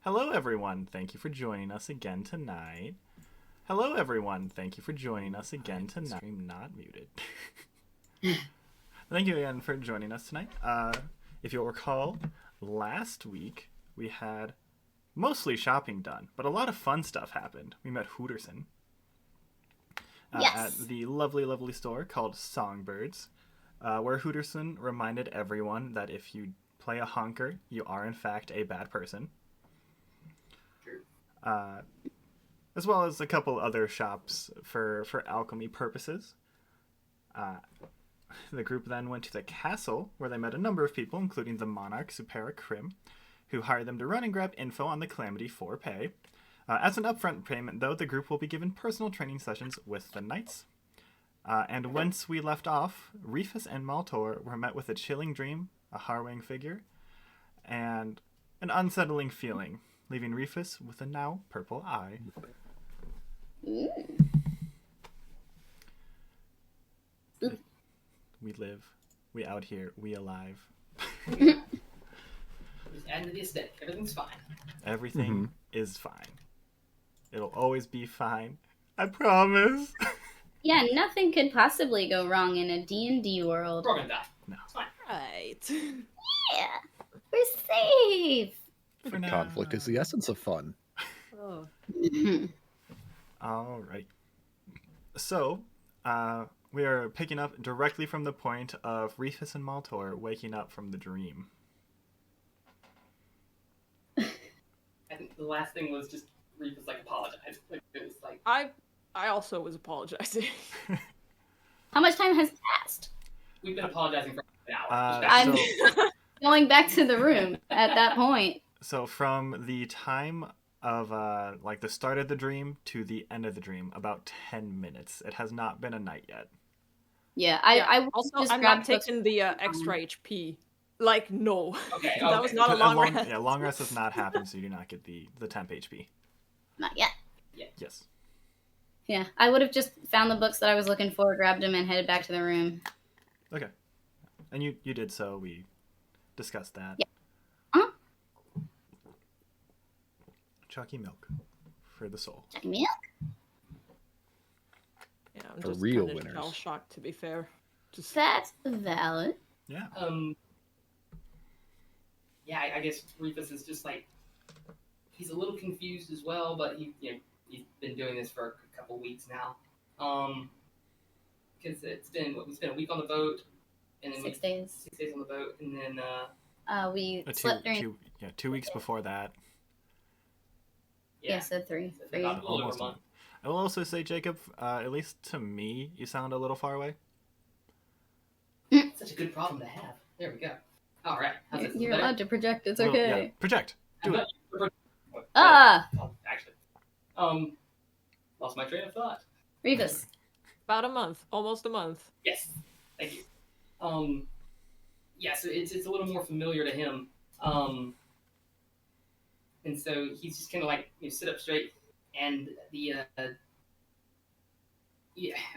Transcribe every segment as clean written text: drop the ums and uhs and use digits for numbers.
Hello, everyone. Thank you for joining us again tonight. Hello, everyone. Thank you for joining us again tonight. Stream not muted. Thank you again for joining us tonight. If you'll recall, last week we had mostly shopping done, but a lot of fun stuff happened. We met Hooterson at the lovely, lovely store called Songbirds, where Hooterson reminded everyone that if you play a honker, you are in fact a bad person. As well as a couple other shops for alchemy purposes. The group then went to the castle, where they met a number of people, including the monarch, Supera Krim, who hired them to run and grab info on the Calamity for pay. As an upfront payment, though, the group will be given personal training sessions with the knights. And whence we left off, Reefus and Maltor were met with a chilling dream, a harrowing figure, and an unsettling feeling, leaving Reefus with a now purple eye. We live. We out here. We alive. Just add to the aesthetic. Everything's fine. Everything is fine. It'll always be fine. I promise. Yeah, nothing could possibly go wrong in a D&D world. We're gonna die. No. It's fine. Right. Yeah, we're safe. For now. Conflict is the essence of fun. Oh. All right. So, we are picking up directly from the point of Reefus and Maltor waking up from the dream. I think the last thing was just Reefus apologized. It was like I also was apologizing. How much time has passed? we've been apologizing for an hour. I'm going back to the room at that point. So from the time of the start of the dream to the end of the dream, about 10 minutes. It has not been a night yet. Yeah, I also just I'm grabbed not taking the extra HP. No. Okay. That was not a long rest. Yeah, long rest has not happened, so you do not get the temp HP. Not yet. Yes. Yeah, I would have just found the books that I was looking for, grabbed them, and headed back to the room. Okay. And you did so. We discussed that. Yeah. Uh-huh. Chalky milk for the soul. Check me out. Yeah, I'm For just real kind of winners. shell shocked, to be fair. Just That's valid. Yeah. Yeah, I guess Reefus is just he's a little confused as well, but he's been doing this for a couple weeks now. Because we spent a week on the boat, and then 6 days. 6 days on the boat, and then We slept during... 2 weeks before that. Yeah, so three. So about a little over Almost a a month. month. I will also say, Jacob, at least to me, you sound a little far away. Such a good problem to have. There we go. All right. How's this? You're Better? allowed to project, it's Well, okay. yeah, project. Do it. Ah! Actually. Lost my train of thought. Reefus. about a month. Almost a month. Yes. Thank you. Yeah, so it's a little more familiar to him. And so he's just kind of sit up straight, and the I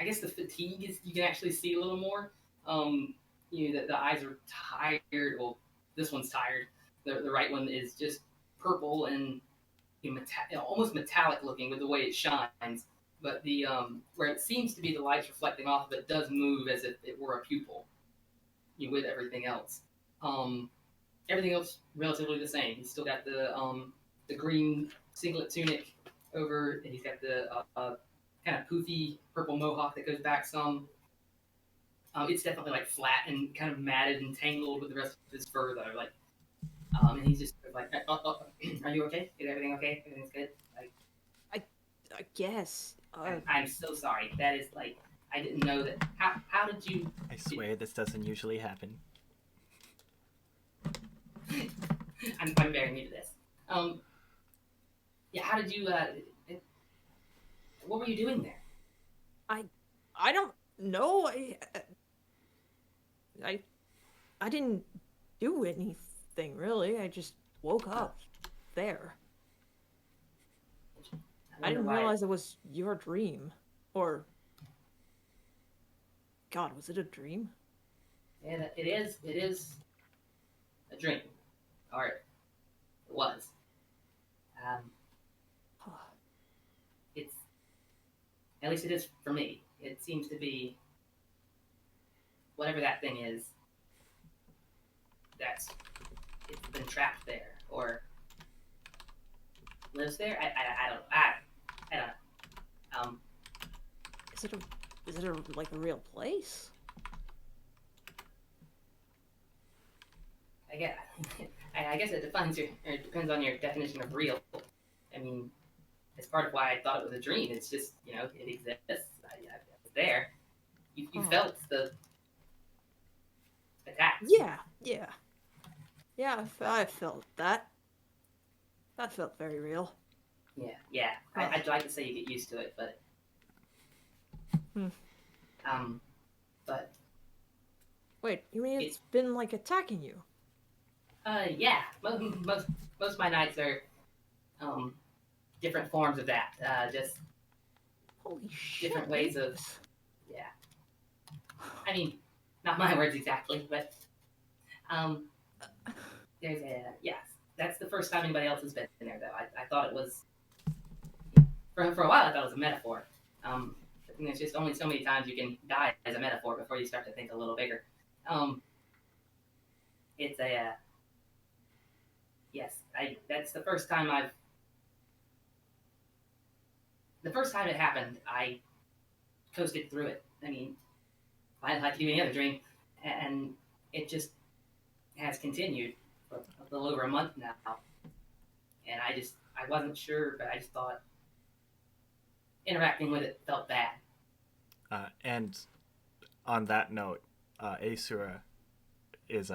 guess the fatigue is you can actually see a little more. The eyes are tired. Well, this one's tired. The right one is just purple and almost metallic looking with the way it shines. But the where it seems to be the light's reflecting off of it does move as if it were a pupil. With everything else. Everything else relatively the same. He's still got the green singlet tunic over, and he's got the kind of poofy purple mohawk that goes back some. It's definitely flat and kind of matted and tangled with the rest of his fur though. And he's just are you okay? Is everything okay? Everything's good? I guess. I'm so sorry. That is I didn't know that. How did you? I swear this doesn't usually happen. I'm very new to this. Yeah. How did you? What were you doing there? I don't know. I didn't do anything really. I just woke up there. I didn't realize it was your dream. Or God, was it a dream? Yeah, it is. It is a dream. Or it was. At least it is for me. It seems to be whatever that thing is. It's been trapped there or lives there. I don't know. Is it like a real place? I guess it depends on your definition of real. I mean, it's part of why I thought it was a dream. It's just, it exists. It's there. You felt the attacks. Yeah. I felt that. That felt very real. Yeah. I'd like to say you get used to it, but but wait, you mean it's been like attacking you? Yeah. Most of my nights are different forms of that. Just Holy shit. different ways of I mean, not my words exactly, but there's that's the first time anybody else has been in there, though. I thought it was for a while. I thought it was a metaphor. I think there's just only so many times you can die as a metaphor before you start to think a little bigger. It's that's the first time the first time it happened, I coasted through it. I mean, I like to do any other dream, and it just has continued for a little over a month now. And I wasn't sure, but I just thought interacting with it felt bad. And on that note, Aeseora is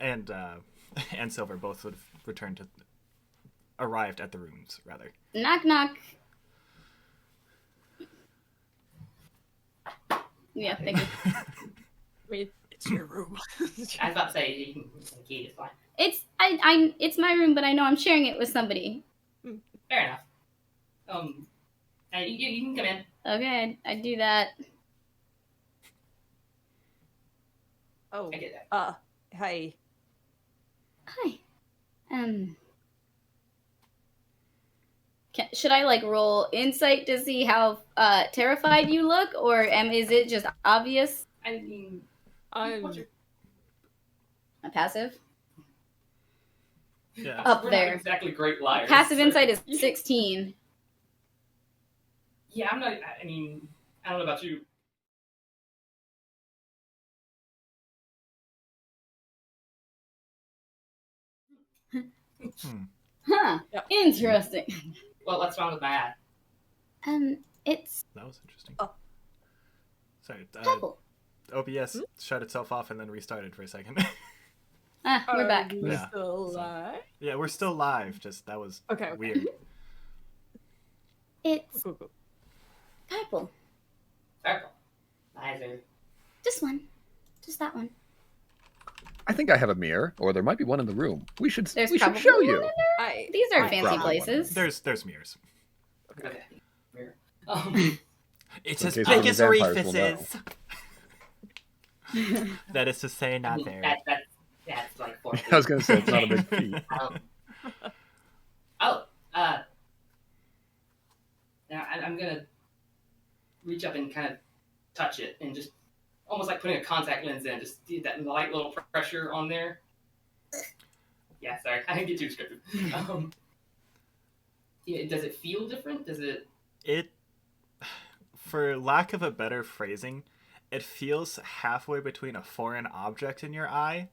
and Sylvyre both would have arrived at the rooms, rather. Knock, knock. Yeah, thank you. I mean, it's your room. I was about to say, you can key is fine. It's my room, but I know I'm sharing it with somebody. Fair enough. You can come in. Okay, I do that. Oh, I get that. Hi. Hi. Should I roll insight to see how terrified you look, or is it just obvious? I mean, I'm A passive? Yeah. Up we're there. not exactly great liars. Passive so- insight is 16. Yeah, I'm not. I mean, I don't know about you. Huh. Yep. Interesting. Well, what's wrong with my ad? It's That was interesting. Oh. Sorry. double. OBS shut itself off and then restarted for a second. We're back. You Yeah. still alive? Yeah, we're still live. Just that was Okay. weird. It's Cool. purple. Purple. Eyes are. Just one. Just that one. I think I have a mirror, or there might be one in the room. We should There's show probably you. one in there. These are fancy probably places. There's mirrors. Okay. Mirror. It's In as case big one of as the vampires will Reefus is. That is to say, not very. That's like 4 feet. I was going to say, it's not a big feat. Now I'm gonna reach up and kind of touch it, and just almost like putting a contact lens in, just do that light little pressure on there. Yeah, sorry, I didn't get too descriptive. Does it feel different? Does it? It, for lack of a better phrasing, it feels halfway between a foreign object in your eye,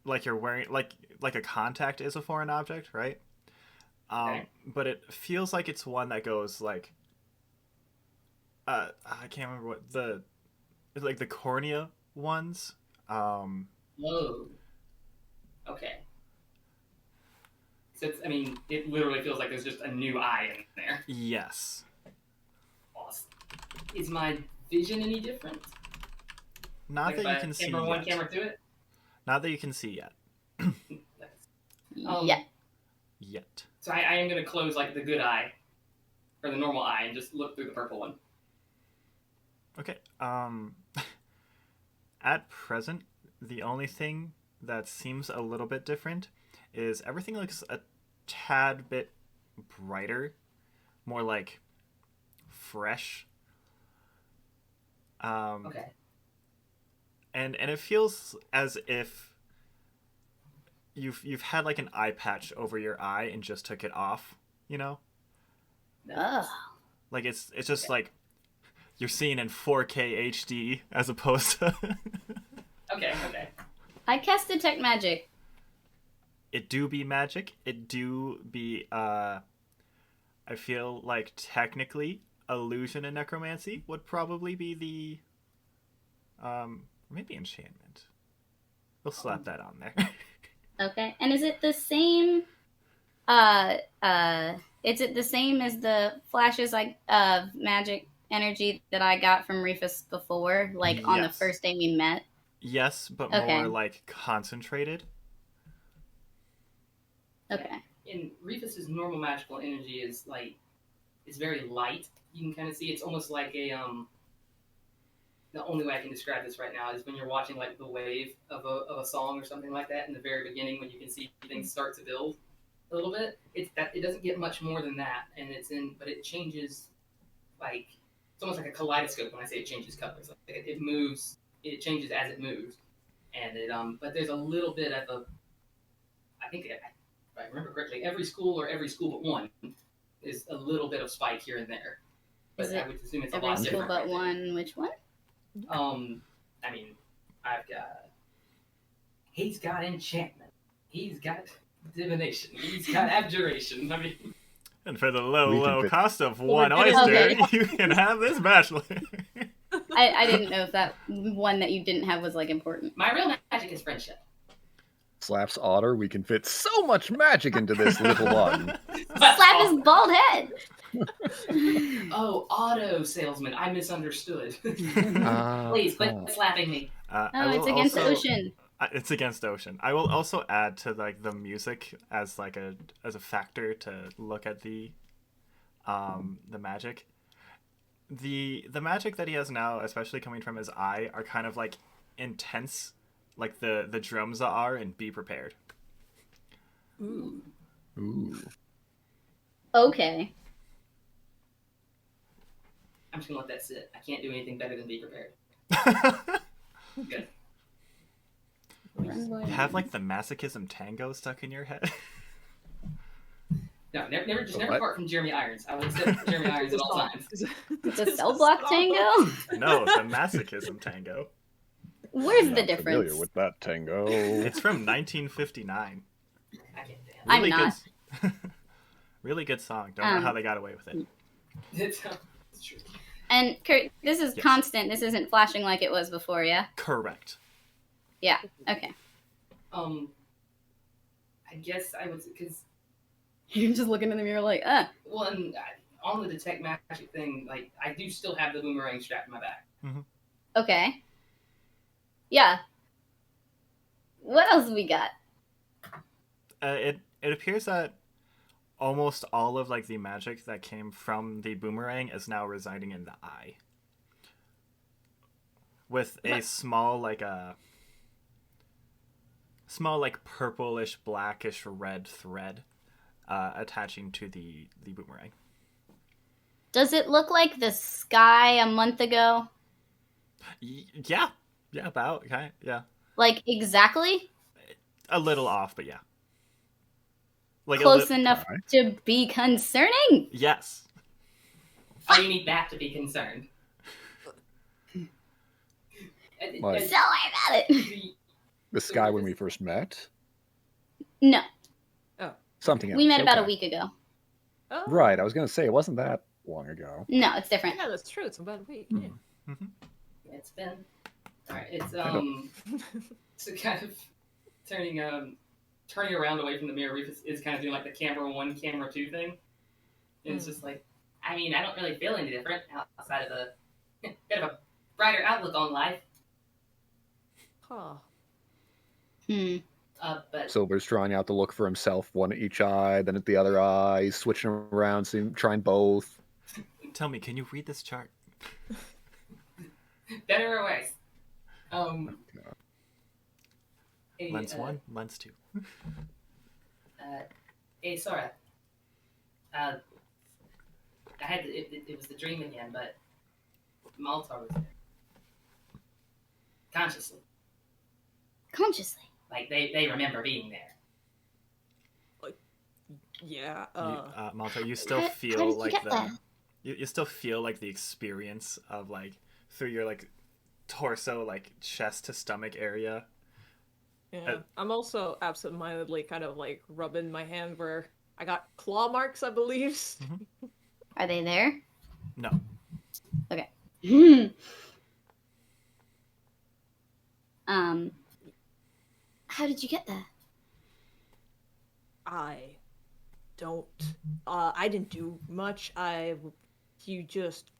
like you're wearing like a contact is a foreign object, right? Okay. But it feels like it's one that goes like, I can't remember what the cornea ones. Whoa. Okay. So it literally feels like there's just a new eye in there. Yes. Awesome. Is my vision any different? Not Like that you if I can see camera one, yet. camera two it? Not that you can see yet. Um, Yeah. Yet. So I am going to close like the good eye, or the normal eye, and just look through the purple one. Okay. At present, the only thing that seems a little bit different is everything looks a tad bit brighter, more like fresh. Okay. And it feels as if you've had like an eye patch over your eye and just took it off, you know? Ugh. Like it's just like you're seeing in 4K HD as opposed to Okay. I cast detect magic. it do be magic. It do be I feel like technically illusion and necromancy would probably be the maybe enchantment. We'll slap that on there. Okay. And is it the same is it the same as the flashes of magic energy that I got from Reefus before, like on the Yes. first day we met? Yes, but Okay. more like concentrated. Okay. And Reefus's normal magical energy is very light. You can kind of see it's almost like a The only way I can describe this right now is when you're watching like the wave of a song or something like that in the very beginning when you can see things start to build a little bit. It doesn't get much more than that, and but it changes like it's almost like a kaleidoscope when I say it changes colors. Like it moves, it changes as it moves, and but there's a little bit of I think if I remember correctly, every school but one is a little bit of spike here and there. But I would assume it's a every lot school different. but right there. one? Which one? I mean, I've got. He's got enchantment. He's got divination. He's got abjuration. I mean, And for the We can low fit- cost of we're one getting- oyster, Okay. you can have this bachelor. I didn't know if that one that you didn't have was like important. my real magic is friendship. Slaps otter. We can fit so much magic into this little one. Slap his bald head. Oh, auto salesman. I misunderstood. Ah, Please quit ah. slapping me. Oh, it's against Ocean. It's against Ocean. I will also add to like the music as like a factor to look at the magic. The magic that he has now, especially coming from his eye, are kind of like intense, like the drums are, and be prepared. Ooh. Ooh. Okay. I'm just gonna let that sit. I can't do anything better than be prepared. Good. You have like the masochism tango stuck in your head. No, never What? apart from Jeremy Irons. I will accept Jeremy Irons at all times. It's a cell block tango? No, the masochism tango. Where's Not the difference? Familiar with that tango? It's from 1959. I can't stand I'm Really not. Good, really good song. Don't know how they got away with it. it. It's true. And Kurt, this is Yes. constant. This isn't flashing like it was before, yeah? Correct. Yeah. Okay. I guess I would because You're just looking in the mirror like, well, and on the detect magic thing, like I do still have the boomerang strapped in my back. okay. Yeah. What else we got? It appears that almost all of like the magic that came from the boomerang is now residing in the eye, with a small purplish blackish red thread attaching to the boomerang. Does it look like the sky a month ago? Yeah, about okay, yeah, Like exactly? a little off, but yeah, like Close enough Alright. to be concerning? Yes. Oh, you need that to be concerned. Like- So I'm at it. The sky when we first met? No, Something else. we met about a Okay. week ago. Oh. Right, I was going to say, it wasn't that long ago. No, it's different. Yeah, that's true. It's about a week. Hmm. Yeah. It's been alright. It's don't- so kind of turning around away from the mirror. Reef is kind of doing like the camera 1, camera 2 thing. And it's just like, I mean, I don't really feel any different outside of a bit of a brighter outlook on life. Huh. But Silver's trying out the look for himself, one at each eye, then at the other eye, switching around, trying both. Tell me, can you read this chart? better or worse. Lens 1, lens 2. Aeseora. I had to, it was the dream again, but Maltor was there. Consciously. Consciously. Like, they remember being there. Yeah. Maltor, you still how feel did you like get the there? you still feel like the experience of like through your like torso, like chest to stomach area. Yeah. I'm also absentmindedly kind of like rubbing my hand where I got claw marks, I believe. Are they there? No. Okay. How did you get there? I don't. I didn't do much. You just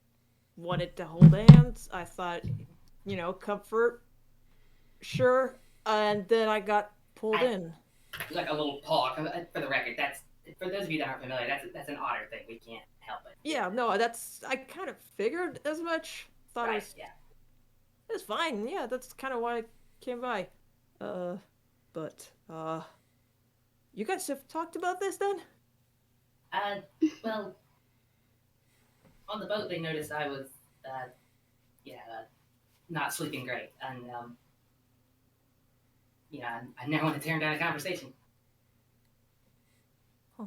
wanted to hold hands. I thought, comfort. Sure. And then I got pulled in. Like a little paw. For the record, that's for those of you that aren't familiar. That's an otter thing. We can't help it. Yeah, no, I kind of figured as much. Thought Right. Yeah. it was fine. Yeah, that's kind of why I came by. But you guys have talked about this then? Well, on the boat they noticed I was, not sleeping great, and I now want to turn down a conversation. Huh.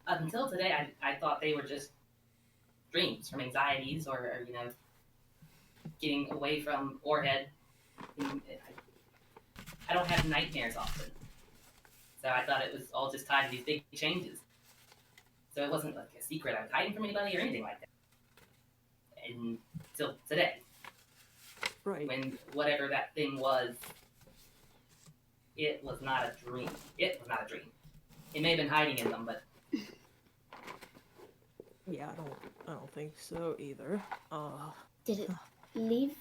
Up until today, I thought they were just dreams from anxieties or getting away from Orhead. I don't have nightmares often, so I thought it was all just tied to these big changes. So it wasn't like a secret I was hiding from anybody or anything like that. Until today. Right. When whatever that thing was, it was not a dream. It was not a dream. It may have been hiding in them, but Yeah, I don't think so either. Did it leave?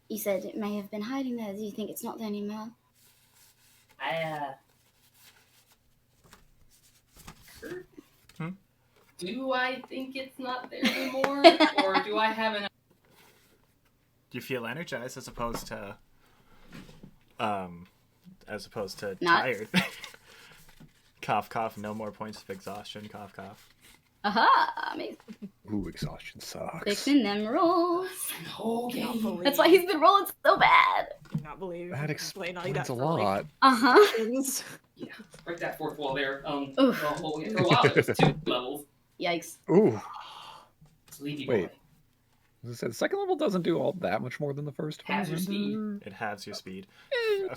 You said it may have been hiding there. Do you think it's not there anymore? Kurt? Hmm? Do I think it's not there anymore, or do I have an? Do you feel energized as opposed to Not. tired? Cough, cough. No more points of exhaustion. Cough, cough. Aha! Amazing. Ooh, exhaustion sucks. Fixing them rolls. Okay. That's why he's been rolling so bad. Not believe. That explain all explains a that for, like, lot. Uh-huh. things. Yeah, break that fourth wall there. Oof. For a while it was 2 levels. Yikes. Ooh. Sleepy Wait. boy. As I said, the second level doesn't do all that much more than the first one. Halves your speed. remember? It halves your speed.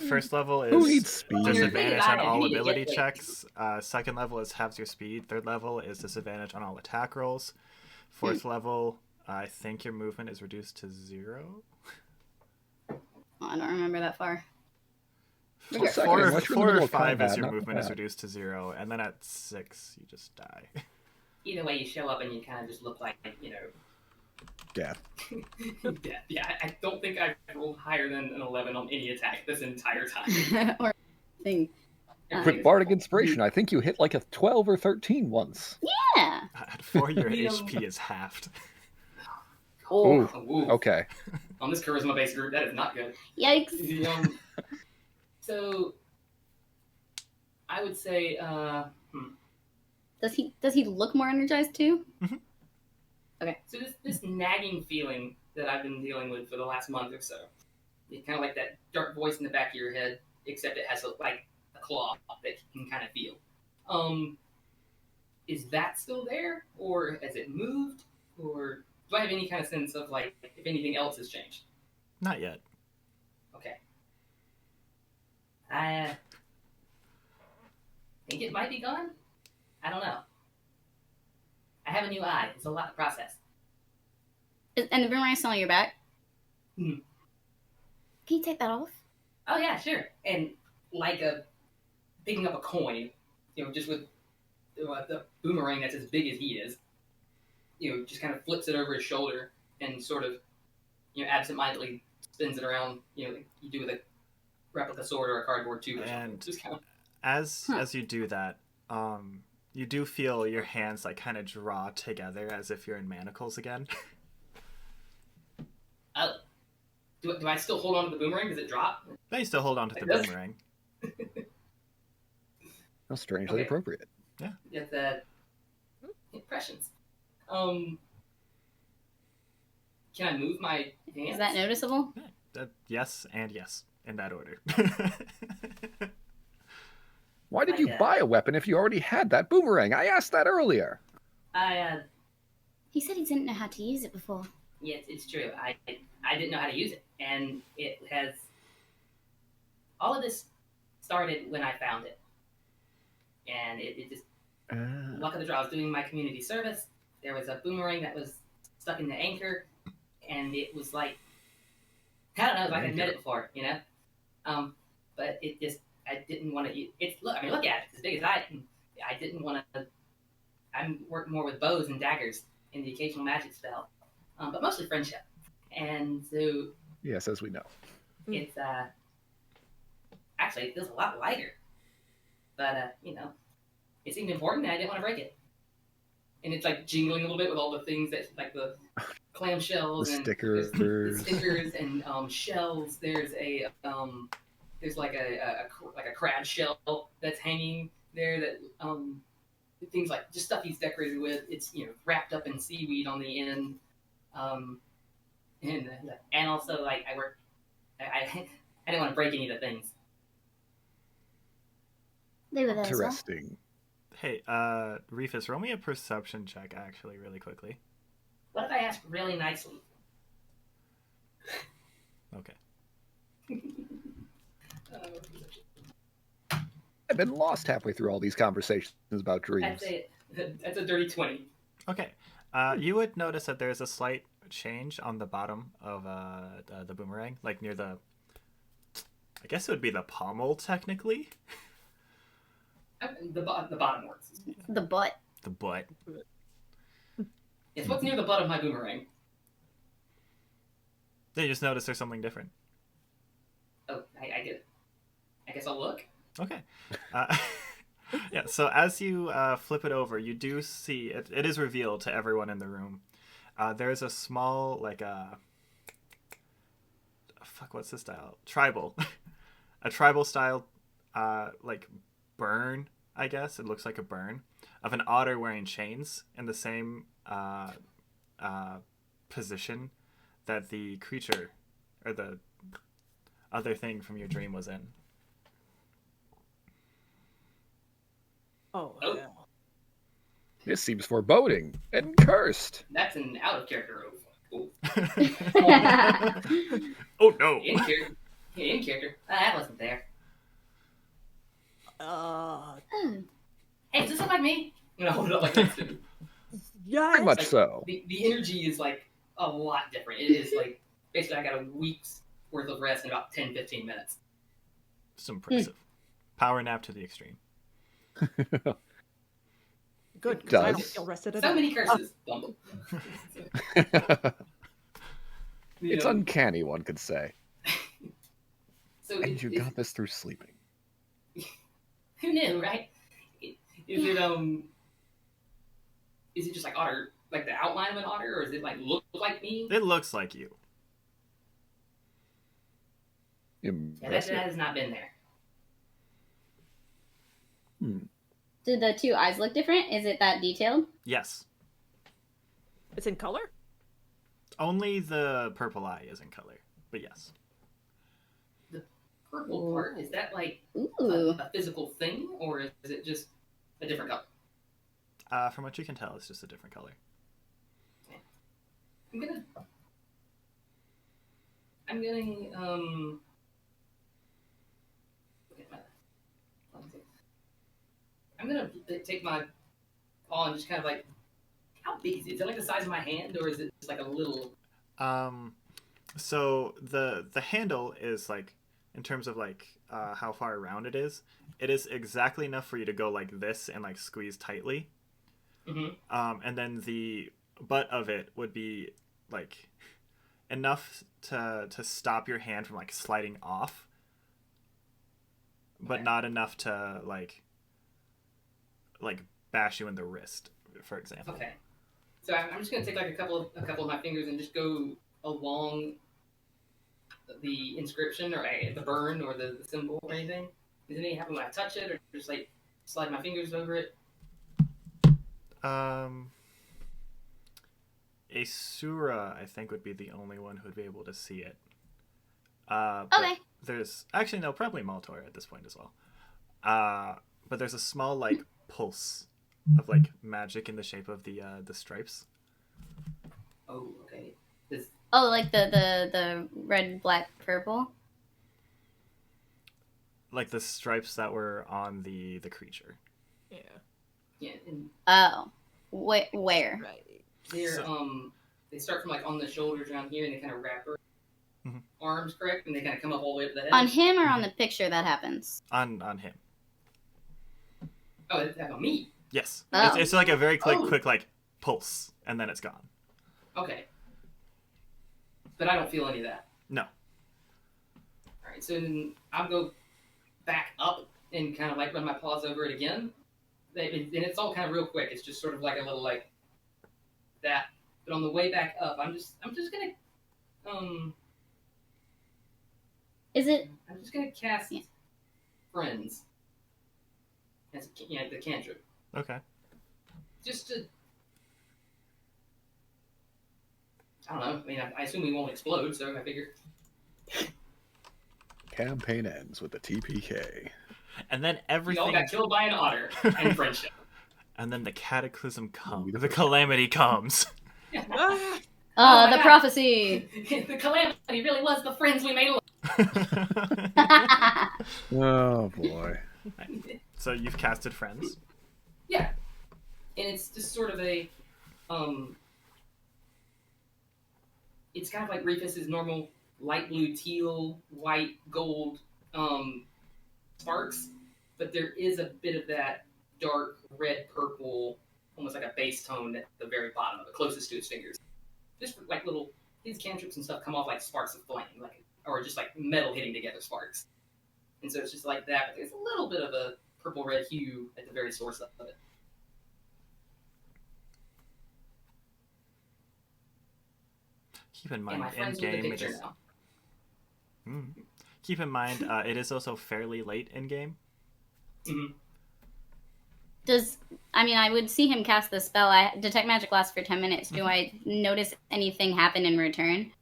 First level Who is needs speed? disadvantage on all You need to ability get checks. Second level is halves your speed. Third level is disadvantage on all attack rolls. Fourth level, I think your movement is reduced to 0. Oh, I don't remember that far. Four, Second, four, unless you're in the four middle or of 5 combat, is your not movement is bad. reduced to 0, and then at 6 you just die. Either way, you show up and you kind of just look like, Death. yeah. I don't think I've rolled higher than an 11 on any attack this entire time. Or thing. Quick bardic inspiration. I think you hit like a 12 or 13 once. Yeah. At 4 your You know- HP is halved. Ooh. Ooh. Okay. On this charisma-based group, that is not good. Yikes. So, I would say, Does he look more energized too? so this nagging feeling that I've been dealing with for the last month or so, it's kind of like that dark voice in the back of your head, except it has like a claw that you can kind of feel. Is that still there, or has it moved, or do I have any kind of sense of like if anything else has changed? Not yet. Okay. I think it might be gone. I don't know. I have a new eye. It's a lot to process. And the boomerang's still on your back? Hmm. Can you take that off? Oh yeah, sure. And like picking up a coin, just with the boomerang that's as big as he is, just kind of flips it over his shoulder and sort of, absentmindedly spins it around, like you do with a replica sword or a cardboard tube or something. And Just kind of, as you do that, you do feel your hands like kind of draw together as if you're in manacles again. oh, do I still hold on to the boomerang? Does it drop? Now you still hold on to the It does. boomerang. How strangely Okay. appropriate. Yeah. It's impressions. Can I move my hands? Is that noticeable? Yes and yes, in that order. Why did Like you a- buy a weapon if you already had that boomerang? I asked that earlier. He said he didn't know how to use it before. Yes, it's true. I didn't know how to use it, and it has. All of this started when I found it, and it just luck of the draw. I was doing my community service. There was a boomerang that was stuck in the anchor, and it was like I don't know, like I'd met it before, you know. But it just I didn't want to. It's look. I mean, look at it. It's as big as I didn't want to. I'm working more with bows and daggers and the occasional magic spell, but mostly friendship. And so Yes, as we know. it's actually it feels a lot lighter, but you know, it seemed important and I didn't want to break it. And it's like jingling a little bit with all the things that like the clam shells The and stickers. there's the stickers and shells. There's a there's like a crab shell that's hanging there that things like just stuff he's decorated with. It's wrapped up in seaweed on the end, and also like I didn't want to break any of the things. They were there as well. Interesting. Hey, Reefus, roll me a perception check, actually, really quickly. What if I ask really nicely? Okay. I've been lost halfway through all these conversations about dreams. That's a dirty 20. Okay. You would notice that there's a slight change on the bottom of the boomerang, like near the... I guess it would be the pommel, technically. The bottom works. The butt. The butt. It's what's near the butt of my boomerang. You just notice there's something different. Oh, I get it. I guess I'll look. Okay. Yeah, so as you flip it over, you do see, it is revealed to everyone in the room. There's a small, like what's the style? Tribal. A tribal style, like, burn, I guess. It looks like a burn of an otter wearing chains in the same position that the creature, or the other thing from your dream was in. Oh, Oh. hell. This seems foreboding and cursed. That's an out of character move. Oh no! In character. In character. That wasn't there. Hey, does this look like me? I'm gonna hold it up like this. Yeah, Very much like- so. The energy is like a lot different. It is like basically I got a week's worth of rest in about 10-15 minutes. It's impressive. Power nap to the extreme. good, because I don't does. feel rested at So all. many curses. Bumble. It's uncanny, one could say. So And you got this through sleeping. who knew, right? Is it just like otter, like the outline of an otter, or is it like look like me? It looks like you. Yeah, that Impressive. has not been there. Do the two eyes look different? Is it that detailed? Yes. It's in color? Only the purple eye is in color. But yes. Purple part, is that like Ooh. a physical thing, or is it just a different color? From what you can tell, it's just a different color. I'm gonna I'm gonna take my paw and just kind of like, how big is it? Is it like the size of my hand, or is it just like a little? So the handle is like, in terms of like how far around it is exactly enough for you to go like this and like squeeze tightly. Mm-hmm. And then the butt of it would be like enough to stop your hand from like sliding off, but Okay. not enough to like bash you in the wrist, for example. Okay. So I'm just gonna take like a couple of my fingers and just go along the inscription or the burn or the symbol or anything. Does anything happen when I touch it, or just like slide my fingers over it? Um, Aeseora, I think, would be the only one who would be able to see it. But Okay. there's actually no, probably Maltor at this point as well. But there's a small like pulse of like magic in the shape of the stripes. Oh, okay. This, Oh, like the red, black, purple. Like the stripes that were on the creature. Yeah. yeah, and Oh, where? Right. they're So- they start from like on the shoulders around here, and they kind of wrap her Mhm. arms, correct, and they kind of come up all the way to the head. On him or on the picture that happens? On him. Oh, it's on me. Yes. Oh. It's like a very Oh. quick like pulse, and then it's gone. Okay. But I don't feel any of that. No. All right, so then I'll go back up and kind of like run my paws over it again. And it's all kind of real quick. It's just sort of like a little like that. But on the way back up, I'm just gonna Is it? I'm just gonna cast Yeah. Friends as the cantrip, Okay. just to. I don't know. I mean, I assume we won't explode, so I figure. Campaign ends with a TPK. And then We all everything. got killed by an otter and friendship. And then the cataclysm comes. The calamity comes. Ah, Oh my The God. prophecy. The calamity really was the friends we made. Oh boy. So you've casted friends. Yeah, and it's just sort of a, it's kind of like Reefus's normal light blue, teal, white, gold, sparks, but there is a bit of that dark red, purple, almost like a base tone at the very bottom of it, closest to his fingers. Just like little, his cantrips and stuff come off like sparks of flame, like, or just like metal hitting together sparks. And so it's just like that, but there's a little bit of a purple-red hue at the very source of it. Keep in And mind, my in friends with the game it picture is. now. Keep in mind, it is also fairly late in game. I would see him cast the spell. Detect magic lasts for 10 minutes. Do I notice anything happen in return?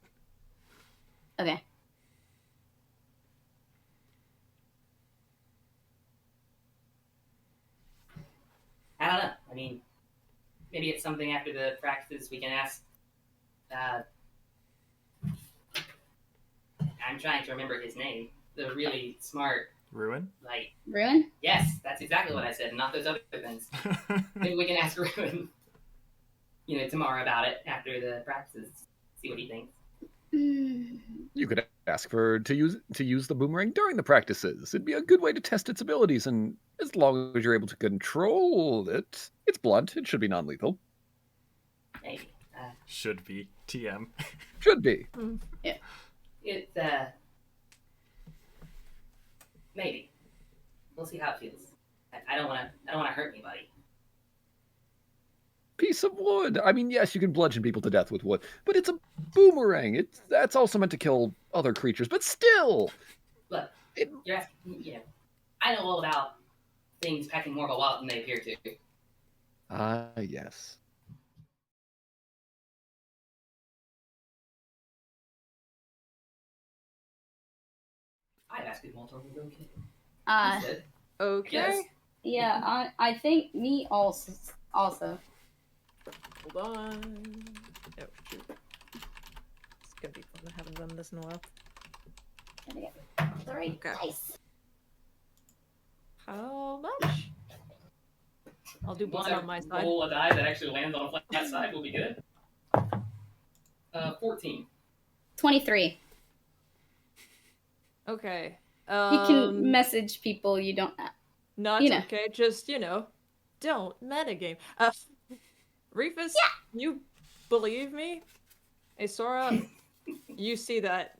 Okay. I don't know. I mean, maybe it's something after the practices we can ask. I'm trying to remember his name. The really smart, Ruin. like, Ruin? yes, that's exactly what I said, not those other things. Maybe we can ask Ruin, tomorrow about it after the practices. See what he thinks. You could ask for to use the boomerang during the practices. It'd be a good way to test its abilities, and as long as you're able to control it, it's blunt. It should be non-lethal. Maybe. Should be TM. Should be. Maybe. We'll see how it feels. I don't want to hurt anybody. Piece of wood. I mean, yes, you can bludgeon people to death with wood, but it's a boomerang. That's also meant to kill other creatures, but still. Look, you're asking, I know all about things packing more of a wallop than they appear to. Yes. I'd ask if Maltor was okay. Uh, He said, okay. yes. yeah, I think me also. Hold on. Oh, shoot. It's gonna be fun. I haven't done this in a while. Gotta get the right Okay. dice. How much? I'll do Once blind I on my side. roll a die that actually lands on a flat side will be good. 14. 23. Okay. You can message people you don't. No, you it's know. okay. Just, don't metagame. Reefus, you believe me? Aeseora, you see that.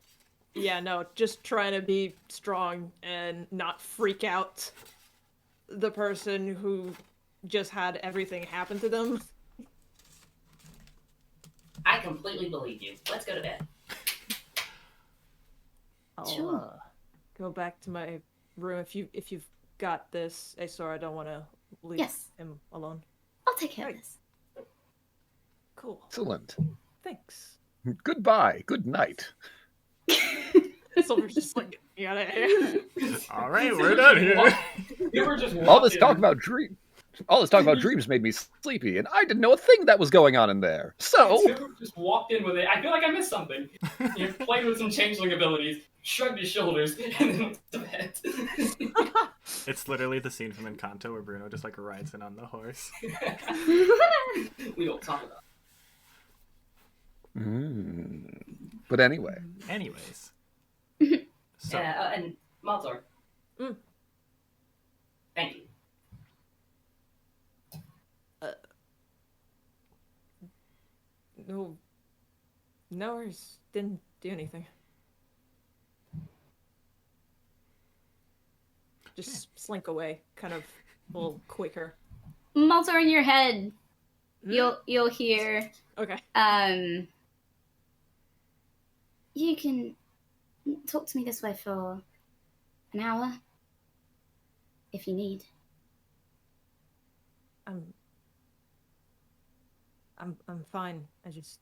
Yeah, no, just trying to be strong and not freak out the person who just had everything happen to them. I completely believe you. Let's go to bed. I'll Sure. go back to my room if you've got this, Aeseora. I don't want to leave Yes. him alone. I'll take care of this. Cool. Excellent. Thanks. Goodbye. Good night. Sylvyre's just like, get out of here. All right, we're done here. You were just All this walking. talk about dreams made me sleepy, and I didn't know a thing that was going on in there. So, Sylvyre just walked in with it. I feel like I missed something. You played with some changeling abilities, shrugged his shoulders, and then went to bed. It's literally the scene from Encanto where Bruno just like rides in on the horse. We don't talk about but anyway, Anyways. it. So, And Maltor. Mm. Thank you. No worries. Didn't do anything. Just slink away, kind of a little quicker. Maltor in your head. Mm. You'll hear. Okay. You can talk to me this way for an hour, if you need. I'm fine. I just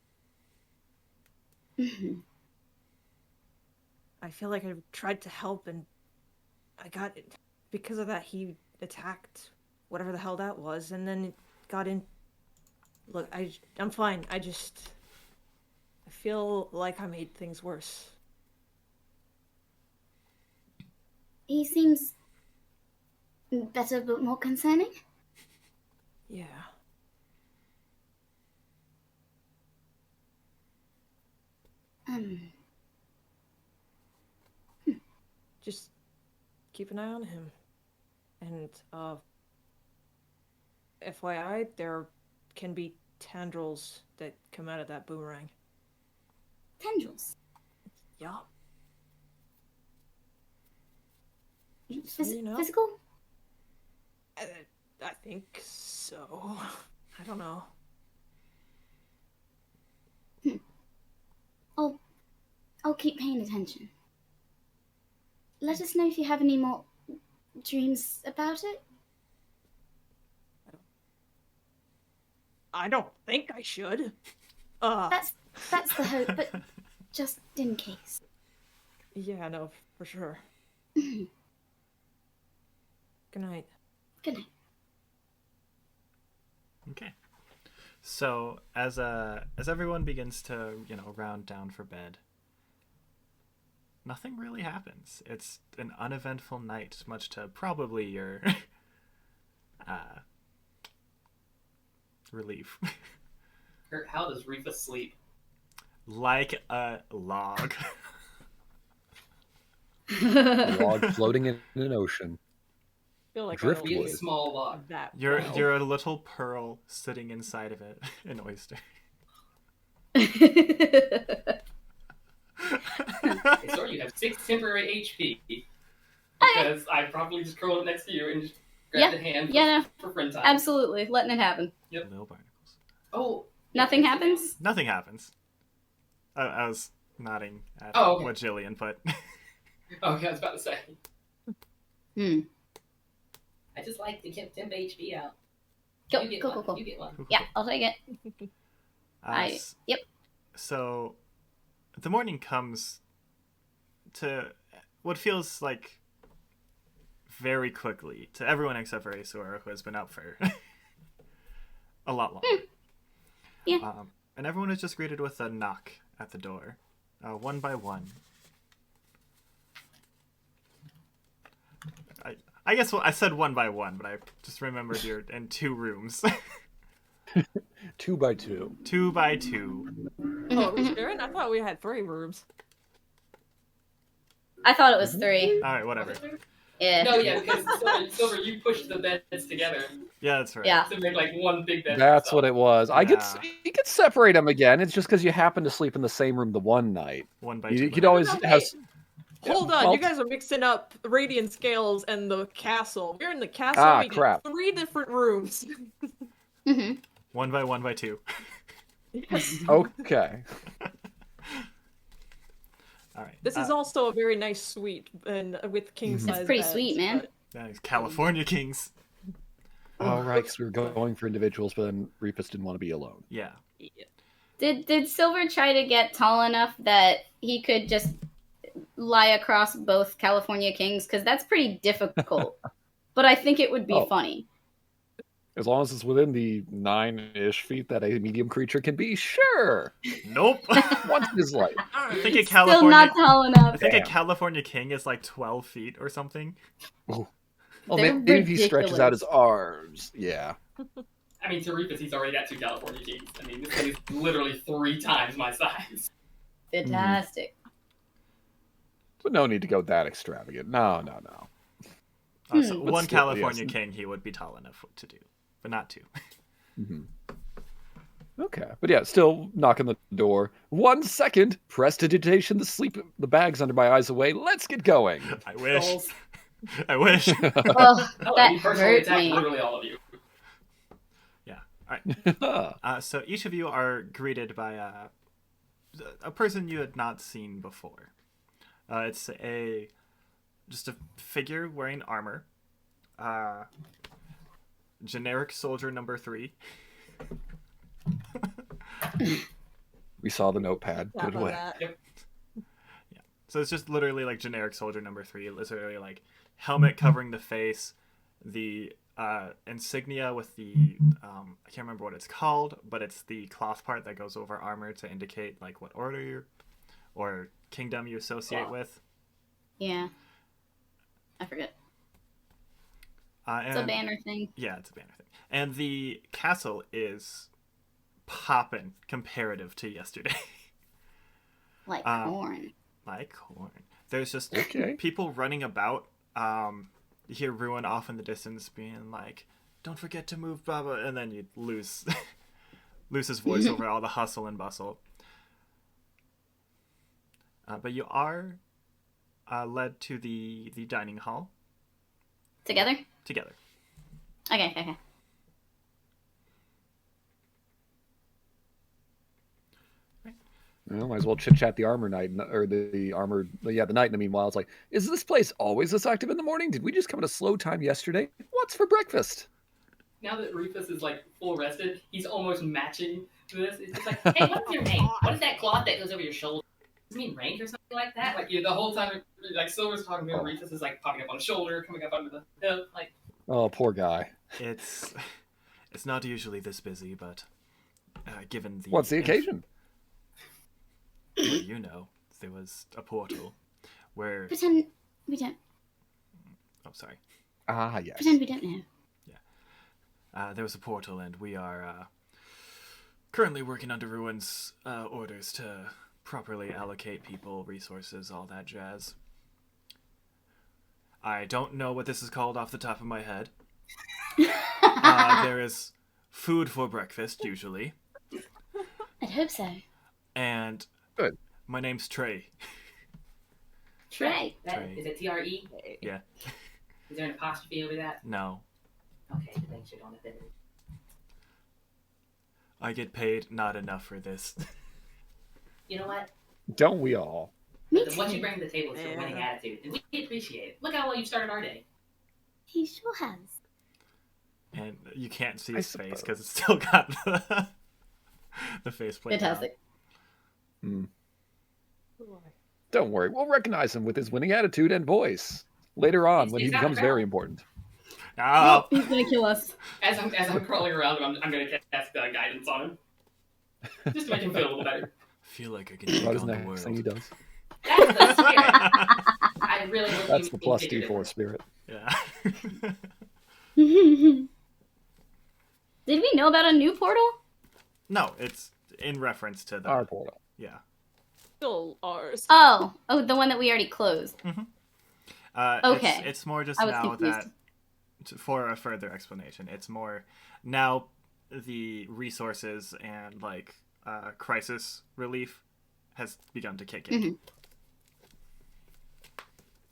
I feel like I tried to help and I got it. Because of that he attacked whatever the hell that was and then it got in. Look, I'm fine. I feel like I made things worse. He seems better but more concerning. Yeah. Just keep an eye on him. And, FYI, there can be tendrils that come out of that boomerang. Tendrils. Yeah. So, you know. Physical? I think so. I don't know. I'll keep paying attention. Let us know if you have any more dreams about it. I don't think I should. That's the hope, but just in case. Yeah, no, for sure. Good night. Good night. okay. So as everyone begins to, round down for bed, nothing really happens. It's an uneventful night, much to probably your relief. Kurt, how does Reefus sleep? Like a log. a log floating in an ocean. I feel like Driftwood. Be I a Wood. small log. don't that You're well. you're a little pearl sitting inside of it, an oyster. Aeseora, you have 6 temporary HP. Because I probably just curled up next to you and just grabbed the hand for friend time. Absolutely, letting it happen. Little barnacles. Oh. Nothing happens? Nothing happens. I was nodding at okay. what Jillian put. Okay, I was about to say. I just like to get temp HP out. Go. You get one. You get one. Cool, cool, Yeah, cool. I'll take it. Yep. So, the morning comes to what feels like very quickly to everyone except for Aeseora, who has been up for a lot longer. Yeah. And everyone is just greeted with a knock at the door, one by one. I guess I said one by one, but I just remembered you're in 2 rooms. 2 by 2. 2 by 2. Oh, it was Darren? I thought we had 3 rooms. I thought it was 3. All right, whatever. Yeah. No, yeah, because Sylvyre, you pushed the beds together Yeah, that's right. Yeah. to make like one big bed. That's what it was. Yeah. You could separate them again. It's just because you happen to sleep in the same room the one night. 1 by You 2. could always Okay. have. Hold on, well- you guys are mixing up Radiant Scales and the castle. We're in the castle. Ah, we got crap. 3 different rooms. 1 by 1 by 2. Yes. Okay. All right. This is also a very nice suite and with king size. That's pretty beds, sweet, man. but- Nice. California Kings. Oh, right, because we were going for individuals, but then Reefus didn't want to be alone. Yeah. Did Sylvyre try to get tall enough that he could just lie across both California Kings? Because that's pretty difficult. But I think it would be funny. As long as it's within the 9-ish feet that a medium creature can be, sure. Nope. Once in his life. I think a Still California. not tall enough. I think Damn. a California King is like 12 feet or something. Well, They're maybe if he stretches out ridiculous. his arms. Yeah. I mean, to Reefus, he's already got 2 California Kings. I mean, this thing is literally 3 times my size. Fantastic. But no need to go that extravagant. No. So But one still, California yes. King he would be tall enough to do, but not 2. Okay. But yeah, still knocking the door. 1 second. Prestidigitation the bags under my eyes away. Let's get going. I wish. Skulls. I wish. Oh, Oh, that he personally hurt attacked me. literally all of you. Yeah. All right. So each of you are greeted by a person you had not seen before. It's just a figure wearing armor. Generic soldier number 3. We saw the notepad. How Put it about away. that? So it's just literally like generic soldier number 3. Literally like helmet covering the face, the insignia with the I can't remember what it's called, but it's the cloth part that goes over armor to indicate like what order or kingdom you associate with. Yeah. I forget. It's And, a banner thing. Yeah, it's a banner thing. And the castle is popping comparative to yesterday. Like corn. Like corn. There's just Okay. people running about. You hear Ruin off in the distance being like, "Don't forget to move, Baba," and then you lose his voice over all the hustle and bustle. But you are led to the dining hall Together? together. Okay. Well, might as well chit chat the armor night or the night. In the meanwhile, it's like, is this place always this active in the morning? Did we just come at a slow time yesterday? What's for breakfast? Now that Reefus is like full rested, he's almost matching this. It's just like, hey, what's your name? What is that cloth that goes over your shoulder? Does it mean rank or something like that? Like, the whole time, like, Silver's talking to him, Reefus is like popping up on the shoulder, coming up under the hip, like. Oh, poor guy. It's not usually this busy, but given the What's the occasion? You know, there was a portal where. Pretend we don't. Oh, sorry. Ah, yes. Pretend we don't know. There was a portal, and we are currently working under Ruin's orders to properly allocate people, resources, all that jazz. I don't know what this is called off the top of my head. There is food for breakfast, usually. I'd hope so. And Good. my name's Trey. Trey. Trey. Is it TRE? Yeah. Is there an apostrophe over that? No. Okay, thanks for doing it. I get paid not enough for this. You know what? Don't we all? Me What you too. bring to the table is your winning attitude, and we appreciate it. Look how well you started our day. He sure has. And you can't see I his face suppose. because it's still got the faceplate. Fantastic. Don't worry. We'll recognize him with his winning attitude and voice later on when he He's not becomes around. very important. Oh, He's gonna kill us. As I'm crawling around him, I'm going to cast guidance on him. Just to make him feel a little better. I feel like I can take What is on the the next thing he world. does? That's the spirit. I really hope That's you the plus figured it D4 out. spirit. Yeah. Did we know about a new portal? No, it's in reference to the. Our portal. Yeah. Still ours. Oh, the one that we already closed. Okay. It's more just I was now confused. that, for a further explanation, it's more now the resources and like crisis relief has begun to kick in. Mhm.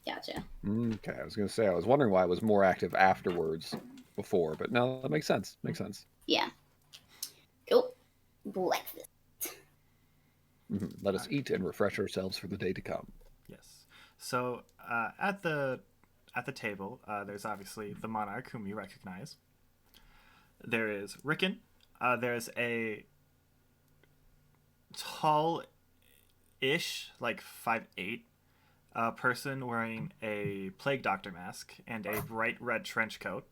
Gotcha. Okay, I was going to say, I was wondering why it was more active afterwards before, but no, that makes sense. Makes sense. Yeah. Cool. Breakfast. Let us eat and refresh ourselves for the day to come. Yes. So at the table, there's obviously the monarch whom you recognize. There is Rickon. There's a tall-ish, like 5'8", person wearing a plague doctor mask and a bright red trench coat.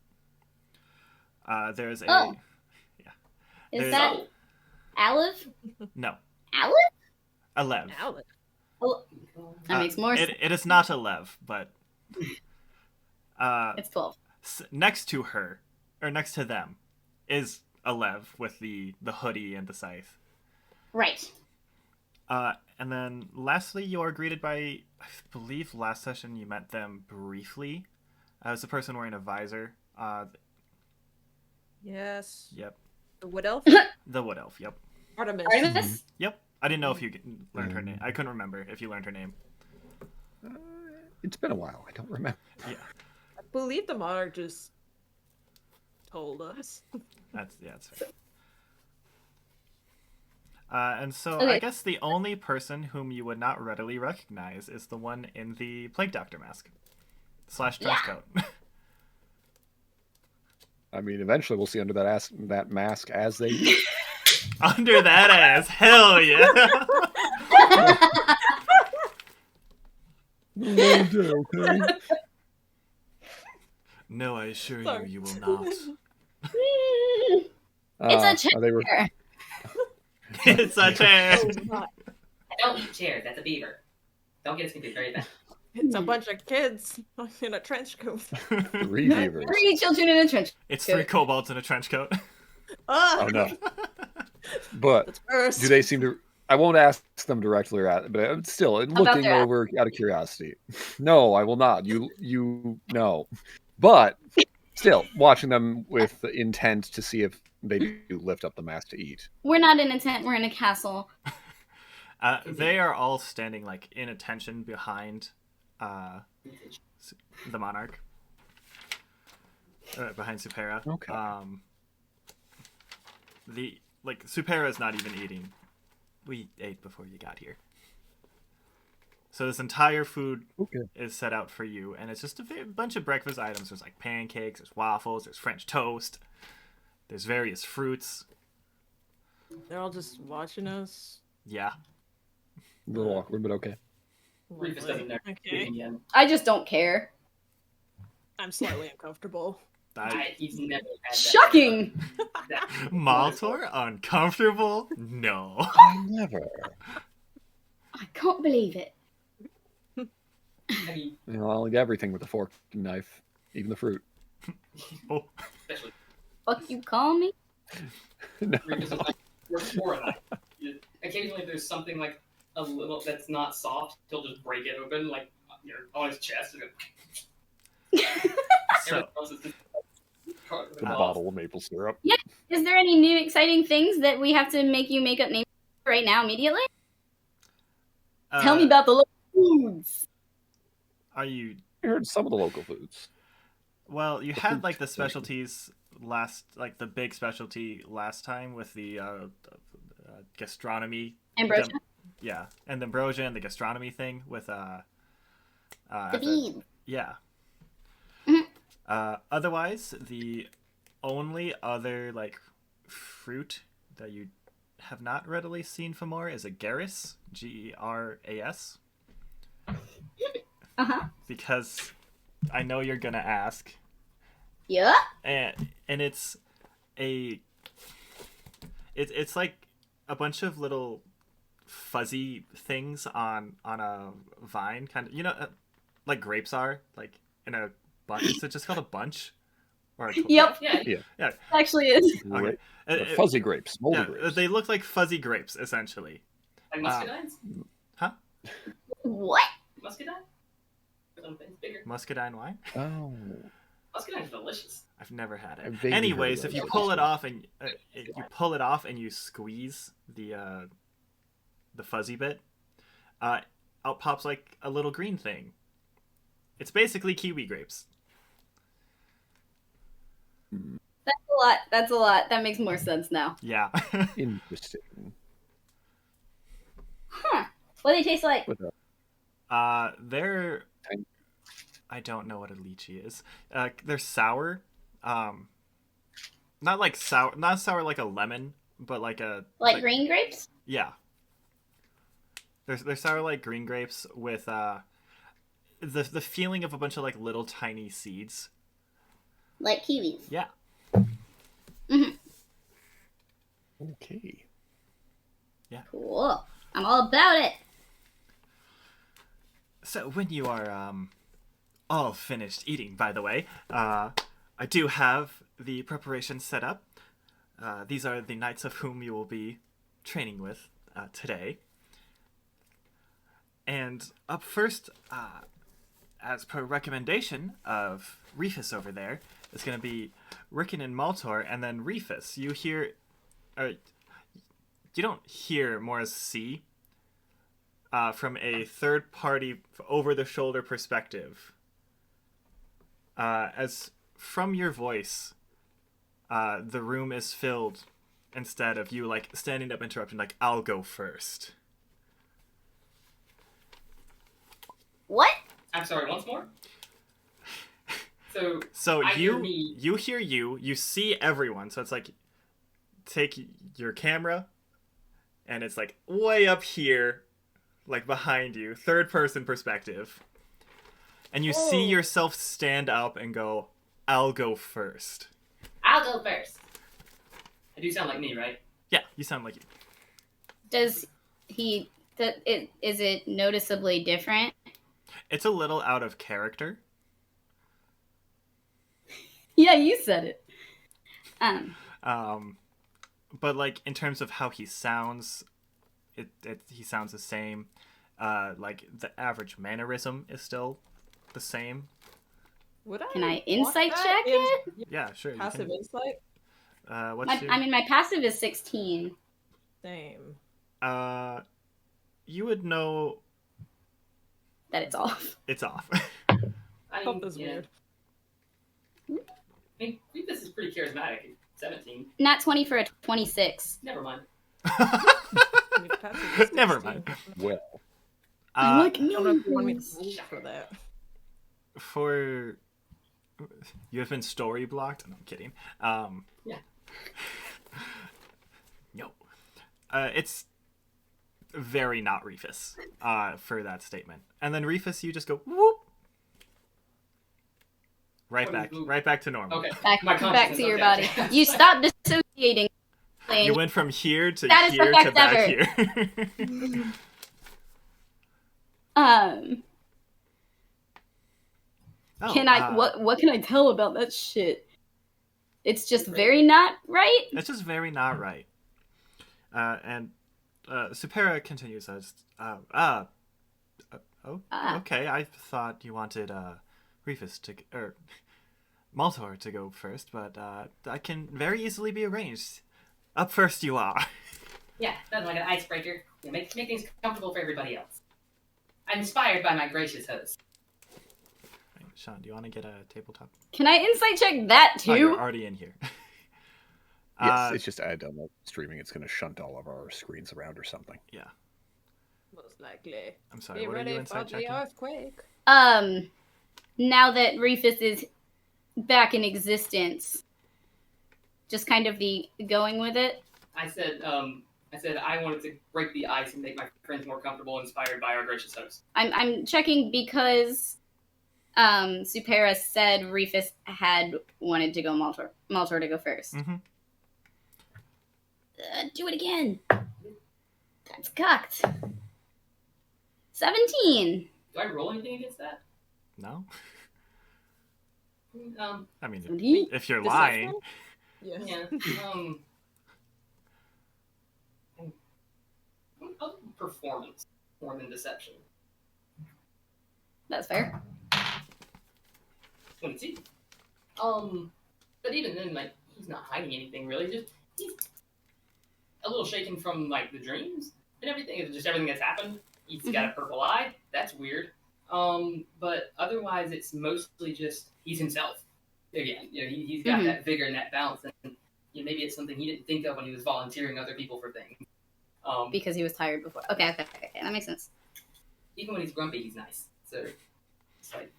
There's a Oh. yeah. Is There's- that Aleph? No, Aleph? Alev. Alex. That makes more sense. It is not Alev, but It's 12. next to her, or next to them, is Alev with the hoodie and the scythe. Right. And then lastly, you are greeted by, I believe last session you met them briefly. As a person wearing a visor. Yes. Yep. The wood elf? The wood elf, yep. Artemis. Artemis? Yep. I didn't know if you learned her name. I couldn't remember if you learned her name. It's been a while. I don't remember. Yeah. I believe the monarch just told us. That's fair. And so I Okay. guess the only person whom you would not readily recognize is the one in the plague doctor mask / trench coat. I mean, eventually we'll see under that mask as they. Under that ass, hell yeah! Okay. No, I assure Sorry. you will not. It's a They were. chair. It's a chair. Oh, my. I don't eat chairs. That's a beaver. Don't get us confused. Very bad. It's a bunch of kids in a trench coat. 3 beavers. 3 children in a trench. It's 3 kobolds in a trench coat. Ah, Oh no! But that's first. do they seem to? I won't ask them directly, but still, looking their over out of curiosity. No, I will not. You no. But still, watching them with intent to see if they do lift up the mask to eat. We're not in a tent. We're in a castle. They are all standing like in attention behind the monarch, behind Supera. Okay. Supera is not even eating. We ate before you got here. So this entire food Okay. is set out for you, and it's just a bunch of breakfast items. There's like pancakes, there's waffles, there's French toast, there's various fruits. They're all just watching us. Yeah. A little awkward, but okay. Reefus doesn't know. Okay. Again. I just don't care. I'm slightly uncomfortable. He's never had that. Shocking! That- Maltor uncomfortable? No. I never. I can't believe it. I mean, I'll eat everything with a fork and knife, even the fruit. Oh. especially Fuck you call me? No. Reefus is like, we're 4 and occasionally there's something like a little that's not soft. He'll just break it open, like on his chest. And So, everything else is just The bottle of maple syrup. Is there any new exciting things that we have to make you make up names right now immediately? Tell me about the local foods. Are you? I heard some of the local foods. Well, you had like the specialties the big specialty last time with the gastronomy. Ambrosia? Yeah, and the ambrosia and the gastronomy thing with The bean. yeah. Mhm. Otherwise, the only other like fruit that you have not readily seen for more is a Geras, Geras, Uh-huh. because I know you're gonna ask, Yeah? and it's like a bunch of little fuzzy things on a vine, kind of, like grapes are, like in a bunch. Is it just called a bunch? Or Yep. Yeah, It actually is. Okay. Fuzzy grapes, moldy Yeah, grapes. they look like fuzzy grapes, essentially. like muscadines. What? Muscadine. Something bigger. Muscadine wine? Oh. Muscadine's delicious. I've never had I it. vaguely Anyways, heard if you of pull that. it off and you squeeze the fuzzy bit, out pops like a little green thing. It's basically kiwi grapes. That's a lot. That makes more sense now. Yeah. Interesting. Huh. What do they taste like? With a They're. Tiny. I don't know what a lychee is. They're sour. not like sour, not sour like a lemon, but like a Like green grapes? yeah. They're sour like green grapes with the feeling of a bunch of like little tiny seeds. Like kiwis. Yeah. Okay. Cool. I'm all about it. So when you are all finished eating, by the way, I do have the preparation set up. These are the knights of whom you will be training with today. And up first, as per recommendation of Reefus over there, is going to be Rickon and Maltor, and then Reefus. You hear, you don't hear more as see from a third-party, over-the-shoulder perspective. As from your voice, the room is filled instead of you like standing up interrupting, like, I'll go first. What? I'm sorry, once more? So I hear you me. you hear you see everyone. So it's like take your camera and it's like way up here, like behind you, third person perspective. And you see yourself stand up and go, I'll go first. I'll go first. I do sound like me, right? Yeah, you sound like you. Does he... Is it noticeably different? It's a little out of character. Yeah, you said it. But like in terms of how he sounds, he sounds the same. Like the average mannerism is still the same. Can I insight check it? Yeah, sure. Passive you insight? can. What's your... My passive is 16. Same. You would know That it's off. it's off. I Hope that's weird. I mean, this is pretty charismatic. 17. Not 20 for a 26. Never mind. Never mind. Well, I like I don't know if you want me to numbers. roll for that. For you have been story blocked. No, I'm kidding. Yeah. No. It's very not Reefus for that statement. And then Reefus, you just go whoop. Right back to normal. Okay. Back, My back consciousness, to your okay. body. You stopped dissociating. You went from here to Status here to effect back ever. here. Oh, Can I what can I tell about that shit? It's just very not right. It's just very not right. And Supera continues as, okay, I thought you wanted Reefus to, or Maltor to go first, but that can very easily be arranged. Up first you are. Yeah, that's like an icebreaker. Yeah, make things comfortable for everybody else. I'm inspired by my gracious host. Right, Sean, do you want to get a tabletop? Can I insight check that too? Oh, you're already in here. yes, it's just I don't know streaming. It's going to shunt all of our screens around or something. Yeah. Most likely. I'm sorry, Be what are ready you for inside the checking? earthquake. Now that Reefus is back in existence, just kind of the going with it. I said I wanted to break the ice and make my friends more comfortable, inspired by our gracious host. I'm checking because Supera said Reefus had wanted to go Maltor to go first. Mm-hmm. Do it again. That's cocked. 17. Do I roll anything against that? No? I mean, 17? if you're Deception? lying. Yes. Yeah. Performance more than deception. That's fair. 22. But even then, like, he's not hiding anything really. Just he's a little shaken from like the dreams and everything. Just everything that's happened. He's got a purple eye. That's weird. But otherwise, it's mostly just he's himself. Again, you know, he's got that vigor and that balance, and you know, maybe it's something he didn't think of when he was volunteering other people for things. Because he was tired before. Okay, that makes sense. Even when he's grumpy, he's nice. So it's like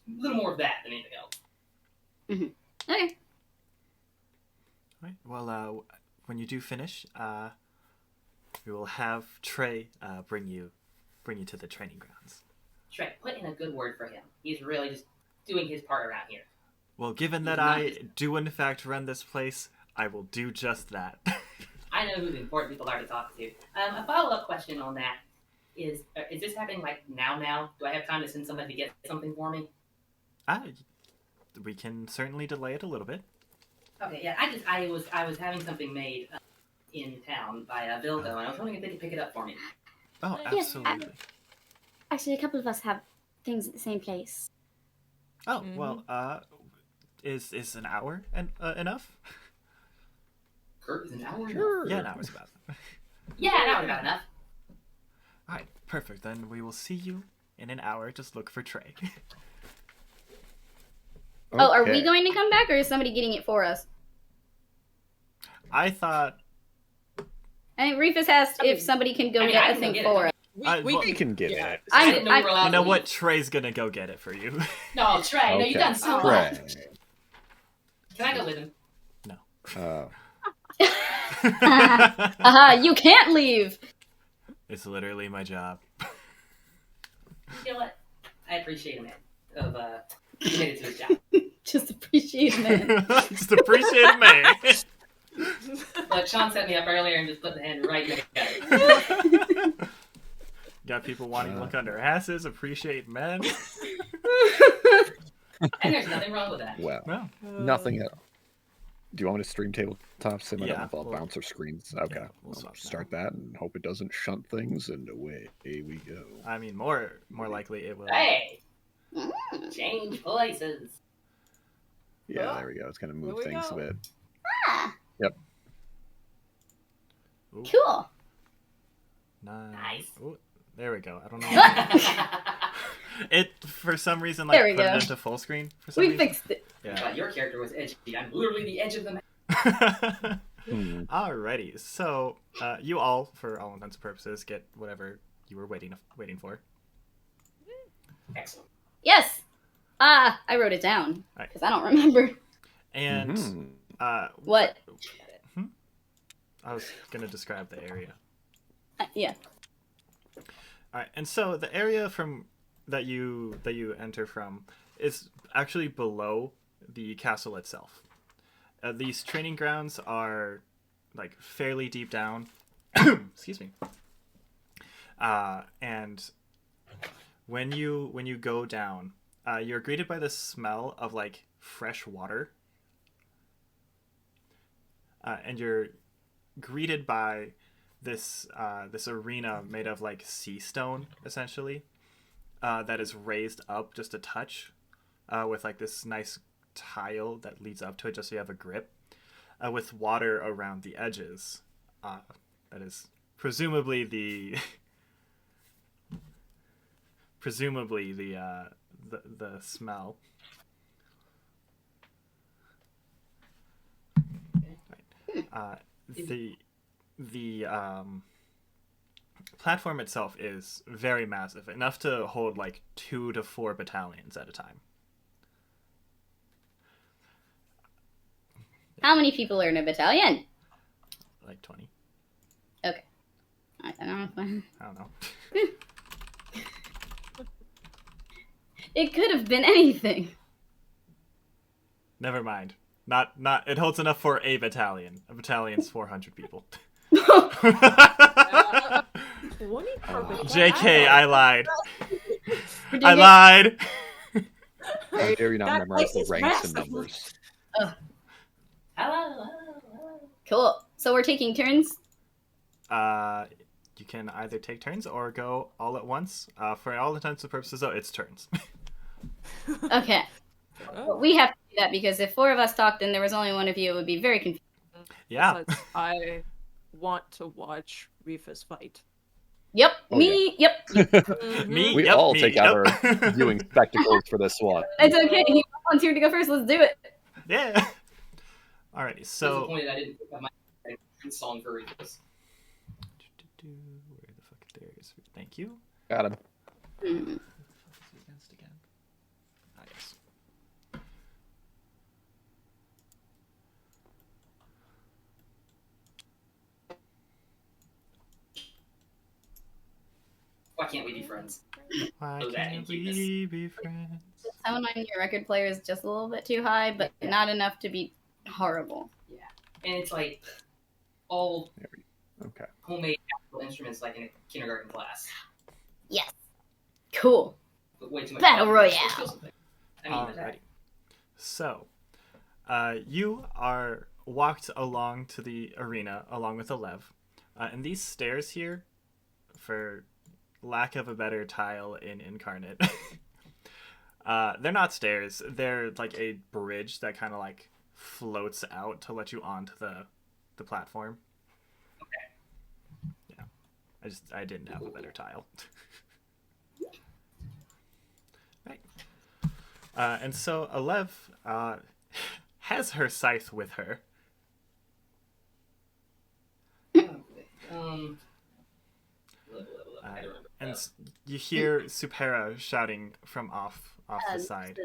a little more of that than anything else. Okay. Right. Well, when you do finish, we will have Trey bring you to the training grounds. Shrek, put in a good word for him. He's really just doing his part around here. Well, given that I do in fact run this place, I will do just that. I know who the important people are to talk to. A follow-up question on that is this happening like now? Do I have time to send somebody to get something for me? We can certainly delay it a little bit. Okay, yeah. I was having something made in town by Vildo, and I was wondering if they could pick it up for me. Oh, Yes, absolutely. Actually, a couple of us have things at the same place. Oh, well, is an hour enough? Kurt, is an hour? Sure. Yeah, an hour's about. Yeah, an hour's about enough. All right, perfect. Then we will see you in an hour. Just look for Trey. Oh, are we Okay. going to come back, or is somebody getting it for us? I thought. I think Reefus asked if somebody can go I mean, I get a can thing get for it. us. We can get it. I didn't know we were allowed You know to what? leave. Trey's gonna go get it for you. No, Trey, no, you've done so Trey. much. Can I go with him? You can't leave. It's literally my job. You know what? I appreciate a man of committed to his job. Just appreciate it, man. Just appreciate it, man. But Sean set me up earlier and just put the hand right together. Got people wanting to look under asses, appreciate men. And there's nothing wrong with that. Well, No. nothing at all. Do you want me to stream tabletop sim? I don't know Yeah, if I'll we'll- bounce or screens. Okay, yeah, we'll I'll swap start that and hope it doesn't shunt things, and away we go. I mean, more likely it will. Hey! Change places. Yeah, Oh, there we go. It's gonna there move we things go. a bit. Ooh, Cool. Nice. Ooh, there we go. I don't know. It for some reason There like we put go. it into full screen. For some We reason. fixed it. I Yeah. thought your character was edgy. I'm literally the edge of the map. Alrighty, so you all, for all intents and purposes, get whatever you were waiting for. Excellent. Yes. I wrote it down Right. because I don't remember. And Mhm. What? I was gonna describe the area. Yeah. All right, and so the area from that you enter from is actually below the castle itself. These training grounds are like fairly deep down. Excuse me. And when you go down, you're greeted by the smell of like fresh water, and you're greeted by this arena made of like sea stone, essentially, that is raised up just a touch, with like this nice tile that leads up to it just so you have a grip, with water around the edges. That is presumably the smell. Right. The platform itself is very massive, enough to hold like 2 to 4 battalions at a time. How many people are in a battalion? Like 20. Okay. I don't know. I don't know. It could have been anything. Never mind. Not. It holds enough for a battalion. A battalion's 400 people. 20 per battalion. JK, I lied. Did I you lied. How dare you not That memorize the place is ranks and massive. numbers? Hello. Cool. So we're taking turns. You can either take turns or go all at once. For all intents and purposes, though, it's turns. Okay. Oh, We have to do that because if 4 of us talked and there was only one of you, it would be very confusing. Yeah. besides, I want to watch Reefus fight. Yep. Oh, Me. Yep. Me. We yep, all me, take yep. out our viewing spectacles for this one. It's okay. He volunteered to go first. Let's do it. Yeah. Alrighty, so. Disappointed I didn't pick up my song for Reefus. Where the fuck there is? Thank you. Got him. Mm. Against again. Yes. Why can't we be friends? Why Oh, that can't cuteness. we be friends? The tone on your record player is just a little bit too high, but not enough to be horrible. And it's like all Okay. homemade actual instruments, like in a kindergarten class. Yes. Cool. But way too much Battle fun. It's Royale. still something. I mean, Alrighty. So, you are walked along to the arena along with Alev. And these stairs here, for lack of a better tile in Incarnate, they're not stairs. They're like a bridge that kind of like floats out to let you onto the platform. Okay. Yeah. I didn't have a better tile. Right. And so Alev has her scythe with her. I don't remember. And you hear Supera shouting from off the side.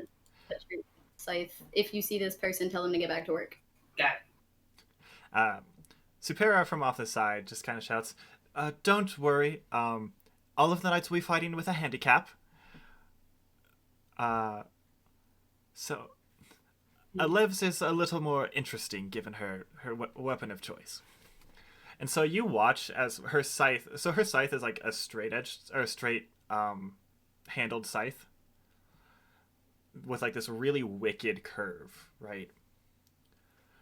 Scythe. If you see this person, tell them to get back to work. Got it. Supera from off the side just kind of shouts, "Don't worry. All of the knights will be fighting with a handicap. So Alev's is a little more interesting given her weapon of choice." And so you watch as her scythe. So her scythe is like a straight edged or straight handled scythe with like this really wicked curve, right?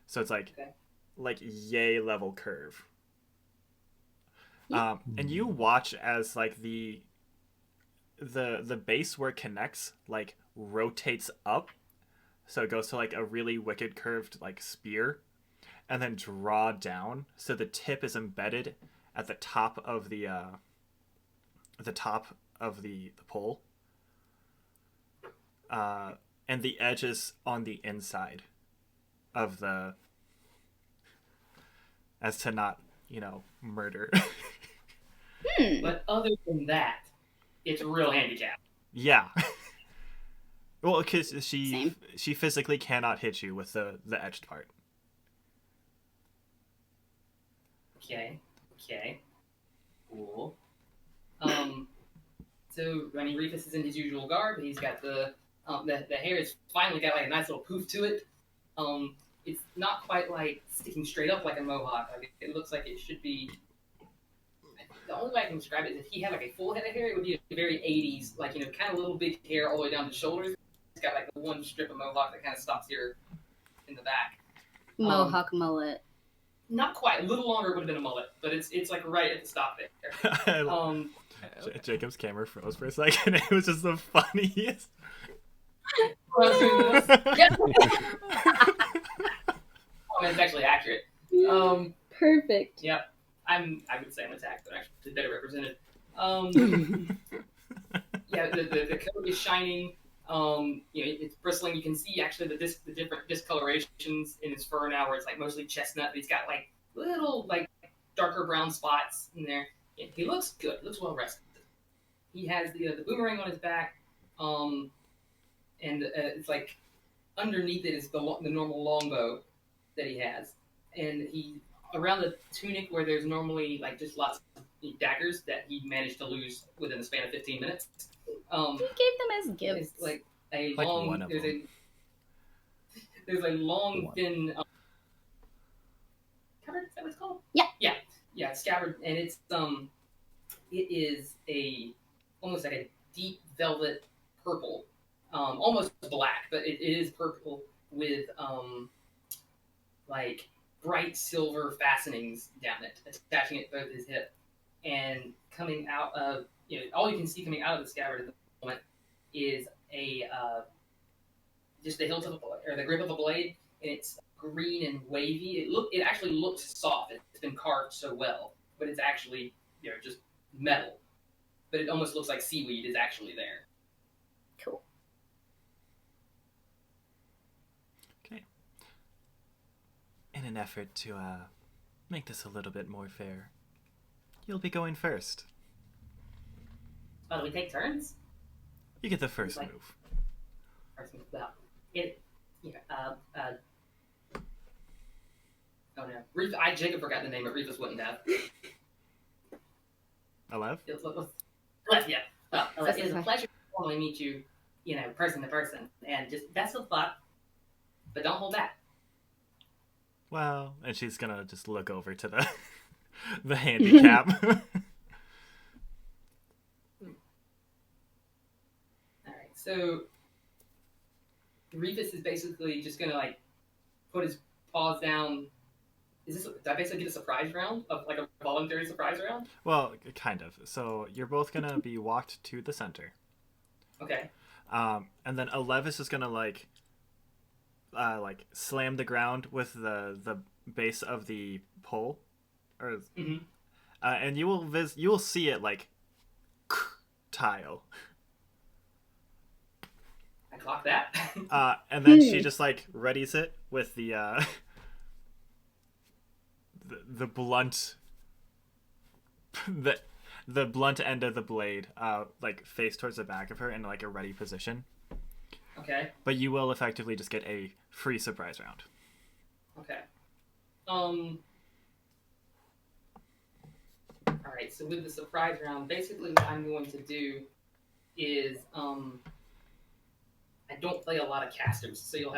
So it's like Okay. like yay level curve. And you watch as like the base where it connects like rotates up, so it goes to like a really wicked curved like spear, and then draw down, so the tip is embedded at the top of the pole, and the edge is on the inside of the, as to not murder. But other than that, it's a real handicap. Yeah. Well, because Same. she physically cannot hit you with the edged part. Okay. Cool. So I mean, Reefus is in his usual garb. He's got the hair has finally got like a nice little poof to it. It's not quite like sticking straight up like a mohawk. Like it looks like it should be. The only way I can describe it is if he had like a full head of hair, it would be a very 80s, like kind of little big hair all the way down the shoulders. He's got like the one strip of mohawk that kind of stops here in the back. Mohawk mullet. Not quite. A little longer would have been a mullet, but it's like right at the stop there. Jacob's camera froze for a second. It was just the funniest. It's actually accurate. Perfect. Yep. I would say I'm attacked, but actually better represented. Yeah, the coat is shining. It's bristling. You can see actually the different discolorations in his fur now, where it's like mostly chestnut, but he's got like little like darker brown spots in there. Yeah, he looks good. He looks well rested. He has the boomerang on his back, and it's like underneath it is the normal longbow that he has, and he around the tunic where there's normally like just lots of daggers that he managed to lose within the span of 15 minutes. He gave them as gifts. It's like a Like long. one of them. There's a long, thin. Scabbard, is that what it's called? Yeah, scabbard, and it's it is almost like a deep velvet purple, almost black, but it is purple with like bright silver fastenings down it, attaching it both his hip, and coming out of all you can see coming out of the scabbard at the moment is just the hilt of or the grip of a blade, and it's green and wavy. It actually looks soft. It's been carved so well, but it's actually just metal. But it almost looks like seaweed is actually there. Cool. Okay. In an effort to make this a little bit more fair, you'll be going first. Oh, do we take turns? You get the first Like- move. Well, oh no, Jacob forgot the name, but Reefus wouldn't have. Alev? Yeah. Well, it is a pleasure to formally meet you, person to person, and just best of luck, but don't hold back. Well, and she's gonna just look over to the handicap. All right, so Reefus is basically just gonna like put his paws down. Did I basically get a surprise round of like a voluntary surprise round? Well, kind of. So you're both gonna be walked to the center. Okay. And then Alevis is gonna like slam the ground with the base of the pole, or and you will see it like tile. I clock that. And then she just like readies it with the blunt the blunt end of the blade like face towards the back of her in like a ready position. Okay. But you will effectively just get a free surprise round. Okay. Alright, so with the surprise round, basically what I'm going to do is I don't play a lot of casters, so you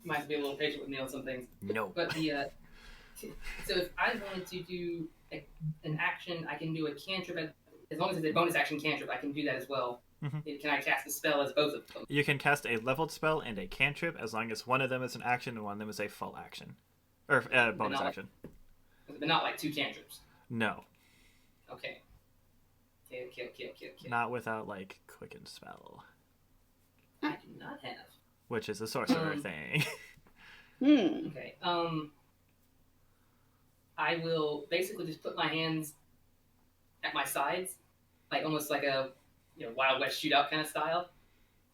might have to be a little patient with me on some things. No. But so if I wanted to do an action, I can do a cantrip. As long as it's a bonus action cantrip, I can do that as well. Mm-hmm. Can I cast a spell as both of them? You can cast a leveled spell and a cantrip as long as one of them is an action and one of them is a full action. Or bonus action. But not like two cantrips. No. Okay. Okay. Not without like quicken spell. I do not have. Which is a sorcerer thing. Okay. I will basically just put my hands at my sides, like almost like a Wild West shootout kind of style.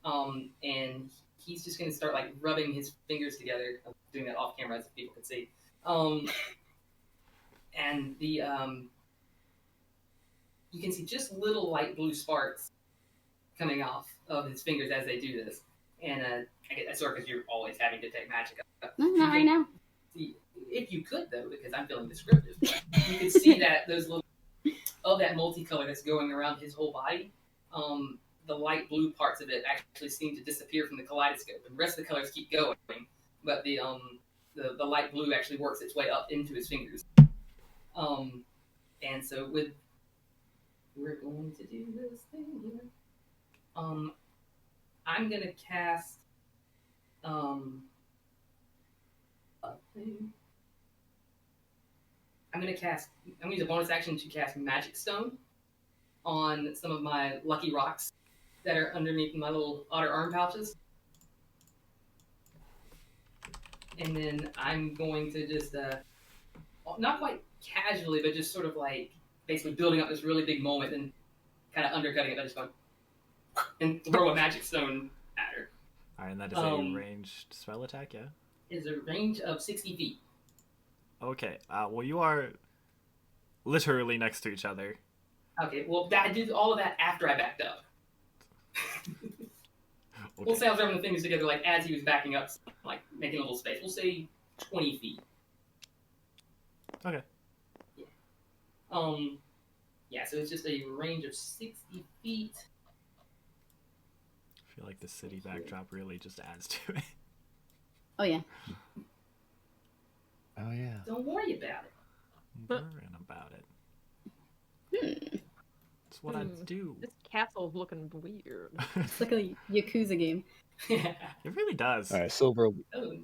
And he's just gonna start like rubbing his fingers together. I'm doing that off camera so people can see. And the you can see just little light blue sparks coming off of his fingers as they do this. And I get that sort because you're always having to take magic. Not right now. See, if you could though, because I'm feeling descriptive, you can see that those little that multicolor that's going around his whole body. The light blue parts of it actually seem to disappear from the kaleidoscope, and the rest of the colors keep going. But the light blue actually works its way up into his fingers. And so we're going to do this thing here. I'm gonna cast a thing. I'm gonna use a bonus action to cast Magic Stone on some of my lucky rocks that are underneath my little otter arm pouches. And then I'm going to just, not quite casually, but just sort of like basically building up this really big moment and kind of undercutting it by just going and throw a Magic Stone at her. Alright, and that is a ranged spell attack, yeah? It is a range of 60 feet. Okay, well you are literally next to each other. Okay, well I did all of that after I backed up. Okay. We'll say I was rubbing the fingers together like as he was backing up, like making a little space. We'll say 20 feet. Okay. Yeah. Yeah, so it's just a range of 60 feet. I feel like the city backdrop really just adds to it. Oh yeah. Oh yeah. Don't worry about it. Worrying about it. It's what I do. This castle's looking weird. It's like a Yakuza game. Yeah. It really does. All right, Silver. Oh,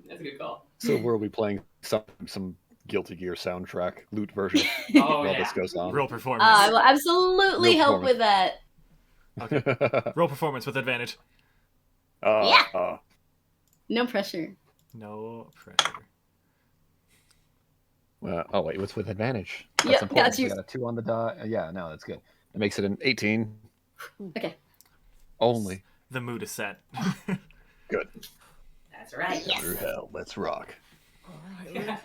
that's a good call. Silver will be playing some Guilty Gear soundtrack loot version Oh, while yeah. this goes on. Real performance. I will absolutely No help with performance. that. Roll performance with advantage. Yeah. No pressure. No pressure. Oh wait, what's with advantage? That's Yep, important. got you. We got a 2 on the die. Yeah, no, that's good. It makes it an 18 Okay. only. The mood is set. Good. That's right. Yes. Through hell, let's rock. Alright,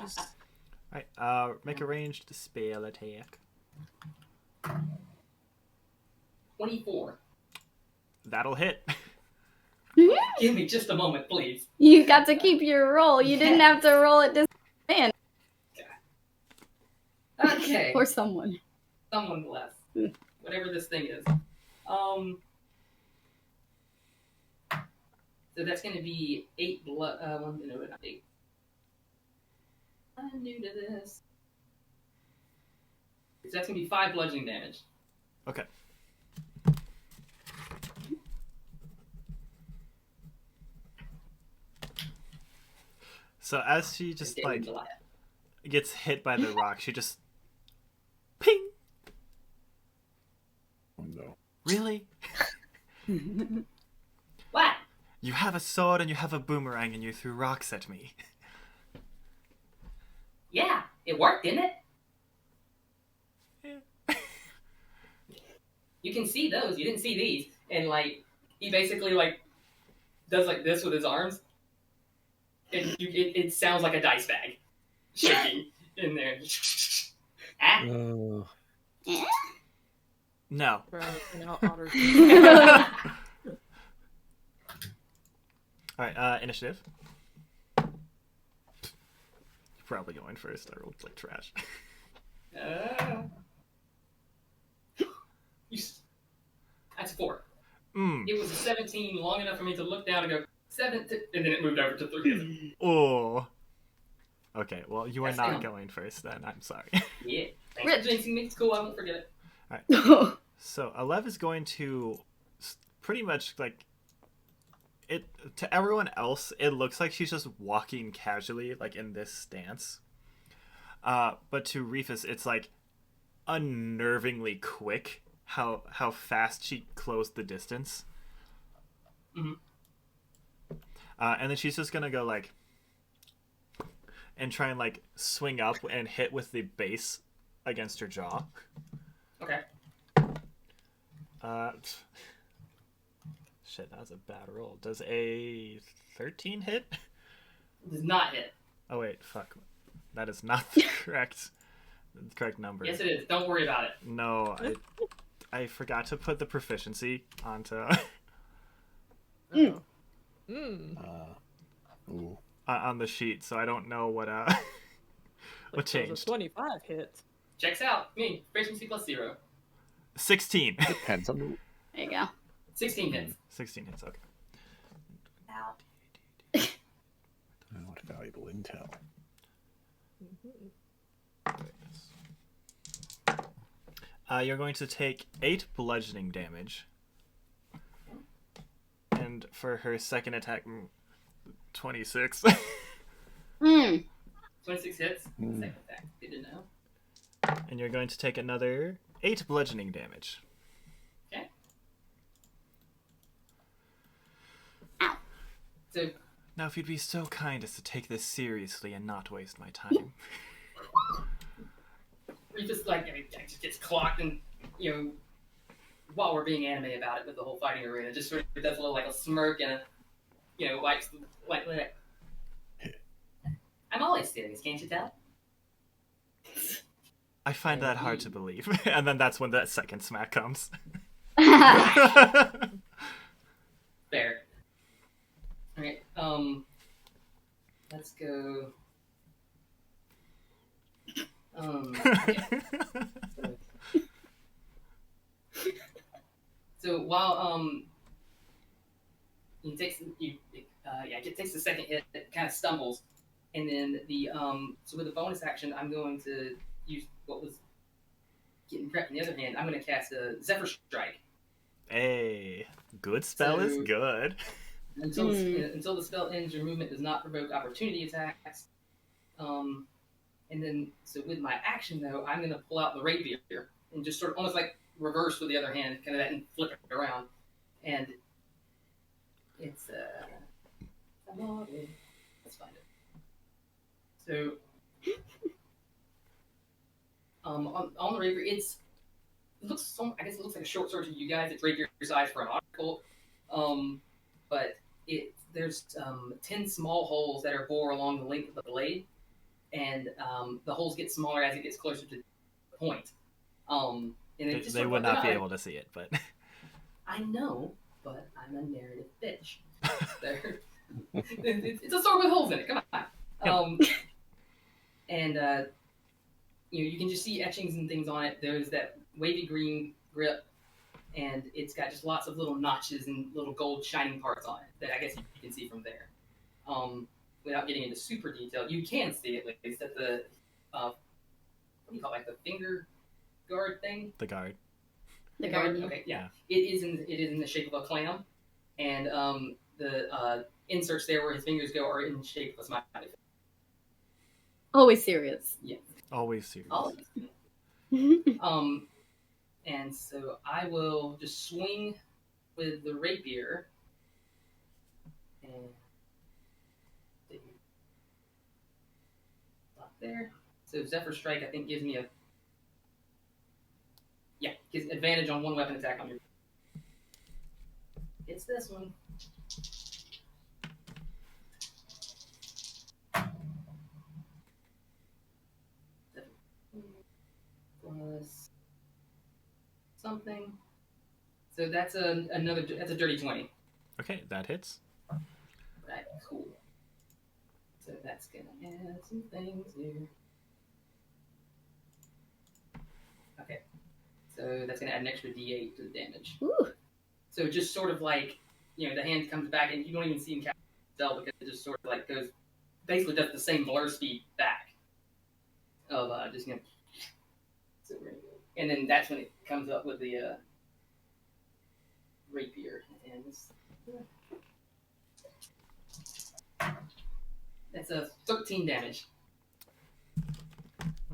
Alright, make a ranged spell attack. 24. That'll hit. Give me just a moment, please. You got to keep your roll. You didn't have to roll it disadvantage. Okay. Or someone. Someone bless. Whatever this thing is. So that's going to be 8 blood. No, not 8. I'm new to this. So that's going to be 5 bludgeoning damage. Okay. So as she just Okay, like Goliath. gets hit by the rock, she just ping. Oh, no. Really? What? You have a sword and you have a boomerang and you threw rocks at me. Yeah, it worked, didn't it? You can see those. You didn't see these. And, like, he basically, like, does, like, this with his arms. And it sounds like a dice bag shaking in there. Ah. Oh. No. Bro, you know, otters. Alright, initiative. You're probably going first. I rolled like trash. That's 4. Mm. It was a 17 long enough for me to look down and go, 7, and then it moved over to 3. Oh. Okay, well, you are That's not down. going first then. I'm sorry. Yeah. Thanks for jinxing me. It's cool. I won't forget it. Alright. So, Alev is going to pretty much, like, it to everyone else, it looks like she's just walking casually, like, in this stance. But to Reefus, it's, like, unnervingly quick how fast she closed the distance. Mhm. And then she's just gonna go, like, and try and, like, swing up and hit with the base against her jaw. Okay. Shit, that was a bad roll. Does a 13 hit? It does not hit. Oh wait, fuck. That is not the correct number. Yes, it is. Don't worry about it. No, I forgot to put the proficiency onto Mm. Ooh. on the sheet, so I don't know what what changed. 25 hits. Checks out. Me. Proficiency plus 0. 16. Depends on the... There you go. 16 hits. 16 hits. Okay. Ow. What valuable intel. You're going to take 8 bludgeoning damage, and for her second attack, 26. 26 hits. Mm. Second attack. Good to know. And you're going to take another 8 bludgeoning damage. Okay. So, Now, if you'd be so kind as to take this seriously and not waste my time. he just, like, I mean, just gets clocked and, you know, while we're being anime about it with the whole fighting arena, just sort of does a little, like, a smirk and a, you know, wipes, like, I'm always serious, can't you tell? I find that hard to believe. And then that's when that second smack comes. Fair. Alright, let's go. Okay. So while he takes it takes the second hit, it kind of stumbles, and then the so with the bonus action, I'm going to use what was getting prepped. On the other hand, I'm going to cast a Zephyr Strike. Hey, good spell is So- good. Until the spell ends, your movement does not provoke opportunity attacks. And then, so with my action though, I'm going to pull out the rapier and just sort of almost like reverse with the other hand, kind of that, and flip it around. And it's let's find it. So on the rapier, it looks I guess it looks like a short sword to you guys. It's rapier size for an otter but there's 10 small holes that are bore along the length of the blade, and the holes get smaller as it gets closer to the point. And it just They sort of would like, not be able to see it, but I know, but I'm a narrative bitch. It's a sword with holes in it. Come on. And you can just see etchings and things on it. There's that wavy green grip, and it's got just lots of little notches and little gold shining parts on it that I guess you can see from there. Without getting into super detail, you can see it. Like it's at the what do you call it, like the finger guard thing? The guard. The guard. Okay, yeah. It is in the shape of a clam, and the inserts there where his fingers go are in the shape of a smiley face. Always serious. Yeah. Always serious. Always. And so I will just swing with the rapier and stop there. So Zephyr Strike, I think, gives me gives advantage on one weapon attack on your. It's this one. Plus something. So that's that's a dirty 20. Okay, that hits. Right, cool. So that's gonna add some things here. Okay. So that's gonna add an extra D8 to the damage. Ooh. So just sort of like, the hand comes back and you don't even see him tell because it just sort of like goes, basically does the same blur speed back. Of just so we're gonna go. And then that's when it comes up with the rapier. And that's a 13 damage.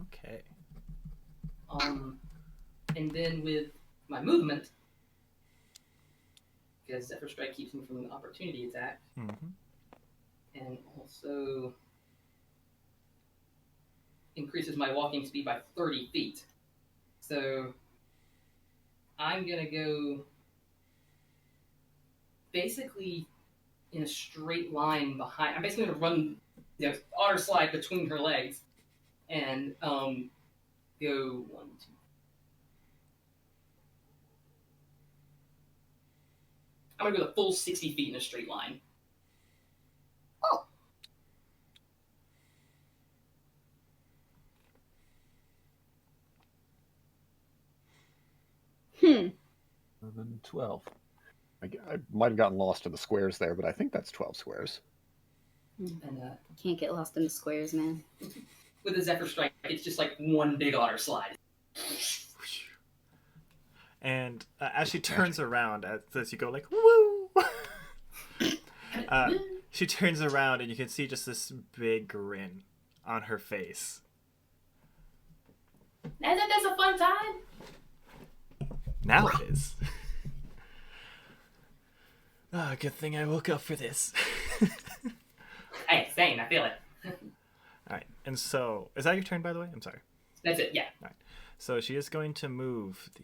Okay. And then with my movement, because Zephyr Strike keeps me from an opportunity attack, and also increases my walking speed by 30 feet. So I'm going to go basically in a straight line behind. I'm basically going to run, otter slide between her legs and go 1, 2. I'm going to go the full 60 feet in a straight line. Hmm. 12. I might have gotten lost in the squares there, but I think that's 12 squares. And Can't get lost in the squares, man. with the Zephyr Strike, it's just like one big otter slide. And as she turns around, as you go like, woo! She turns around and you can see just this big grin on her face. Isn't this a fun time? Now it is. Good thing I woke up for this. Hey, same, I feel it. Alright, and so, is that your turn, by the way? I'm sorry. That's it, yeah. Alright, so she is going to move to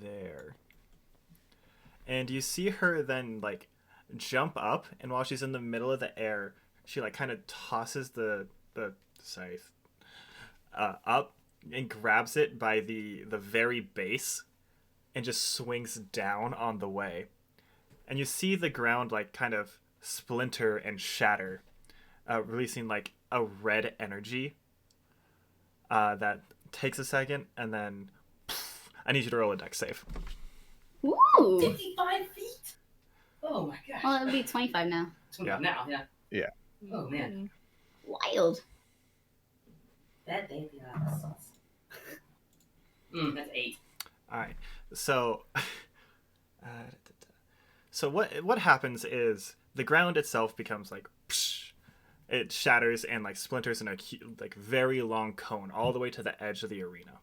there. And you see her then, like, jump up, and while she's in the middle of the air, she, like, kind of tosses the scythe up and grabs it by the very base and just swings down on the way. And you see the ground, like, kind of splinter and shatter, releasing, like, a red energy that takes a second, and then I need you to roll a dex save. Ooh. 55 feet? Oh my gosh. Well, it'll be 25 now. 25 now, yeah. Yeah. Oh man. Wild. That baby sauce. That's 8. All right. So, what happens is the ground itself becomes like, it shatters and like splinters in a like very long cone all the way to the edge of the arena.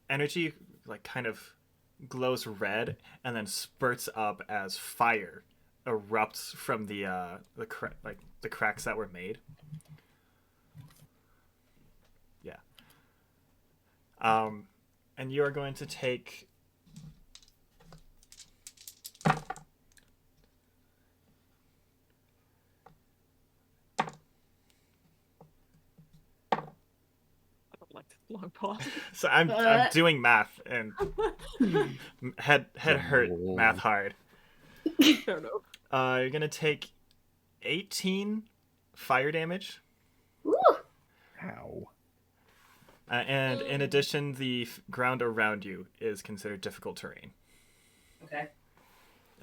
Energy like kind of glows red and then spurts up as fire erupts from the cracks that were made. Yeah. And you are going to take long pause. so I'm doing math and head hurt math hard. Fair enough. You're gonna take 18 fire damage. Ooh. Ow. And in addition, the ground around you is considered difficult terrain. Okay.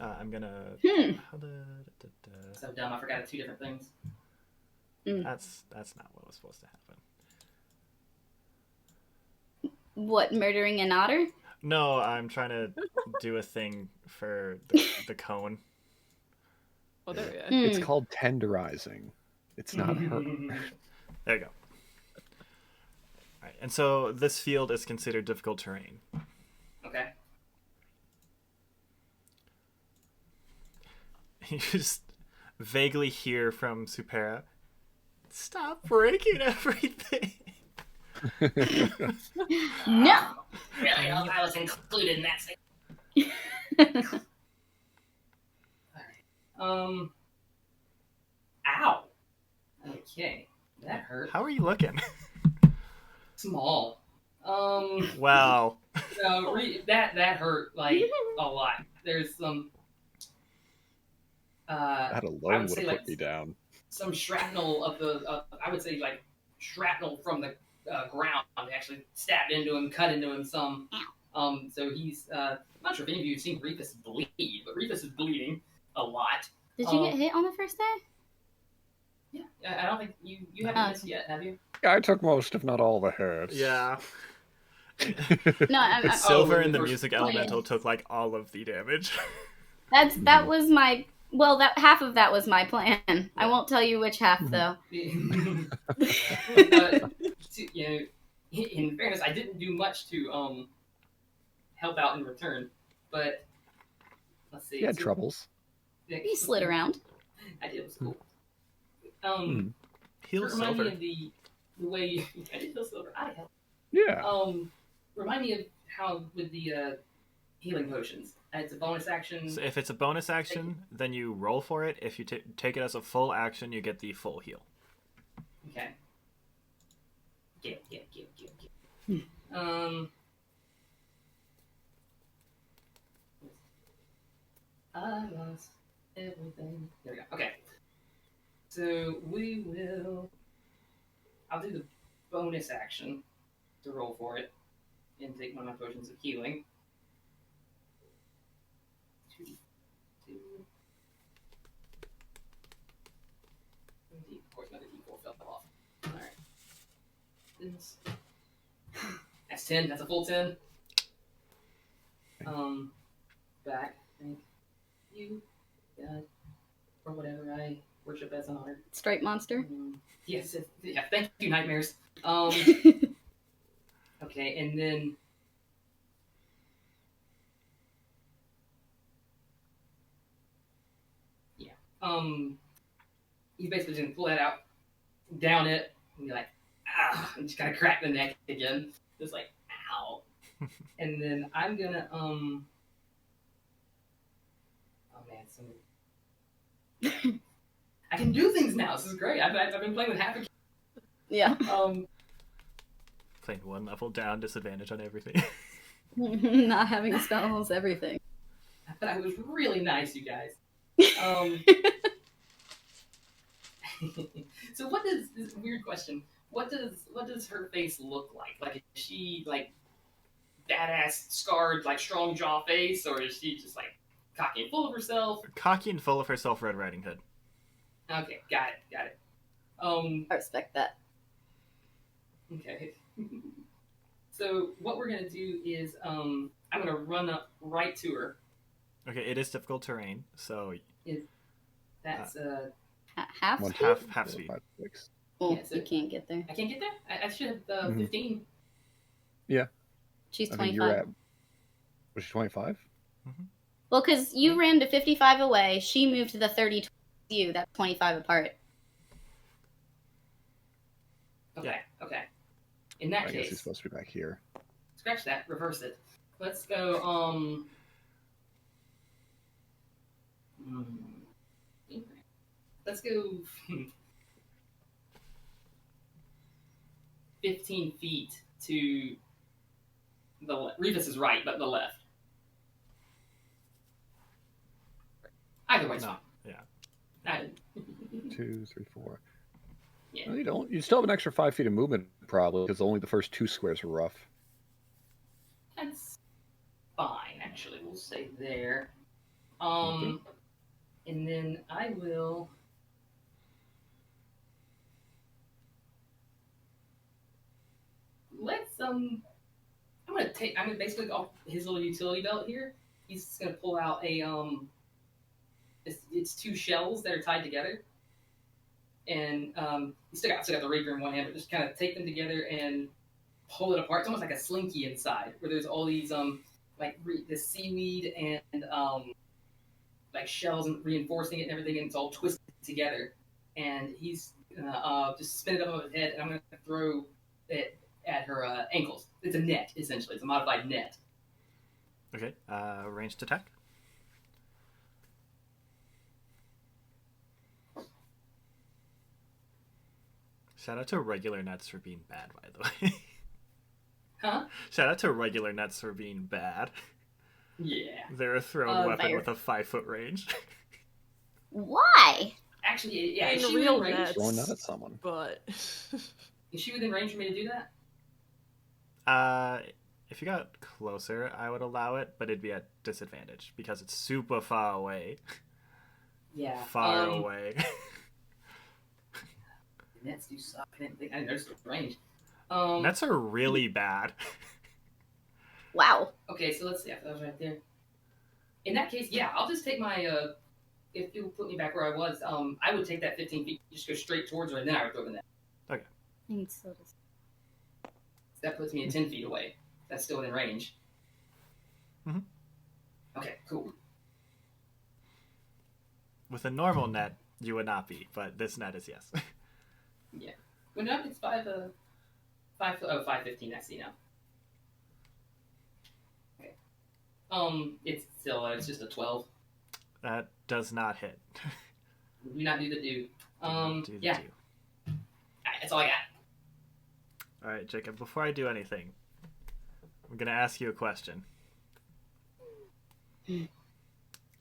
I'm gonna. So dumb. I forgot 2 different things. That's not what was supposed to happen. What, murdering an otter? No, I'm trying to do a thing for the cone. Oh, there we go. It's called tenderizing. It's not hurt. There you go. Right, and so this field is considered difficult terrain. Okay. You just vaguely hear from Supera, "Stop breaking everything." No! Really hope I was included in that thing. Ow. Okay. That hurt. How are you looking? Small. Wow. No, that hurt like a lot. There's some. That I alone would would say, have like, put me down. some shrapnel of the. I would say like shrapnel from the ground actually stabbed into him, cut into him some. So he's. I'm not sure if any of you have seen Reefus bleed, but Reefus is bleeding a lot. Did you get hit on the first day? Yeah, I don't think you haven't missed yet, have you? I took most, if not all, the hurts. Yeah. No, I'm Silver and the first- music elemental took like all of the damage. that was my that half of that was my plan. I won't tell you which half though. But, in fairness, I didn't do much to help out in return. But let's see. He had troubles. He slid around. I did. It was cool. Heal Remind Silver. me of the way you. I did heal Silver. I helped. Yeah. Remind me of how with the healing potions. It's a bonus action. So if it's a bonus action, then you roll for it. If you take it as a full action, you get the full heal. Okay. Get. I lost everything. There we go. Okay. So we will. I'll do the bonus action to roll for it and take one of my potions of healing. 2. Of course, another D4 fell off. Alright. That's 10. That's a full 10. Back. Thank you, God, or whatever I worship as an honor. Stripe monster. Yes. Yeah. Thank you, nightmares. Okay, and then. Yeah. He's basically just gonna pull that out, down it, and be like, ah, and just kind of crack the neck again. Just like, ow. And then I'm gonna, oh man, I can do things now. This is great. I've been playing with half a. Yeah. Playing one level down, disadvantage on everything. Not having spells, everything. But I was really nice, you guys. So what does this is a weird question? What does her face look like? Like, is she like badass, scarred, like strong jaw face, or is she just like cocky and full of herself? Cocky and full of herself, Red Riding Hood. Okay, got it. I respect that. Okay. So what we're gonna do is I'm gonna run up right to her. Okay, it is difficult terrain, so That's Half One speed? half speed. 5, 6. Oh, Yeah, so- you can't get there. I can't get there. I should have 15. Yeah. She's I think 25. you're at. Was she 25? Well, because you ran to 55 away, she moved to the 30 towards you. That's 25 apart. Okay. In that I guess he's case, supposed to be back here. scratch that. Reverse it. Let's go. Let's go 15 feet to the left. Reefus is right, but the left. Either way's No, fine. yeah. I- 2, 3, 4. Yeah. No, you don't. You still have an extra 5 feet of movement, probably, because only the first 2 squares were rough. That's fine, actually. We'll stay there. Okay. And then I will. Let's I'm gonna basically off his little utility belt here. He's just gonna pull out a it's 2 shells that are tied together, and he's still got the rapier in one hand, but just kind of take them together and pull it apart. It's almost like a slinky inside, where there's all these the seaweed and like shells and reinforcing it and everything, and it's all twisted together. And he's just spin it up over his head, and I'm gonna throw it at her ankles. It's a net, essentially. It's a modified net. Okay, ranged attack. Shout out to regular nets for being bad, by the way. Huh? Shout out to regular nets for being bad. Yeah. They're a thrown weapon fair. with a 5-foot range. Why? Actually, yeah. In Is she real within range? nets. Throwing that at someone. But Is she within range for me to do that? If you got closer, I would allow it, but it'd be at disadvantage because it's super far away. Yeah. Far away. Nets do suck. I didn't notice the range. Nets are really bad. Wow. Okay, so let's see. That was right there. In that case, yeah, I'll just take my. If you'll put me back where I was, I would take that 15 feet, just go straight towards her, and then I would throw the net. And so does- That puts me at 10 feet away. That's still within range. Mhm. Okay, cool. With a normal net, you would not be, but this net is yes. Well, no, it's 5:15. I see now. Okay. It's still it's just a 12. That does not hit. Do not do the do. Do the Yeah. do. Alright, that's all I got. All right, Jacob. Before I do anything, I'm gonna ask you a question. Do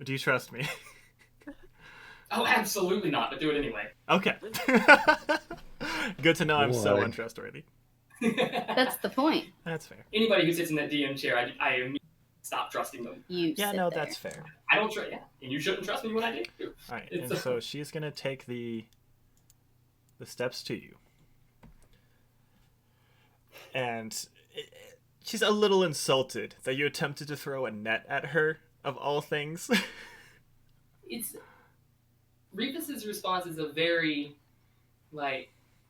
you trust me? Oh, absolutely not, but do it anyway. Okay. Good to know I'm so Boy. untrustworthy. That's the point. That's fair. Anybody who sits in that DM chair, I immediately stop trusting them. You Yeah, sit no, there. that's fair. I don't trust. Yeah, and you shouldn't trust me when I do. All right, It's and so she's gonna take the steps to you, and she's a little insulted that you attempted to throw a net at her, of all things. It's Reefus's response is a very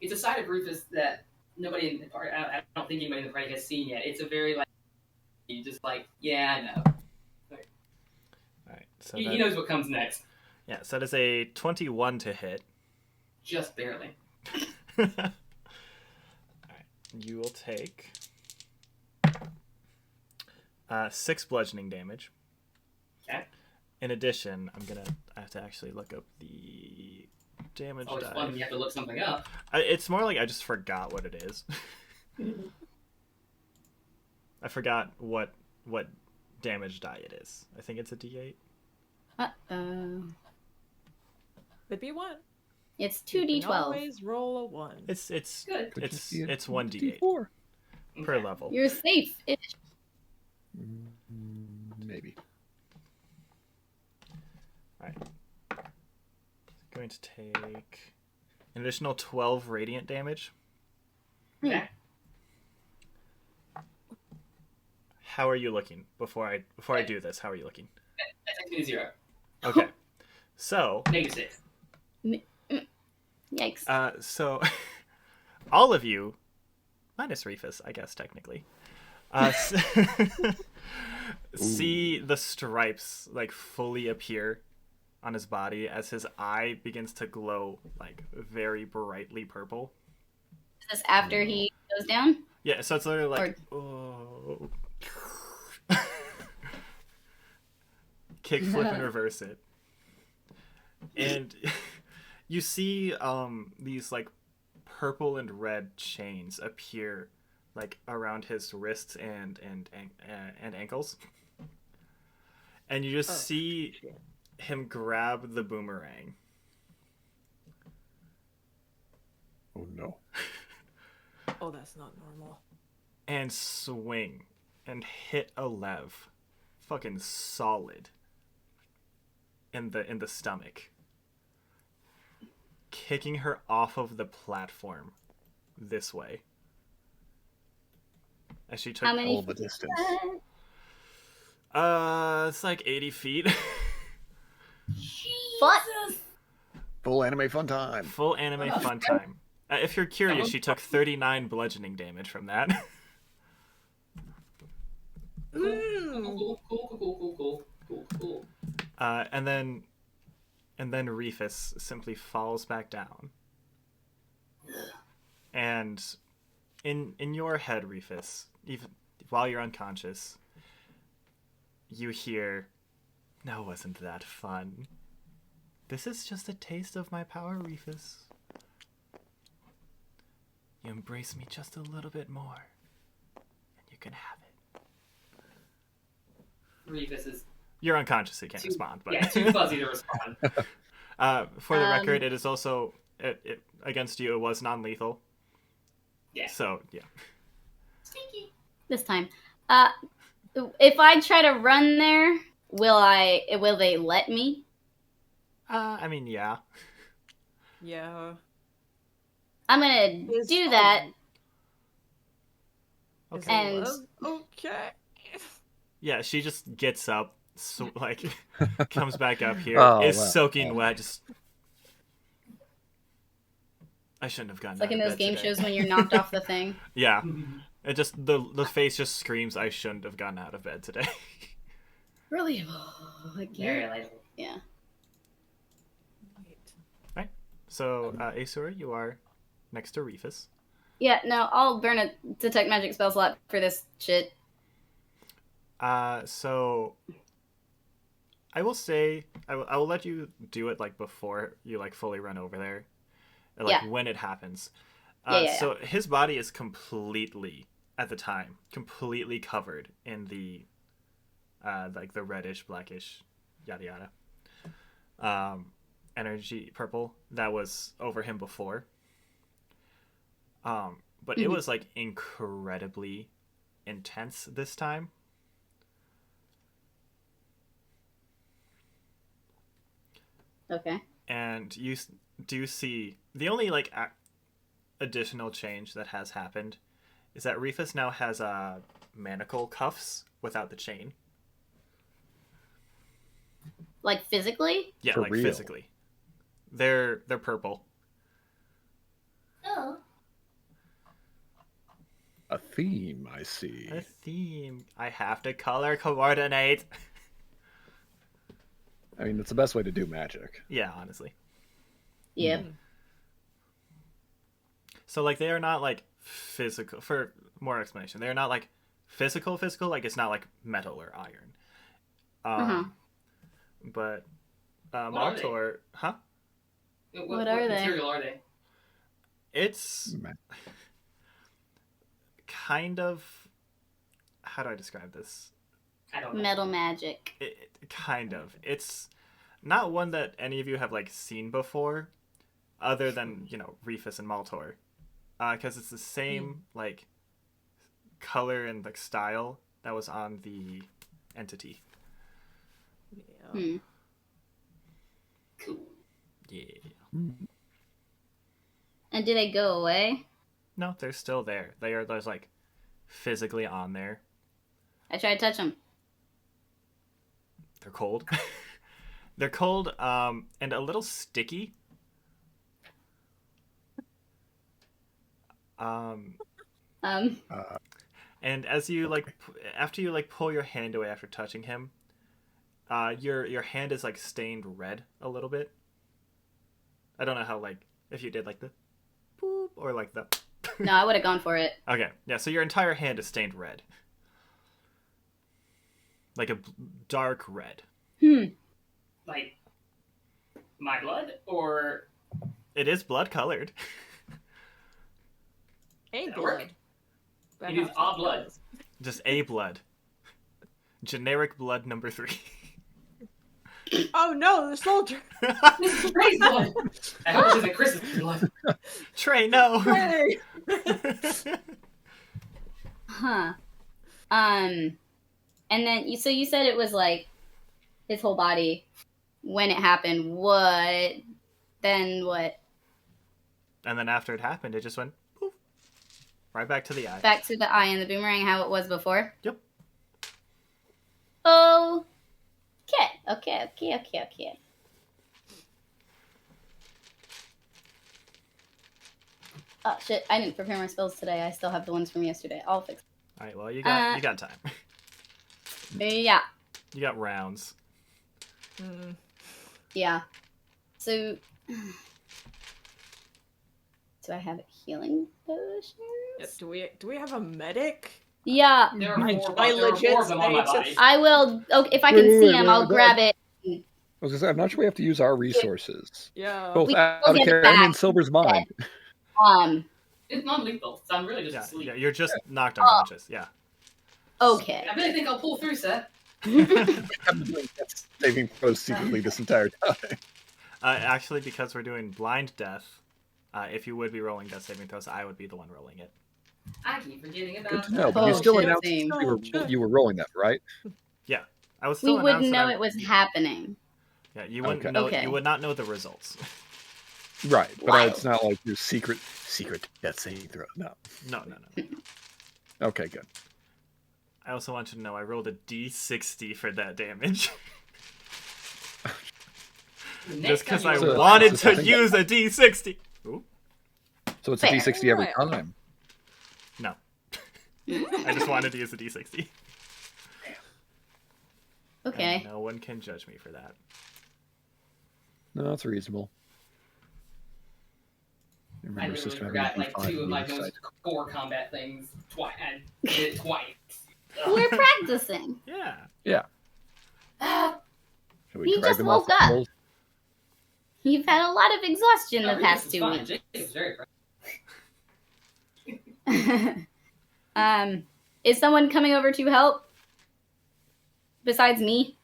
it's a side of Reefus that nobody in the party. I don't think anybody in the party has seen yet. It's a very you just yeah, I know. All right, so He knows what comes next. yeah, so that is a 21 to hit. Just barely. All right, you will take 6 bludgeoning damage. Okay. In addition, I have to actually look up the damage Always die. fun when you have to look something up. It's more like I just forgot what it is. I forgot what damage die it is. I think it's a D8. could be one. It's You can 2d12. always roll a 1. It's Good. Could just be a it's 1d8 D4. per Okay. level. You're safe. Maybe. Going to take an additional 12 radiant damage. Okay. How are you looking before I do this? How are you looking? That takes me to 0. Okay. So, -6. Yikes. so all of you, minus Reefus, I guess technically, see the stripes fully appear on his body as his eye begins to glow very brightly purple. Is this after he goes down? Yeah, so it's literally oh. Kick, flip, and reverse it. And you see these purple and red chains appear around his wrists and ankles. And you just see him grab the boomerang. Oh no. Oh, that's not normal. and swing and hit a Lev fucking solid in the stomach, kicking her off of the platform this way. As she took How many All the distance. it's like 80 feet. What? Full anime fun time. Full anime fun time. If you're curious, she took 39 bludgeoning damage from that. Cool. And then Reefus simply falls back down. And in your head, Reefus, even while you're unconscious, you hear, "No, wasn't that fun? This is just a taste of my power, Reefus. You embrace me just a little bit more, and you can have it." Reefus is You're unconscious, so you can't respond. But yeah, too fuzzy to respond. for the record, it is also against you. It was non-lethal. Yeah. So yeah. Sneaky. This time. If I try to run there, will they let me? I mean, yeah. Yeah. I'm gonna Is- do that. Is Okay. And- love okay. Yeah, she just gets up, so, like, comes back up here, Oh, is wow. soaking wet, just... I shouldn't have gotten It's like out in of those bed game today. shows when you're knocked off the thing. Yeah. It just, the face just screams, I shouldn't have gotten out of bed today. Really? Very lightly. Yeah. So, Aeseora, you are next to Reefus. Yeah, no, I'll burn a detect magic spell slot for this shit. So... I will say, I will let you do it, like, before you, like, fully run over there. Or, like, Yeah. when it happens. Yeah. So his body is completely, at the time, completely covered in the, like, the reddish, blackish, yada yada. Energy purple that was over him before. But it was, like, incredibly intense this time. Okay. And you do see the only, like, additional change that has happened is that Reefus now has manacle cuffs without the chain. Like physically? Yeah, For like real. physically. They're purple. Oh. A theme, I see. A theme. I have to color coordinate. I mean, it's the best way to do magic. Yeah, honestly. Yep. So, like, they are not, like, physical. For more explanation, they are not, like, physical. Like, it's not like metal or iron. But are they? Maltor, huh? What are they? material are they? It's kind of, how do I describe this? I don't know. Metal magic. Kind of. It's not one that any of you have, like, seen before, other than, you know, Reefus and Maltor, because it's the same like color and, like, style that was on the entity. Yeah. Cool. Yeah. And do they go away? No, they're still there. They are those, like, physically on there. I try to touch them. They're cold. They're cold, and a little sticky. And as you, like, after you, like, pull your hand away after touching him, your hand is, like, stained red a little bit. I don't know how, like, if you did, like, the boop or, like, the... No, I would have gone for it. Okay, yeah, so your entire hand is stained red. Like a dark red. Like my blood, or It is blood colored. Hey, That blood. work? That It is house all blood. Just a blood. Generic blood number 3. Oh no, the soldier! This is Trey's blood. I hope it isn't Chris's blood. Trey, no. Hey! Huh. And then you said it was like his whole body when it happened. What? Then what? And then after it happened, it just went poof, right back to the eye. Back to the eye and the boomerang, how it was before. Yep. Oh. Okay. Oh shit! I didn't prepare my spells today. I still have the ones from yesterday. I'll fix. All right. Well, you got time. Yeah. You got rounds. Yeah. So, do I have healing potions? Yeah, do we have a medic? Yeah. There I are four legit of them on my say body. I will. Okay, if I can see him, I'll grab it. I was gonna say, I'm not sure we have to use our resources. Yeah. Both We out will of get it character and in back. Silver's mind. It's non-lethal, so I'm really just Yeah, asleep. yeah, you're just knocked unconscious. Yeah. Okay. I really think I'll pull through, Seth. I've been doing death saving throws secretly this entire time. Actually, because we're doing blind death, if you would be rolling death saving throws, I would be the one rolling it. I keep forgetting about Good to that. know, but you Oh, still shit, announced same. you were rolling that, right? Yeah, I was We still wouldn't announced know that it was happening. Yeah, you wouldn't Okay. know. Okay. You would not know the results. Right, but Wow. it's not like your secret death saving throw. No. No. Okay, good. I also want you to know I rolled a D60 for that damage. Next Just because I time you roll- wanted So- to use a D60. Ooh, So it's Fair. a D60 every Right. time. no. I just wanted to use a D60. Okay. And no one can judge me for that. No, that's reasonable. I Remember, literally system forgot having like D5 two of on my either most side. core combat things twice. I did it twice. We're practicing. Yeah. Yeah. Ah, Should we You drag just them off woke the up. tables? You've had a lot of exhaustion the no, past Reefus is 2 fine. weeks. Jake is very proud. Is someone coming over to help? Besides me?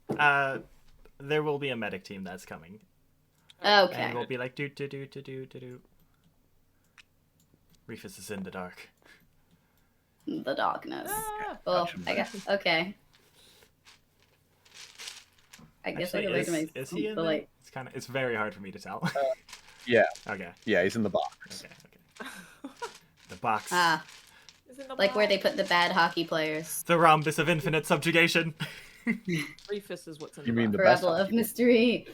There will be a medic team that's coming, Okay. and we'll be like do. Reefus is in the dark. The darkness. Ah, Well, Gotcha, I guess. Okay. I guess Actually, I could look at my is he in but there? like, It's very hard for me to tell. Yeah. Okay. Yeah, he's in the box. Okay. The box. is in the like where they box. put the bad hockey players. The rhombus of infinite subjugation. Reefus is what's in You the mean box. the best Rebel of hockey. mystery.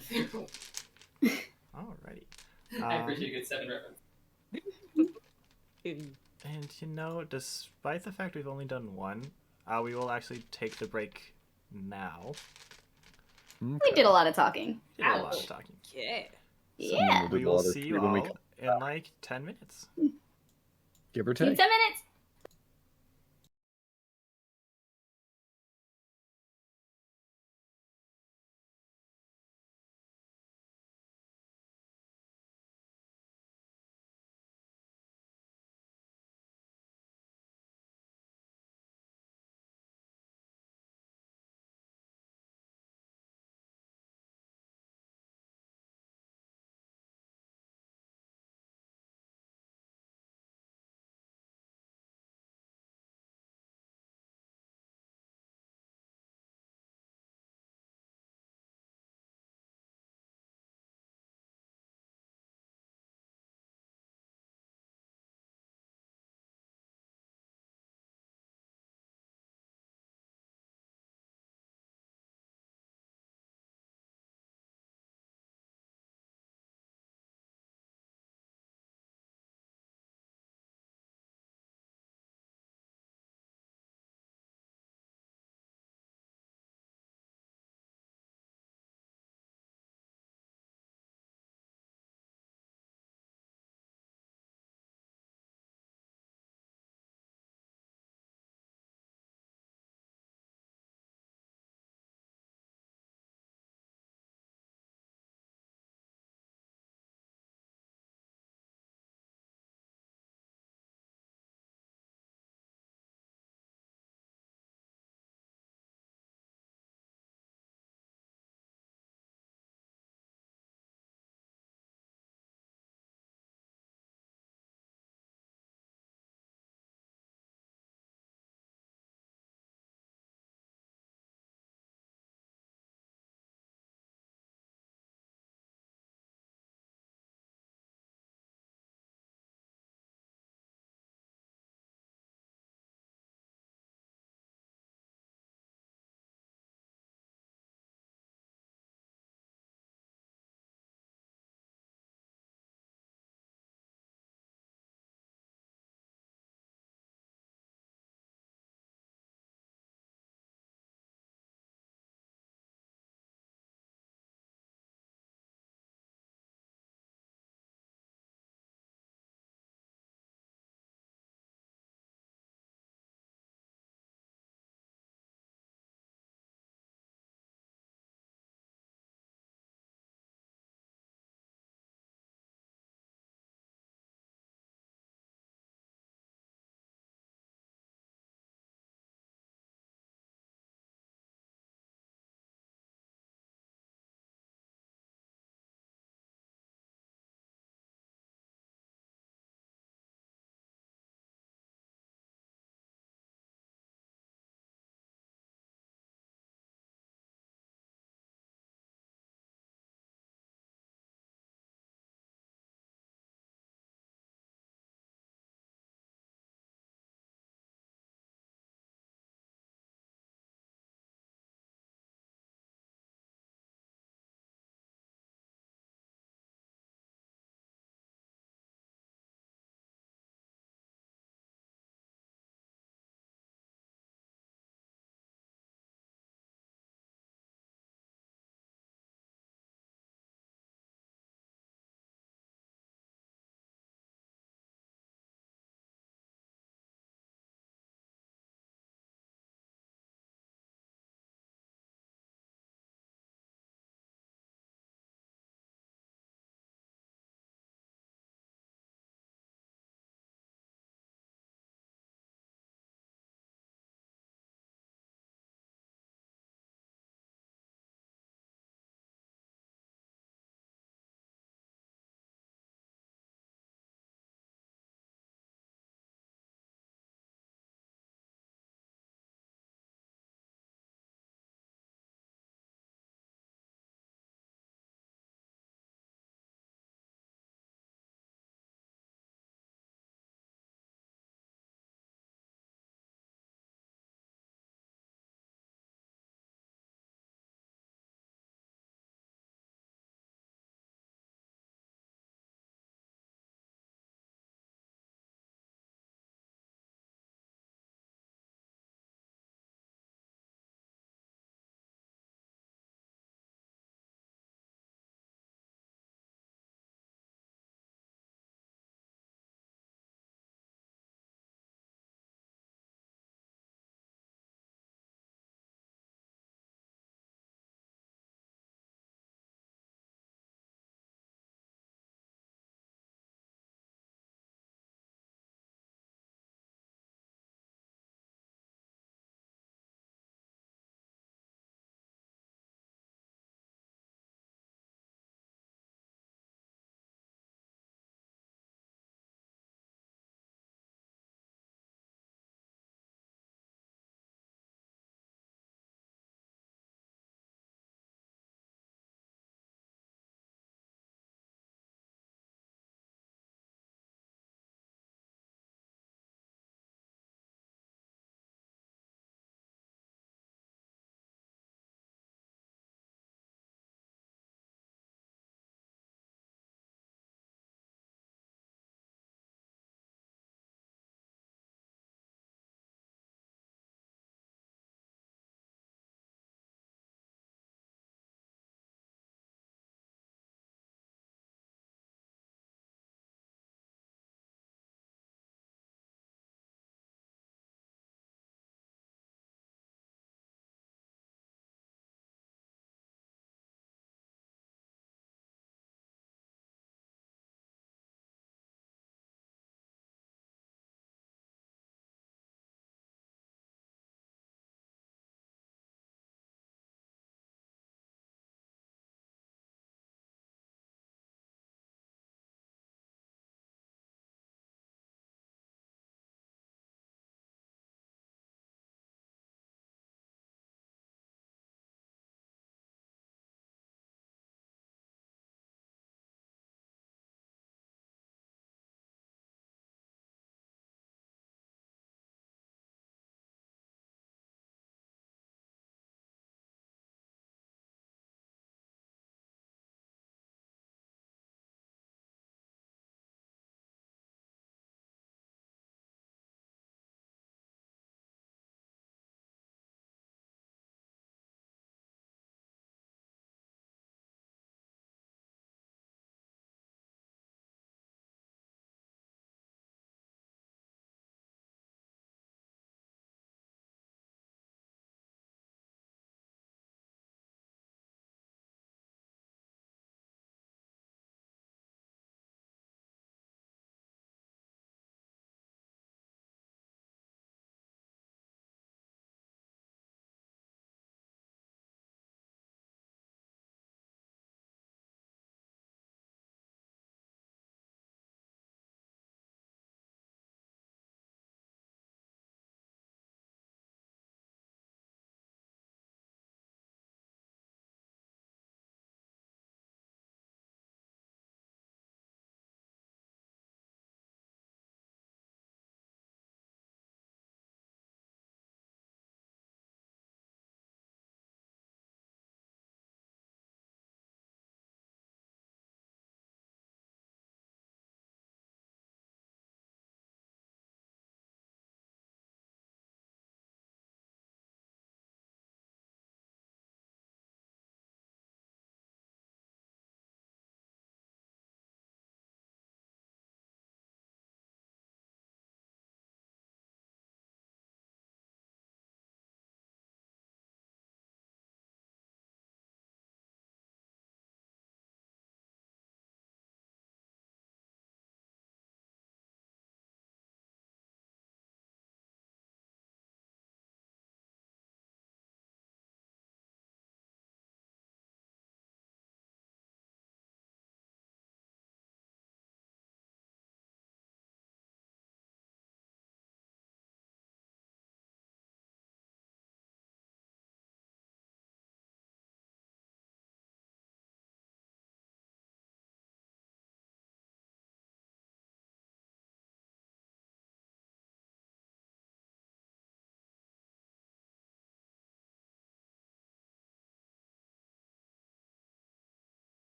Alrighty. I appreciate a good 7 reference. And despite the fact we've only done one, we will actually take the break now. We did a lot of talking. Did a lot Ouch. of talking. Yeah. Yeah. We'll do We the will other see three you when we all come in like 10 minutes. Give or In take. 10 minutes.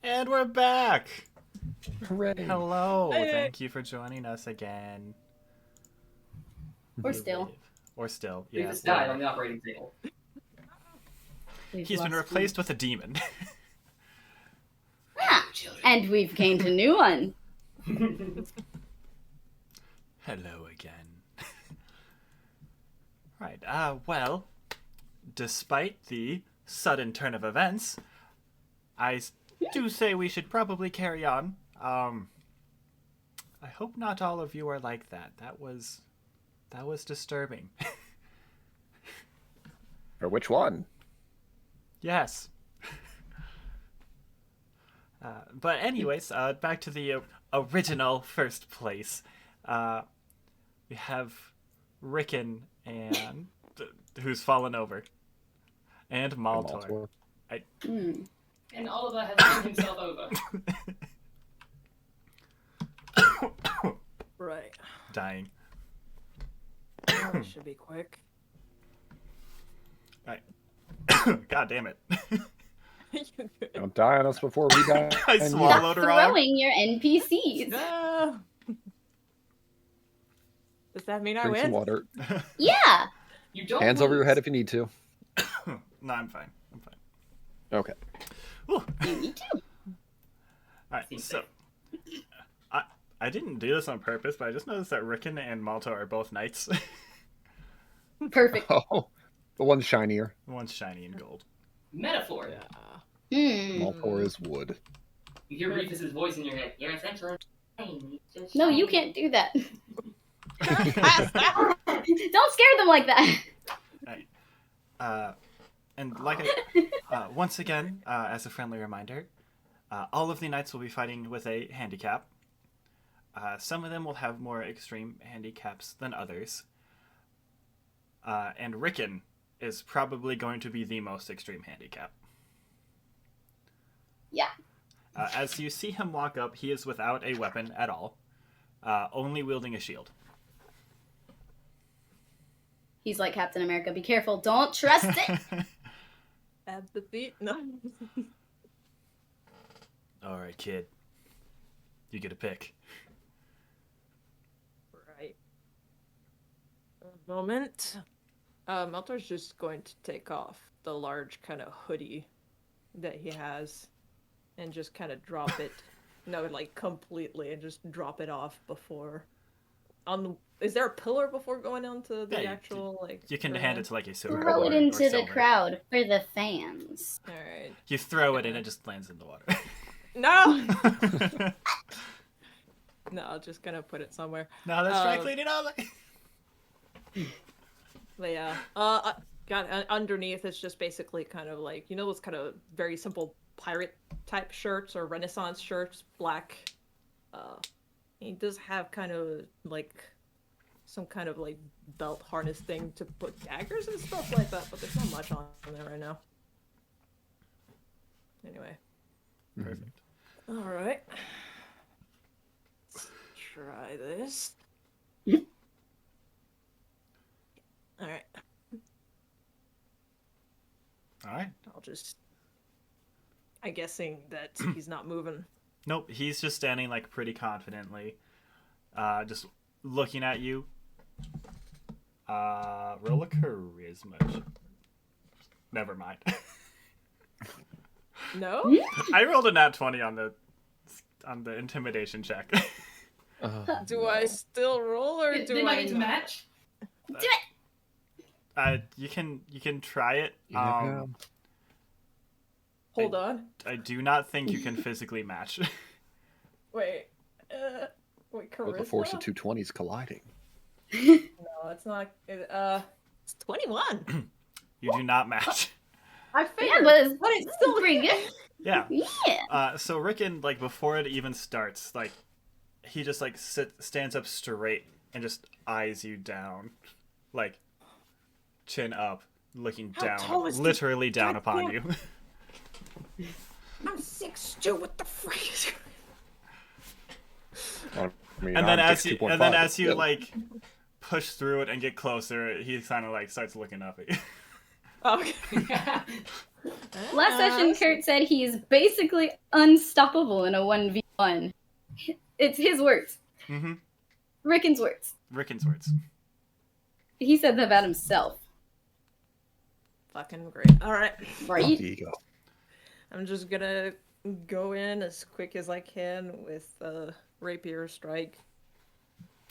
And we're back! Hooray. Hello! Hey. Thank you for joining us again. Or still. Or still, yeah. Reefus died on the operating table. We've He's been lost replaced with a demon. Ah, Children. and we've gained a new one. Hello again. Right, well, despite the sudden turn of events, I do say we should probably carry on. I hope not all of you are like that. That was disturbing. Or which one? Yes. But anyways, back to the original first place. We have Rickon and who's fallen over, and Maltor. Hmm. And Oliver has thrown himself over. Right. Dying. Oh, this should be quick. Right. God damn it! You good? Don't die on us before we die. I on you. swallowed her arm. Throwing your NPCs. No. Does that mean I Drink some win? water. Yeah. You don't Hands over your lose. head if you need to. No, I'm fine. I'm fine. Okay. Whew. You need to. All right, Seems so I didn't do this on purpose, but I just noticed that Rickon and Maltor are both knights. Perfect. Oh, the one's shinier. One's shiny and gold. Metaphor. Hmm. Maltor is wood. You hear Reefus' voice in your head. You're essentially just No, you can't do that. Don't scare them like that. And like once again, as a friendly reminder, all of the knights will be fighting with a handicap. Some of them will have more extreme handicaps than others. And Rickon is probably going to be the most extreme handicap. Yeah. As you see him walk up, he is without a weapon at all, only wielding a shield. He's like Captain America. Be careful. Don't trust it. At the feet? No. All right, kid. You get a pick. Right. A moment. Maltor's just going to take off the large kind of hoodie that he has and just kind of drop it. No, like completely, and just drop it off before. On the, is there a pillar before going onto the Yeah, actual like? You can hand it to like a silver Throw it or into the silver. crowd for the fans. All right. You throw it and it just lands in the water. No. No, I'm just gonna put it somewhere. No, that's dry cleaning all. But yeah, underneath it's just basically kind of like, you know, those kind of very simple pirate type shirts or Renaissance shirts, black. He does have kind of like some kind of like belt harness thing to put daggers and stuff like that, but there's not much on there right now. Anyway. Perfect. All right. Let's try this. All right. All right. I'll just. I'm guessing that he's not moving. Nope, he's just standing like pretty confidently, just looking at you. Roll a charisma. Never mind. No? I rolled a nat 20 on the intimidation check. Do I still roll or do Did I I get to not? match? Do it. You can try it. Yeah. Hold on. I do not think you can physically match. Wait. Wait, charisma? With the force of two 20s colliding. No, it's not. It's 21. You do not match. I Yeah, figured. but it's still pretty good. Yeah. Yeah. So Rickon, like before it even starts, like he just like stands up straight and just eyes you down, like chin up, looking How down, tall is he? literally down upon Goddamn. you. I'm 6'2". What the frick is I mean, And then I'm as you 6'2.5. Yeah. like push through it and get closer, he kind of like starts looking up at you. Okay. Last session, Kurt said he is basically unstoppable in a 1v1. It's his words. Mm-hmm. Rickon's words. Rickon's words. He said that about himself. Fucking great. All right. Right? There you go. I'm just gonna go in as quick as I can with rapier strike.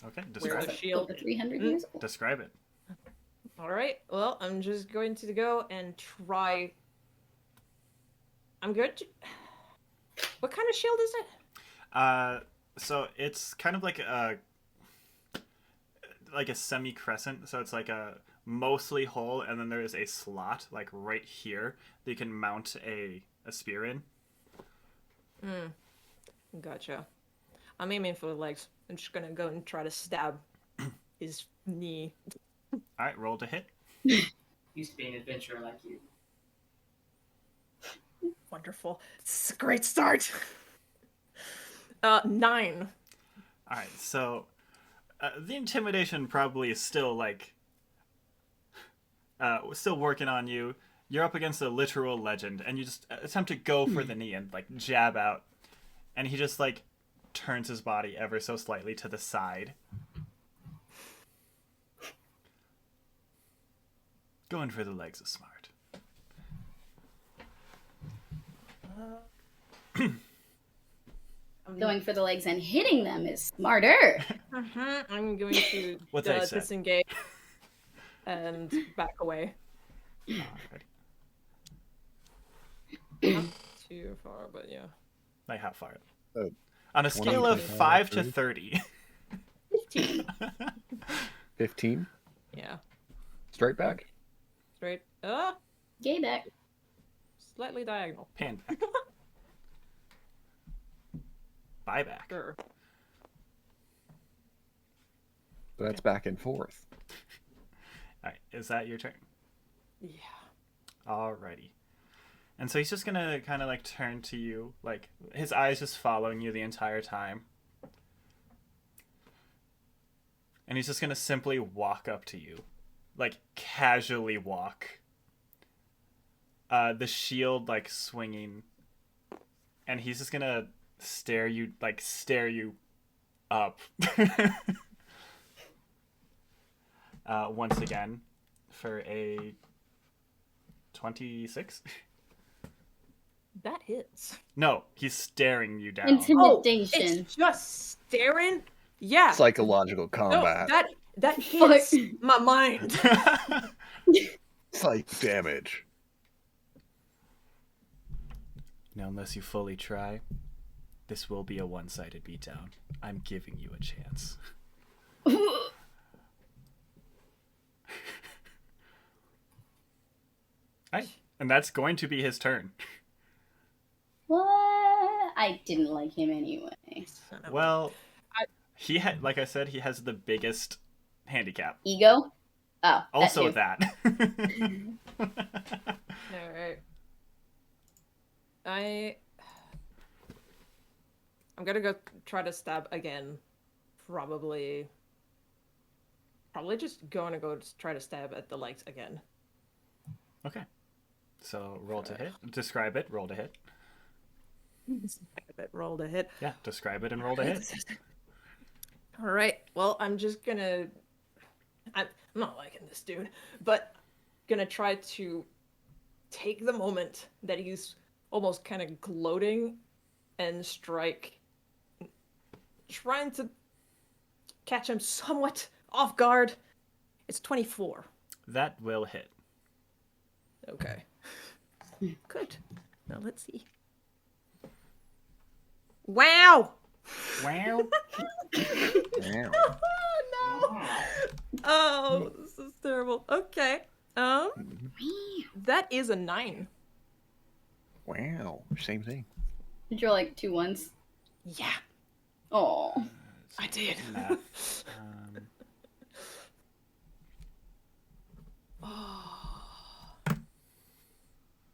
Okay, Where describe the it. shield. Over 300 years old. Describe it. All right. Well, I'm just going to go and try. I'm good. What kind of shield is it? So it's kind of like a semi-crescent. So it's like a mostly hole, and then there is a slot like right here that you can mount a spear in. Gotcha. I'm aiming for the legs. I'm just gonna go and try to stab his knee. All right, roll to hit. Used to be an adventurer like you. Wonderful. It's a great start. 9. All right, so the intimidation probably is still like still working on you. You're up against a literal legend, and you just attempt to go for the knee and like jab out, and he just like turns his body ever so slightly to the side. Going for the legs is smart. Going for the legs and hitting them is smarter. I'm going to What's that say? disengage and back away. Alrighty. Not too far, but yeah. Like how far? Oh, On a scale of 25, 5 to 30. 15. 15. Yeah. Straight back. Straight. Gay back. Slightly diagonal. Pan back. Buy back. Sure. So that's back and forth. Alright, is that your turn? Yeah. Alrighty. And so he's just gonna kind of like turn to you, like his eyes just following you the entire time. And he's just gonna simply walk up to you. Like casually walk. The shield like swinging. And he's just gonna stare you up. Once again for a 26. That hits. No, he's staring you down. Intimidation. It's just staring? Yeah. Psychological combat. No, that hits my mind. Psych damage. Now, unless you fully try, this will be a one-sided beatdown. I'm giving you a chance. Right. And that's going to be his turn. What? I didn't like him anyway. Well, he had, like I said, he has the biggest handicap. Ego? Oh, Also that. that. Alright. I'm gonna go try to stab again. Probably just going to go try to stab at the legs again. Okay. So roll to hit. Describe it. Roll to hit. Roll to hit. Yeah, describe it and roll to hit. All right. Well, I'm just gonna. I'm not liking this dude, but gonna try to take the moment that he's almost kind of gloating and strike, trying to catch him somewhat off guard. It's 24. That will hit. Okay. Good. Now let's see. Wow! Wow. Wow. No! Oh, this is terrible. Okay. That is a 9. Wow. Same thing. Did you roll like 2 ones? Yeah, Oh. I did. Math.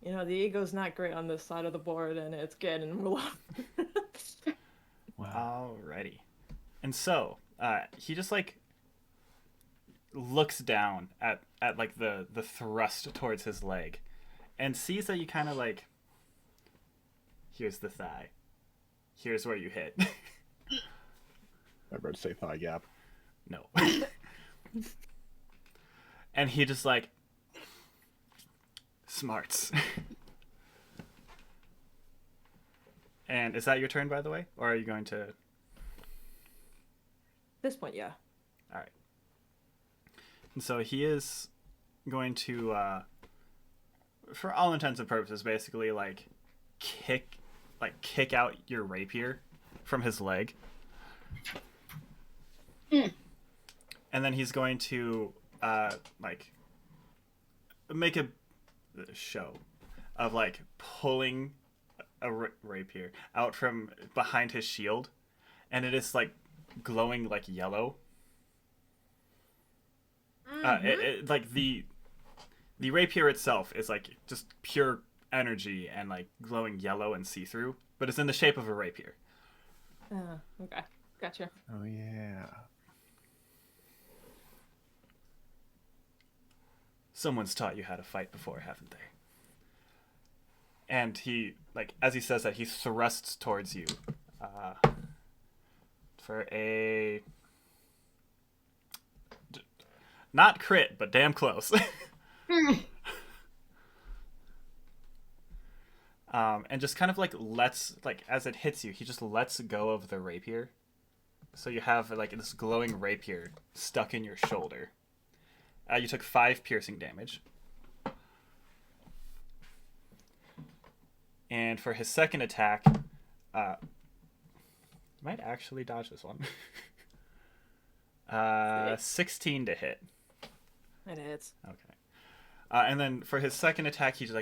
You know, the ego's not great on this side of the board, and it's getting low. Alrighty. And so, he just like looks down at like the thrust towards his leg, and sees that you kind of like, here's the thigh, here's where you hit. I'm about to say thigh gap. No. And he just like smarts. And is that your turn, by the way? Or are you going to... At this point, yeah. All right. And so he is going to, for all intents and purposes, basically like kick out your rapier from his leg. Mm. And then he's going to like make a show of like pulling a rapier out from behind his shield, and it is like glowing like yellow. Like the rapier itself is like just pure energy and like glowing yellow and see-through, but it's in the shape of a rapier. Okay. Gotcha. Oh yeah. Someone's taught you how to fight before, haven't they? And he, like, as he says that, he thrusts towards you for a not crit, but damn close. And just kind of like lets, like, as it hits you, he just lets go of the rapier. So you have like this glowing rapier stuck in your shoulder. You took 5 piercing damage. And for his second attack, might actually dodge this one. 16 to hit. It hits. Okay. And then for his second attack, he just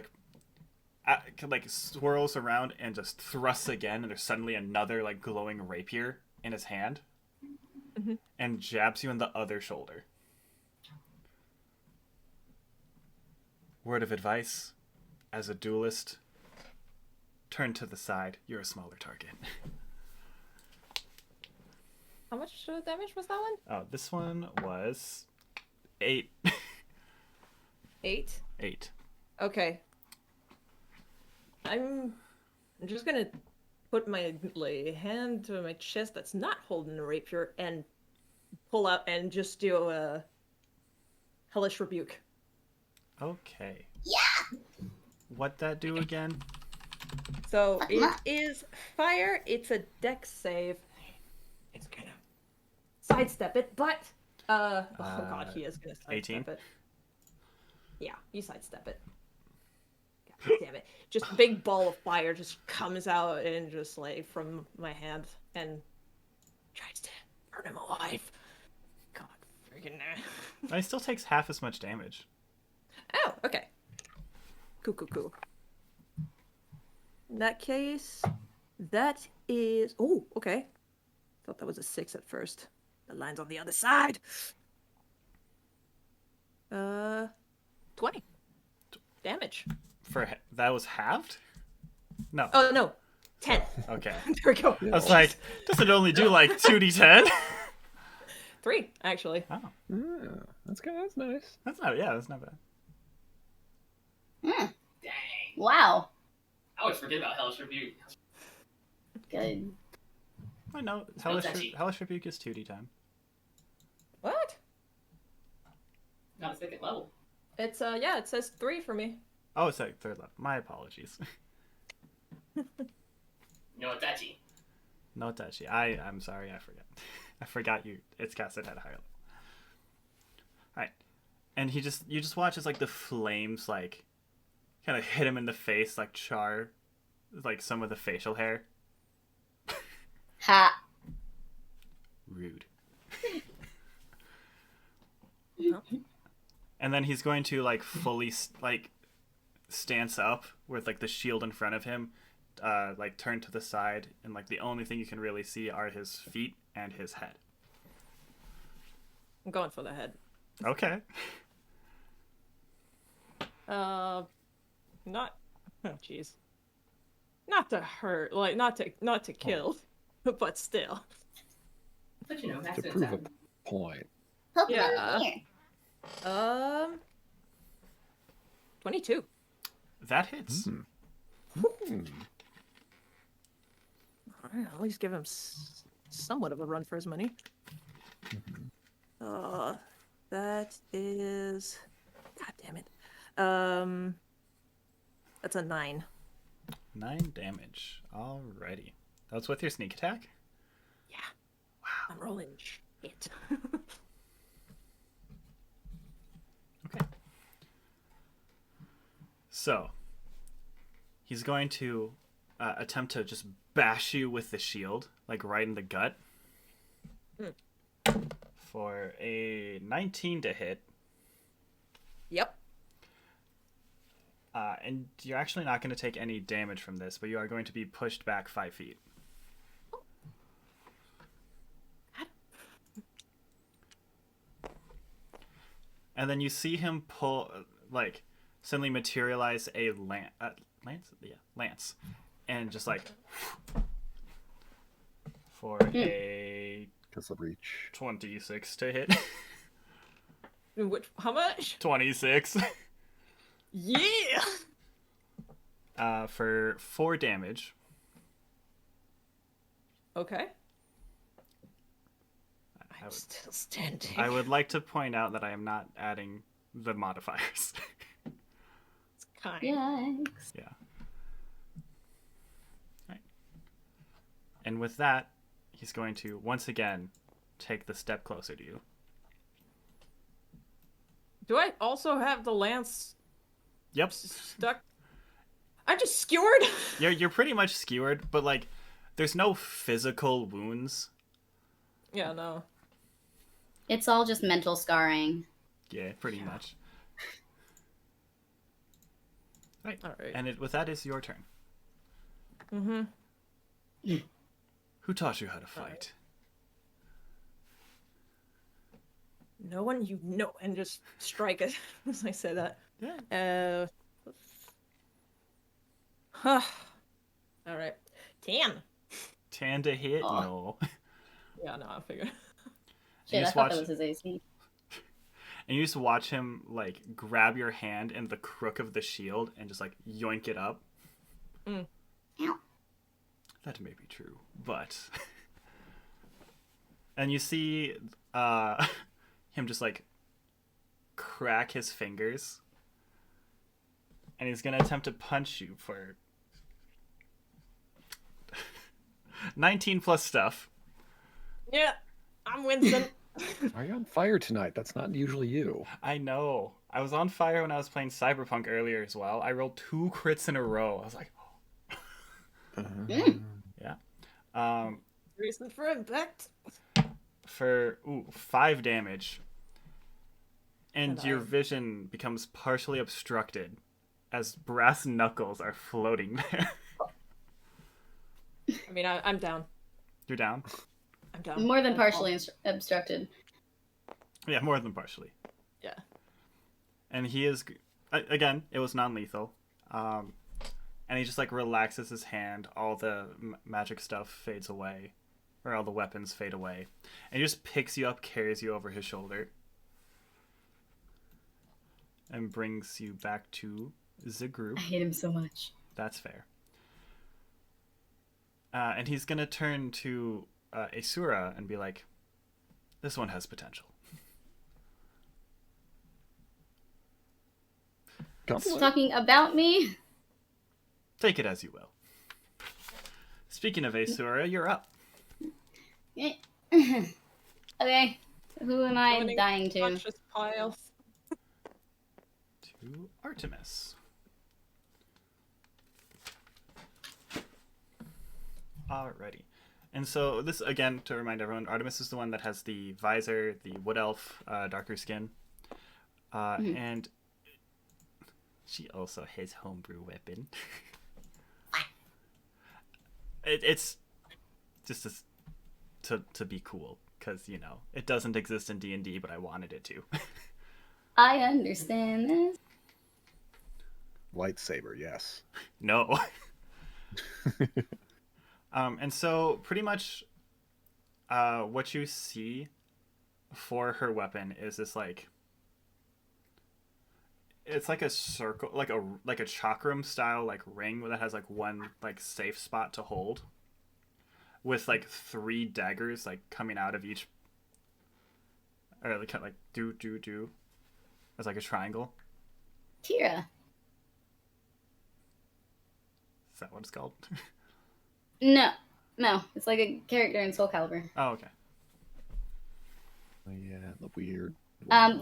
like swirls around and just thrusts again, and there's suddenly another like glowing rapier in his hand, and jabs you in the other shoulder. Word of advice, as a duelist, turn to the side. You're a smaller target. How much damage was that one? Oh, this one was 8. 8? 8. Okay. I'm just gonna put my hand to my chest that's not holding a rapier and pull out and just do a hellish rebuke. Okay. Yeah. What'd that do again? So it is fire. It's a dex save. It's gonna sidestep it, but oh god, he is gonna sidestep 18? it. Yeah, you sidestep it. God damn it! Just a big ball of fire just comes out and just like from my hand and tries to burn him alive. God freaking He still takes half as much damage. Oh, okay. Cool. In that case, that is... Oh, okay. Thought that was a 6 at first. The line's on the other side. 20. Damage. That was halved? No. Oh, no. 10. Okay. There we go. I was like, does it only do like 2d10? 3, actually. Oh, That's nice. that's not bad. Mm. Dang. Wow. I always forget about Hellish Rebuke. Good. I know. Still touchy. Hellish Rebuke is 2d10. What? Not a second level. It's, yeah, it says 3 for me. Oh, it's like 3rd level. My apologies. No touchy. No touchy. I'm sorry, I forgot. I forgot it's casted at a higher level. Alright. And you just watch as like the flames like kind of hit him in the face, like char like some of the facial hair. Ha. Rude. And then he's going to like fully like stance up with like the shield in front of him, like turn to the side, and like the only thing you can really see are his feet and his head. I'm going for the head. Okay. Not... Oh, jeez. Not to hurt, like, not to kill, but still. But you know, To accidents prove a happen. point. Hope Yeah. you're here. 22. That hits. Alright, at least give him somewhat of a run for his money. That is... God damn it. That's a 9. 9 damage. Alrighty. That's with your sneak attack? Yeah. Wow. I'm rolling shit. Okay. So, he's going to attempt to just bash you with the shield, like right in the gut. For a 19 to hit. Yep. And you're actually not going to take any damage from this, but you are going to be pushed back 5 feet. And then you see him pull, like, suddenly materialize a lance? Yeah, lance. And just, like, for a Kiss of reach. 26 to hit. How much? 26. Yeah! For 4 damage. Okay. I I'm still standing. I would like to point out that I am not adding the modifiers. It's kind. Yikes. Yeah. Right. And with that, he's going to once again take the step closer to you. Do I also have the lance Yep. stuck? I'm just skewered. You're pretty much skewered, but like there's no physical wounds. Yeah, no. It's all just mental scarring. Yeah, pretty much. Right. All right. And with that is your turn. Mm-hmm. Who taught you how to fight? No one you know, and just strike it as I say that. Yeah. All right. 10. 10 to hit? Oh. No. Yeah, no, I figured. Shit, I just thought that watch- was his AC. And you just watch him like grab your hand in the crook of the shield and just like yoink it up. Mm. That may be true, but and you see him just like crack his fingers, and he's gonna attempt to punch you for 19 plus stuff. Yeah, I'm Winston. Are you on fire tonight? That's not usually you. I know. I was on fire when I was playing Cyberpunk earlier as well. I rolled 2 crits in a row. I was like, yeah. Reason for impact. For 5 damage. And And your I- vision becomes partially obstructed as brass knuckles are floating there. I mean, I'm down. You're down? I'm down. More than I'm partially obstructed. Yeah, more than partially. Yeah. And he is, again, it was non-lethal. And he just like relaxes his hand. All the magic stuff fades away. Or all the weapons fade away. And he just picks you up, carries you over his shoulder. And brings you back to the group. I hate him so much. That's fair. And he's going to turn to Aeseora and be like, this one has potential. He's talking about me? Take it as you will. Speaking of Aeseora, you're up. Okay. Who am I Joining dying to? Conscious pile. To Artemis. Alrighty. And so this, again, to remind everyone, Artemis is the one that has the visor, the wood elf, darker skin. And she also has homebrew weapon. It's just to be cool, because, you know, it doesn't exist in D&D, but I wanted it to. I understand this. Lightsaber, yes. No. And so pretty much what you see for her weapon is this like it's like a circle, like a chakram style like ring that has like one like safe spot to hold, with like 3 daggers like coming out of each, or like kind of like do as like a triangle. Kira. Is that what it's called? No, it's like a character in Soul Calibur. Oh, okay. Oh, yeah, the weird.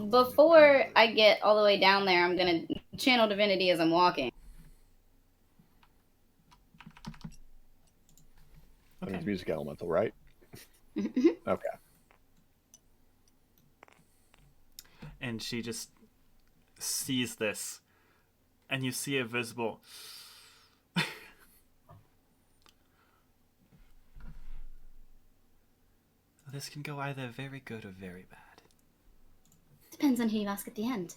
Before I get all the way down there, I'm gonna channel divinity as I'm walking. Okay. Okay. It's music elemental, right? Okay. And she just sees this, and you see a visible. This can go either very good or very bad. Depends on who you ask at the end.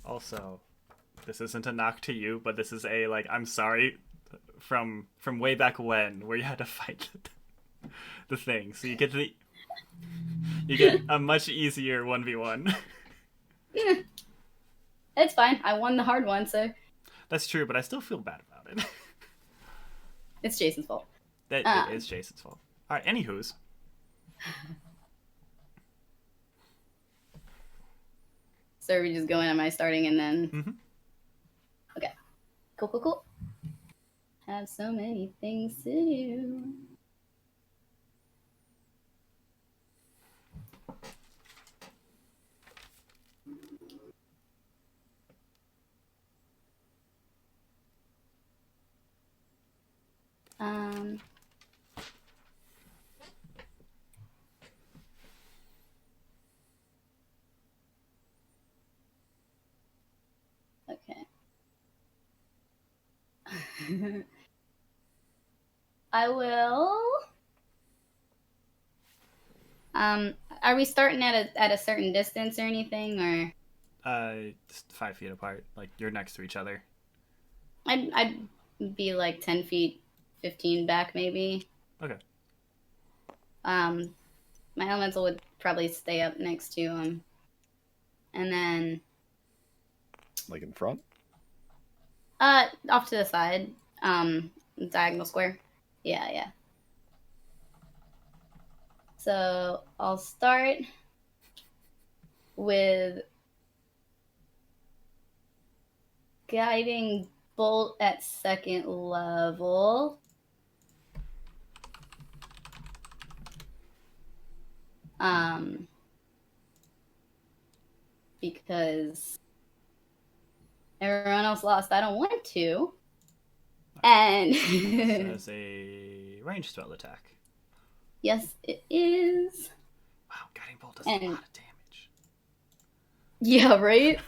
Also, this isn't a knock to you, but this is a like I'm sorry from way back when where you had to fight the thing. So you get a much easier 1v1. It's fine. I won the hard one, so That's true, but I still feel bad about it. it's Jason's fault. It is Jason's fault. All right, anywho's. So are we just going? Am I starting and then? Mm-hmm. Okay. Cool. Have so many things to do. Okay. I will. Are we starting at a certain distance or anything, or? Just 5 feet apart. Like you're next to each other. I'd be like 10 feet, 15 back maybe. Okay. My elemental would probably stay up next to him, and then Like in front? off to the side, diagonal square. Yeah. So I'll start with guiding bolt at 2nd level. Because everyone else lost, I don't want to. And As a ranged spell attack. yes, it is. Wow, guiding bolt does a lot of damage. Yeah, right?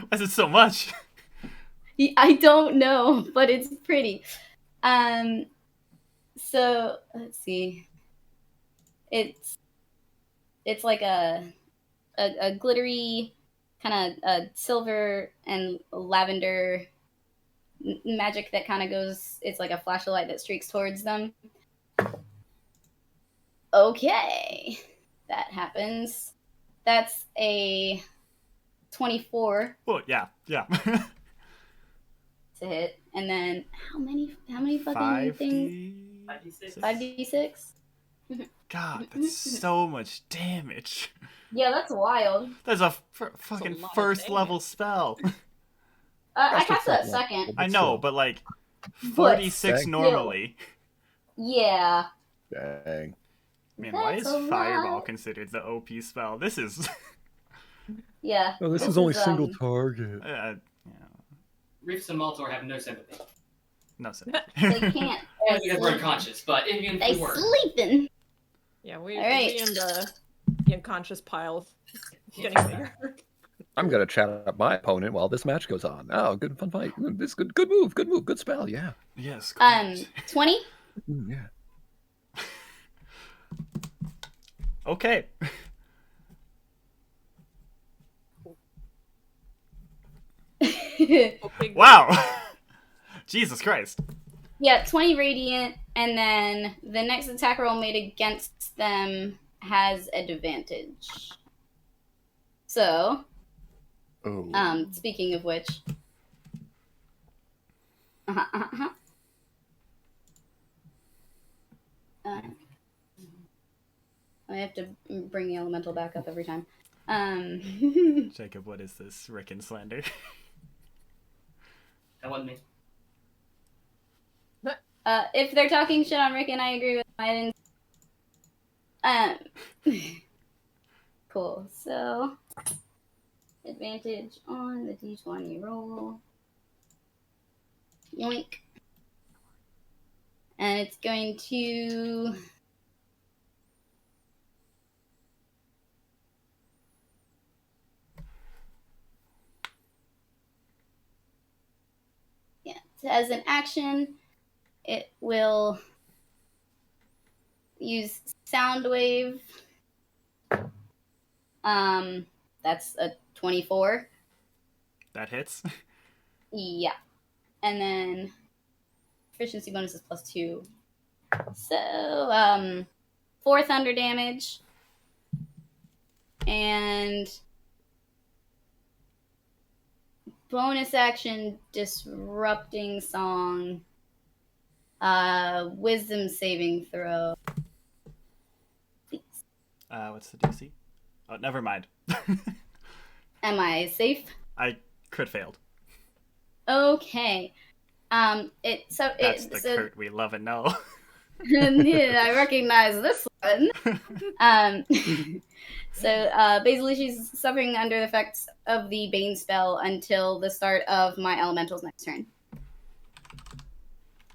Why is it so much? I don't know, but it's pretty. So let's see. It's like a glittery kind of silver and lavender magic that kind of goes. It's like a flash of light that streaks towards them. Okay, that happens. That's a 24. Oh yeah. To hit, and then how many fucking things? 5d6. 5d6. God, that's so much damage. Yeah, that's wild. That's a fucking lot of first damage. level spell. I cast it at 2nd. I know, but like 46 Dang. normally. Yeah. Dang. Man, why is That's a Fireball lot. considered the OP spell? This is. Yeah. Oh, this is only single um, target. Yeah, Reefus and Maltor have no sympathy. no sense. They can't. They're Because we're unconscious, but even They if we were, sleeping. Yeah, All right. we in the unconscious pile getting bigger. I'm gonna chat up my opponent while this match goes on. Oh, good fun fight. This good move, good spell. Yeah. Yes. 20. Yeah. Okay. Okay, Wow. Jesus Christ. Yeah, 20 radiant. And then the next attack roll made against them has advantage. So, speaking of which, I have to bring the elemental back up every time. Jacob, what is this? Rick and slander? That wasn't me. If they're talking shit on Rick and I agree with them, I didn't. Cool. So, advantage on the d20 roll. Yoink. And it's going to... Yeah, so as an action, it will use Sound Wave. That's a 24. That hits. Yeah. And then efficiency bonus is +2. So, 4 thunder damage. And bonus action disrupting song. Wisdom saving throw. Please. What's the DC? Oh, never mind. Am I safe? I crit failed. Okay. That's the Kurt we love and know. Yeah, I recognize this one. So basically she's suffering under the effects of the Bane spell until the start of my elemental's next turn.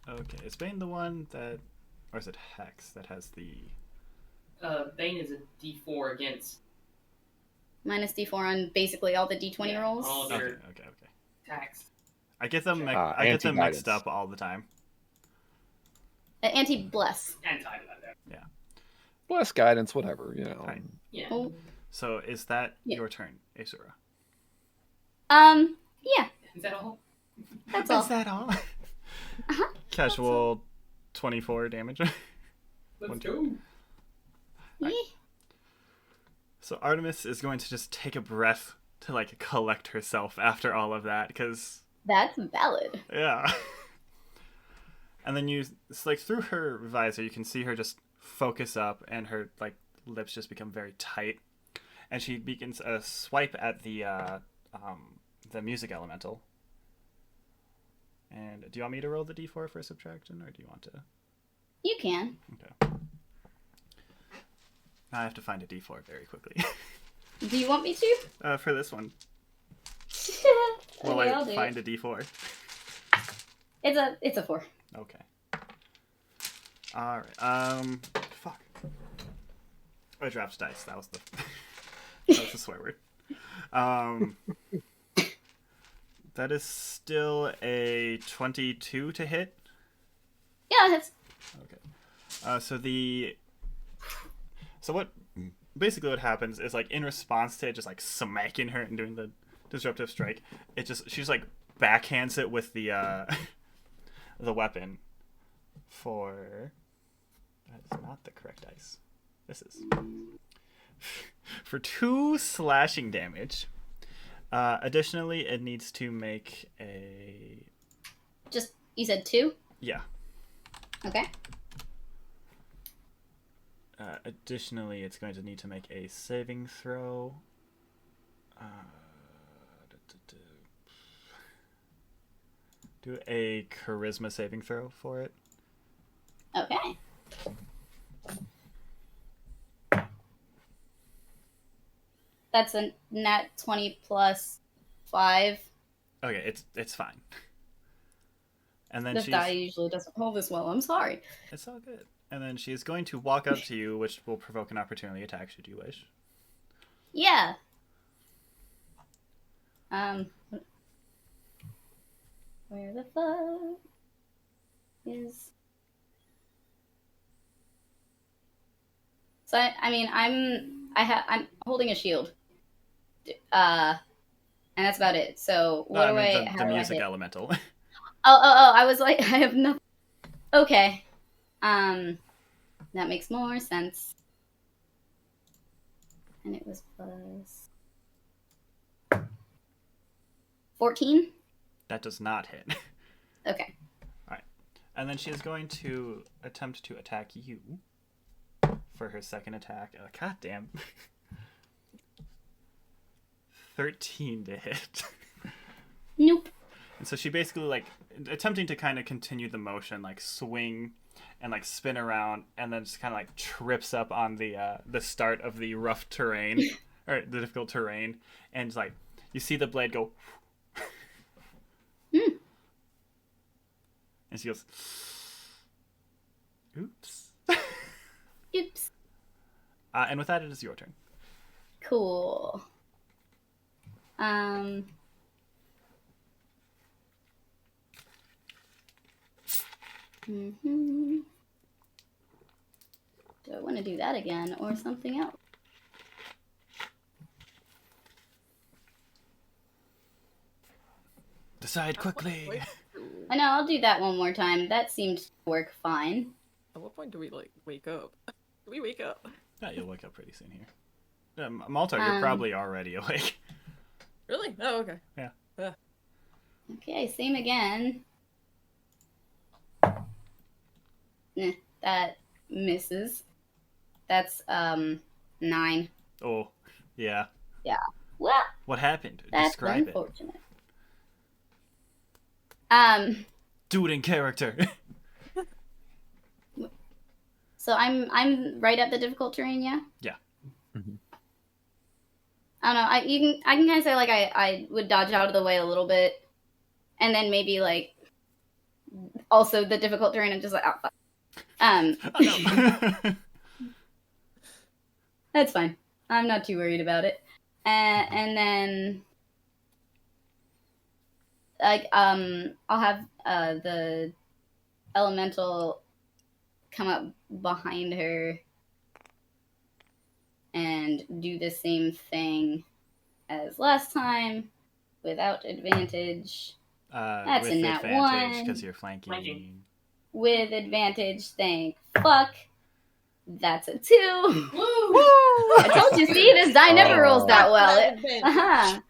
Okay, is Bane the one that... Or is it Hex that has the... Bane is a D4 against... Minus D4 on basically all the D20 Yeah, rolls. all of Okay, your okay. attacks. I get them mixed anti-guidance. up all the time. Anti-bless. Anti-that. Bless guidance, whatever, you know. Right. Yeah. Oh. So is that Yeah. your turn, Aeseora? Yeah, Is that all? that's all. Is that all? Uh-huh. Casual 24 damage. Let's go. Yeah. So Artemis is going to just take a breath to, like, collect herself after all of that, because... That's valid. Yeah. And then it's like, through her visor, you can see her just focus up, and her, like, lips just become very tight. And she begins a swipe at the music elemental. And do you want me to roll the d4 for subtraction, or do you want to? You can. Okay. Now I have to find a d4 very quickly. Do you want me to? For this one. Will I find a d4? It's a 4. Okay. Alright, fuck. I dropped dice, that was the swear word. That is still a 22 to hit? Yeah, that's... Okay. So what basically happens is, like, in response to it just, like, smacking her and doing the disruptive strike, she's like backhands it with the the weapon for... That is not the correct dice. This is for 2 slashing damage. Additionally, it needs to make a... Just, you said 2? Yeah. Okay. Additionally, it's going to need to make a saving throw. Do a charisma saving throw for it. Okay. That's a nat 20 plus 5. Okay, it's fine. And then This die usually doesn't hold this well. I'm sorry. It's all good. And then she's going to walk up to you, which will provoke an opportunity attack should you wish. Yeah. Where the fuck is... So I'm holding a shield. And that's about it. So what No, do I mean I... the music elemental. Oh, I was like, I have nothing. Okay. That makes more sense. And it was plus 14? That does not hit. Okay. Alright. And then she is going to attempt to attack you for her second attack. God damn. 13 to hit. Nope. And so she basically, like, attempting to kind of continue the motion, like, swing and, like, spin around, and then just kind of, like, trips up on the start of the rough terrain, or the difficult terrain, and, like, you see the blade go... And she goes, oops. Oops. And with that, it is your turn. Cool. Do I want to do that again or something else? Decide quickly. I know, I'll do that one more time. That seemed to work fine. At what point do we, like, wake up? Do we wake up? Yeah, you'll wake up pretty soon here. Maltor, you're probably already awake. Really? Oh, okay. Yeah. Okay, same again. That misses. That's 9. Oh, yeah. Yeah. Well, What happened? that's Describe it. unfortunate. Do it in character. So I'm right at the difficult terrain, yeah? Yeah. Mm-hmm. I don't know. I can kind of say like I would dodge out of the way a little bit, and then maybe like also the difficult terrain. I'm just like, oh, fuck. That's fine. I'm not too worried about it. And then like I'll have the elemental come up behind her and do the same thing as last time without advantage. That's with a nat advantage 1. because you're flanking. Flanking. With advantage, thank fuck. That's a 2. Woo! I told you, see, this die never rolls that well. Uh-huh.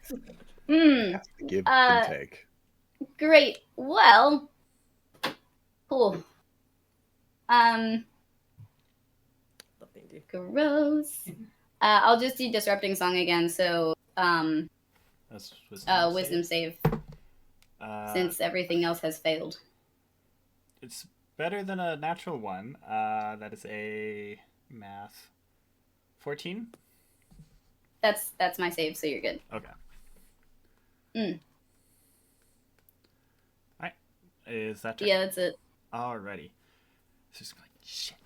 Give and take. Great. Well, cool. Nothing to. Gross. I'll just do disrupting song again. So, That's wisdom save since everything else has failed. It's better than a natural 1. That is a math 14. That's my save, so you're good. Okay. Mm. Alright. Is that turn? Yeah, that's it. Alrighty. So just like shit.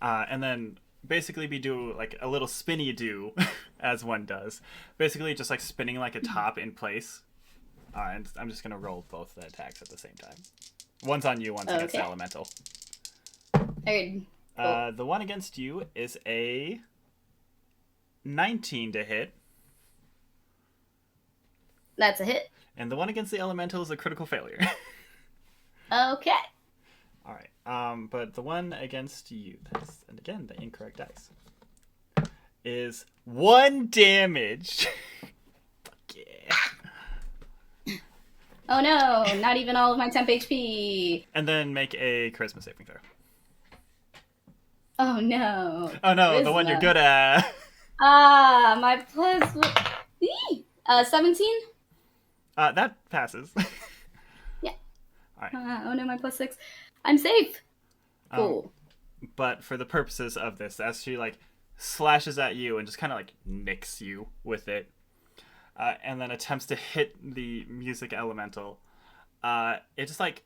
And then basically be do like a little spinny do as one does. Basically just like spinning like a top in place. And I'm just gonna roll both the attacks at the same time. One's on you, one's against the Okay. elemental. Alright. Cool. The one against you is a 19 to hit. That's a hit. And the one against the elemental is a critical failure. Okay. Alright. But the one against you, that's, and again, the incorrect dice, is 1 damage. Fuck yeah. Oh no, not even all of my temp HP. And then make a charisma saving throw. Oh no. Oh no, the one you're good at. My plus 17? That passes. Yeah. Alright. Oh no, my plus 6. I'm safe. Cool. But for the purposes of this, as she like slashes at you and just kind of like nicks you with it, and then attempts to hit the music elemental, it just like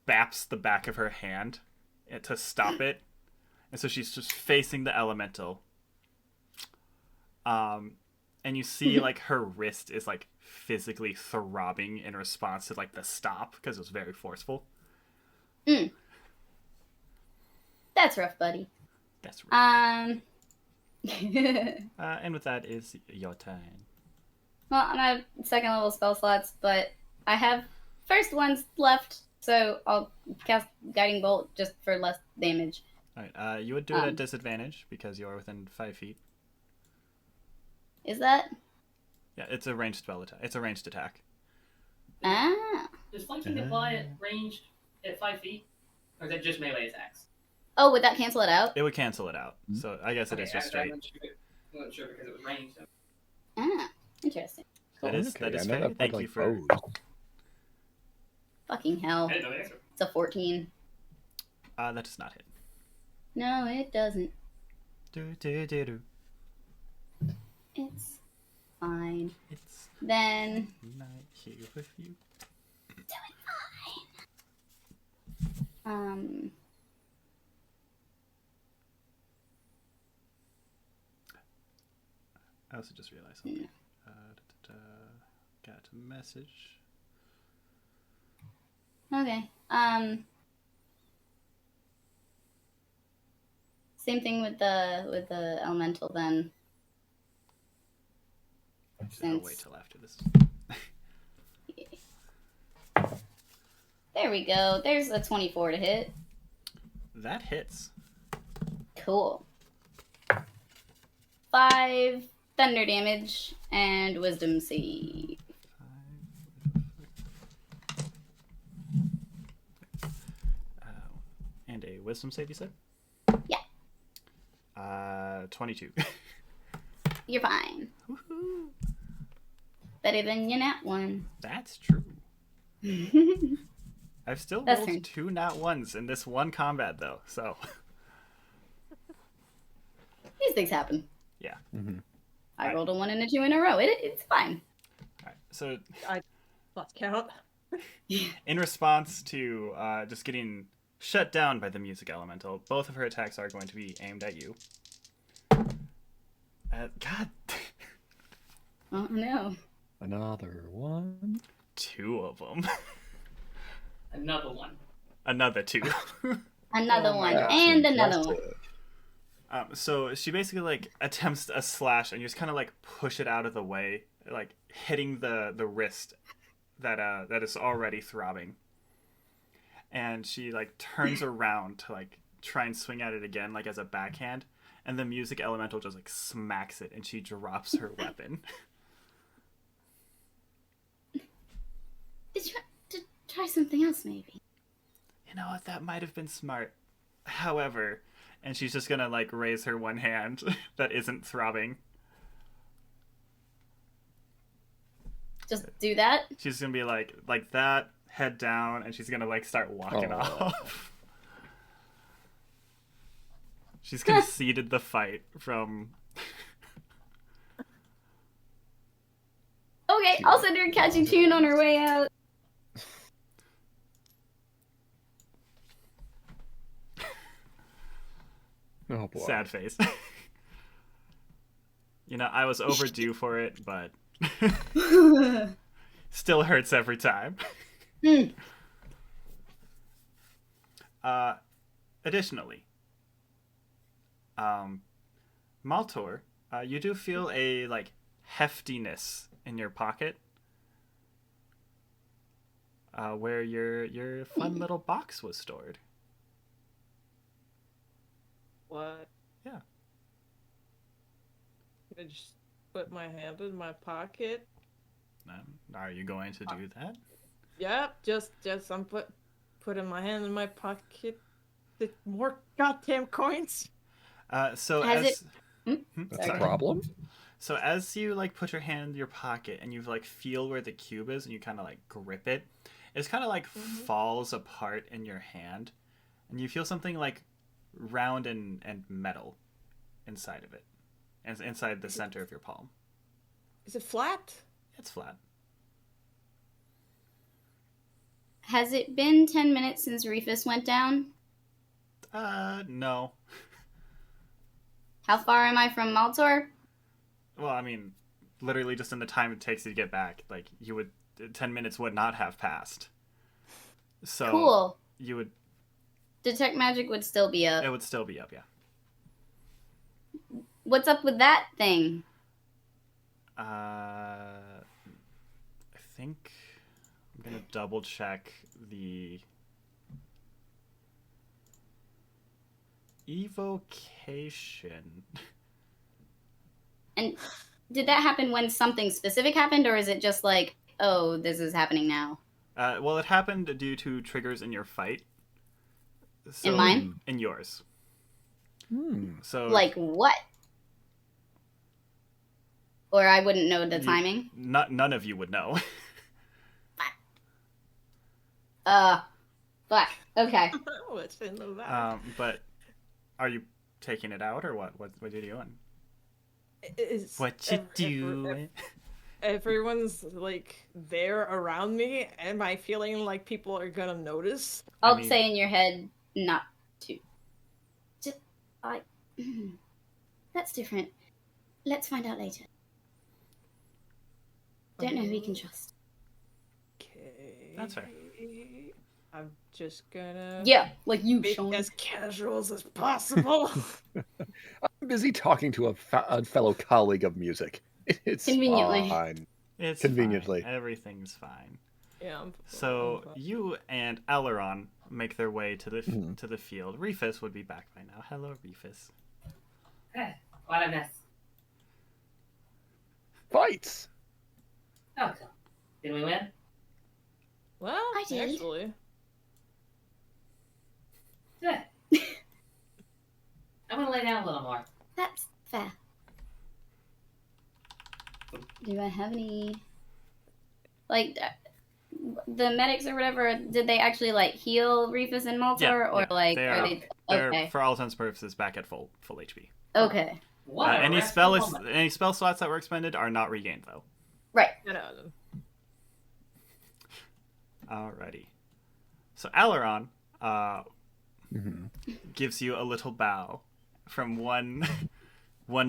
baps the back of her hand to stop it, and so she's just facing the elemental. And you see like her wrist is like physically throbbing in response to like the stop because it was very forceful. That's rough, buddy. That's right. Well, And with that is your turn. I have second level spell slots, but I have first ones left So I'll cast Guiding Bolt just for less damage. Alright, you would do it at disadvantage because you are within 5 feet. Is that? Yeah, it's a ranged spell attack. It's a ranged attack. Ah. Does flanking apply at ranged at 5 feet? Or is that just melee attacks? Oh, would that cancel it out? It would cancel it out. So I guess it is just straight. I wasn't sure because it was ranged. So. Ah, interesting. That is I know fair. that Thank like you for... bows. Fucking hell. I didn't know the answer. It's a 14. that does not hit. No, it doesn't. Do, do, do, do. It's fine. It's Then not here with you. I also just realized something. Got a message. Okay. Same thing with the elemental then. Actually, I'll wait till after this. There we go. There's a 24 to hit. That hits. Cool. 5 thunder damage and wisdom save. And a wisdom save, you said? Yeah. 22. You're fine. Woohoo! Better than your nat one. That's true. I've still That's rolled turn. 2 nat ones in this one combat, though, so... These things happen. Yeah. Mm-hmm. I rolled a 1 and a 2 in a row. It's fine. Alright, so I lost count. in response to just getting shut down by the music elemental, both of her attacks are going to be aimed at you. God. Oh no. Another one. 2 of them. Another one. Another 2. Another Oh my one. gosh, And another one. So she basically like attempts a slash and you just kind of like push it out of the way, like hitting the wrist that is already throbbing. And she like turns around to like try and swing at it again, like as a backhand, and the music elemental just like smacks it and she drops her weapon. Try something else, maybe. You know what? That might have been smart. However, and she's just gonna like raise her one hand that isn't throbbing. Just do that. She's gonna be like that, head down, and she's gonna like start walking off. She's conceded the fight from. Okay, I'll send her a catchy tune on her way out. Oh boy. Sad face. You know, I was overdue for it, but still hurts every time. Additionally, Maltor, you do feel a like heftiness in your pocket, where your fun little box was stored. What? Yeah. I just put my hand in my pocket. Are you going to do that? Yep, just I'm putting my hand in my pocket. More goddamn coins. So Has as That's Sorry. a problem. So as you like put your hand in your pocket and you like feel where the cube is and you kind of like grip it, it's kind of like falls apart in your hand, and you feel something like round and metal inside of it, and inside the center of your palm. Is it flat? It's flat. Has it been 10 minutes since Reefus went down? No. How far am I from Maltor? Well, I mean, literally just in the time it takes you to get back, like 10 minutes would not have passed. So Cool. You would. Detect magic would still be up. It would still be up, yeah. What's up with that thing? I think I'm gonna double check the evocation. And did that happen when something specific happened, or is it just like, oh, this is happening now? Well, it happened due to triggers in your fight. So, In mine? In yours. So Like what? Or I wouldn't know the timing? None of you would know. Fuck. Okay. What's in the bag? But are you taking it out, or what? What are you doing? What you doing? Everyone's like there around me. Am I feeling like people are gonna notice? I'll say in your head, not to. That's different. Let's find out later. Don't know who we can trust. Okay. That's fair. I'm just gonna like you, be Sean. as casual as possible. I'm busy talking to a fellow colleague of music. It's Conveniently. fine. It's Conveniently. fine. Everything's fine. Yeah. So you and Aileron make their way to the to the field. Reefus would be back by now. Hello, Reefus. Hey, what a mess. Fights. Oh, cool. Did we win? Well, I did. actually, Good. I'm gonna lay down a little more. That's fair. Do I have any... Like, the medics or whatever, did they actually, like, heal Reefus and Maltor? Or, like, are they... They're, Okay. for all intents and purposes, back at full HP. Okay. What a Any restful spell moment. any spell slots that were expended are not regained, though. Right. Alrighty. So Aileron gives you a little bow from one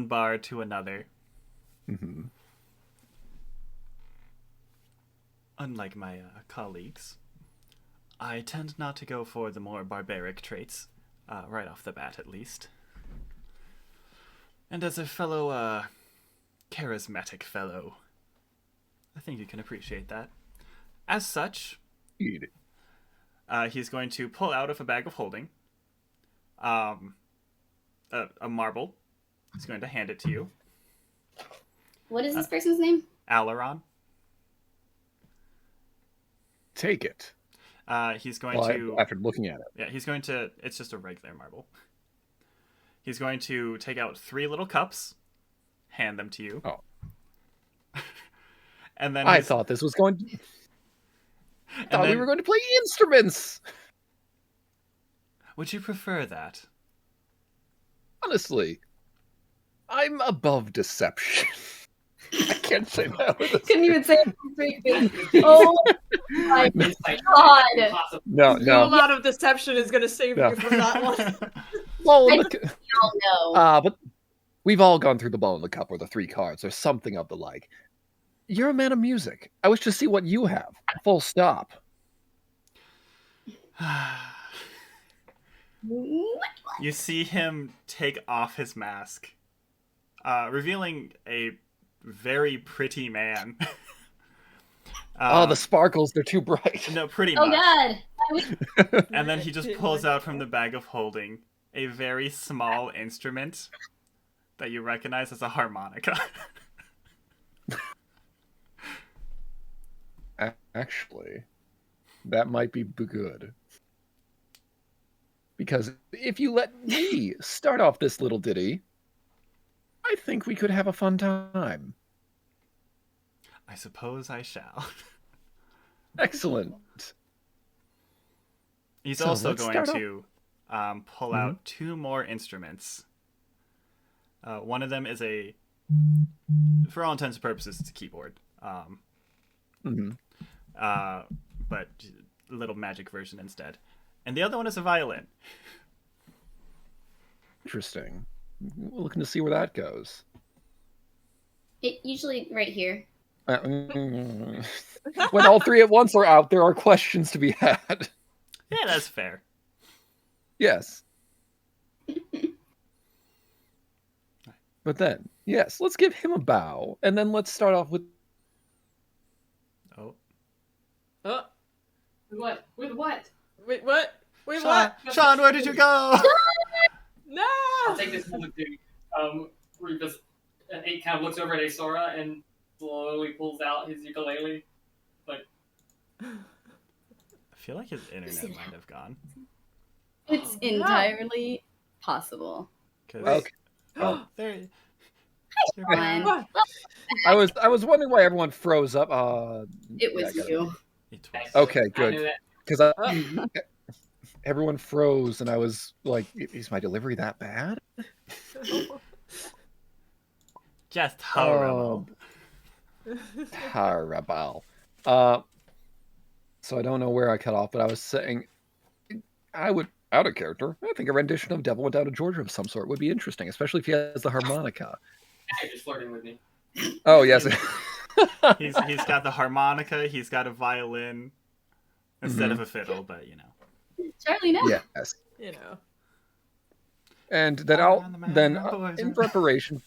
bar to another. Unlike my colleagues, I tend not to go for the more barbaric traits, right off the bat at least. And as a fellow, charismatic fellow, I think you can appreciate that. As such, he's going to pull out of a bag of holding a marble. He's going to hand it to you. What is this person's name? Aileron. Take it. He's going to... After looking at it. Yeah, he's going to... It's just a regular marble. He's going to take out 3 little cups, hand them to you. Oh. And then I thought this was going to... we were going to play instruments! Would you prefer that? Honestly, I'm above deception. I can't say that with a... Couldn't even say it. Oh my god. No. A lot of deception is going to save you from that one. Well, I don't know. but we've all gone through the ball in the cup or the 3 cards or something of the like. You're a man of music. I wish to see what you have. Full stop. You see him take off his mask, revealing a very pretty man. The sparkles, they're too bright. No, pretty Oh much. god. And then he just pulls out from the bag of holding a very small instrument that you recognize as a harmonica. Actually, that might be good. Because if you let me start off this little ditty, I think we could have a fun time. I suppose I shall. Excellent. He's So also let's going start to pull out 2 more instruments. One of them is for all intents and purposes, it's a keyboard. But a little magic version instead. And the other one is a violin. Interesting. We're looking to see where that goes. It usually right here. When all 3 at once are out, there are questions to be had. Yeah, that's fair. Yes. But then, yes, let's give him a bow, and then let's start off with... Oh. Oh, With what? With what? wait, what? Wait, Sean, what? Sean, where did you go? No! I'll take this moment to Reefus. He kind of looks over at Aeseora and slowly pulls out his ukulele. Like, I feel like his internet might have gone. It's entirely possible. 'Cause- Okay. Oh, there. Fine. What? I was wondering why everyone froze up. It was yeah, I got it. you. It was. Okay, I knew good. that. Because everyone froze, and I was like, "Is my delivery that bad?" Just horrible. Terrible. So I don't know where I cut off, but I was saying, out of character, I think a rendition of "Devil Went Down to Georgia" of some sort would be interesting, especially if he has the harmonica. Now you're just flirting with me. Oh yes. He's got the harmonica. He's got a violin instead of a fiddle, but you know. Charlie, no. Yes. You know. And then On the mountain, then boys in are- preparation.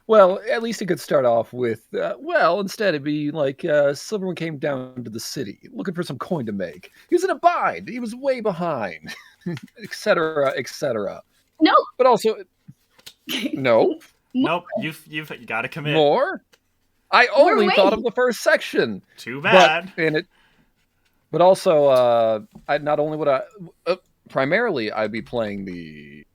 Well, at least he could start off with, instead it'd be like Sylvyre came down to the city looking for some coin to make. He was in a bind. He was way behind, etc., etc. Nope. But also, no, Nope. You've got to commit. more. I We're only thought of waiting. the first section. Too bad. But also, I not only would I primarily I'd be playing the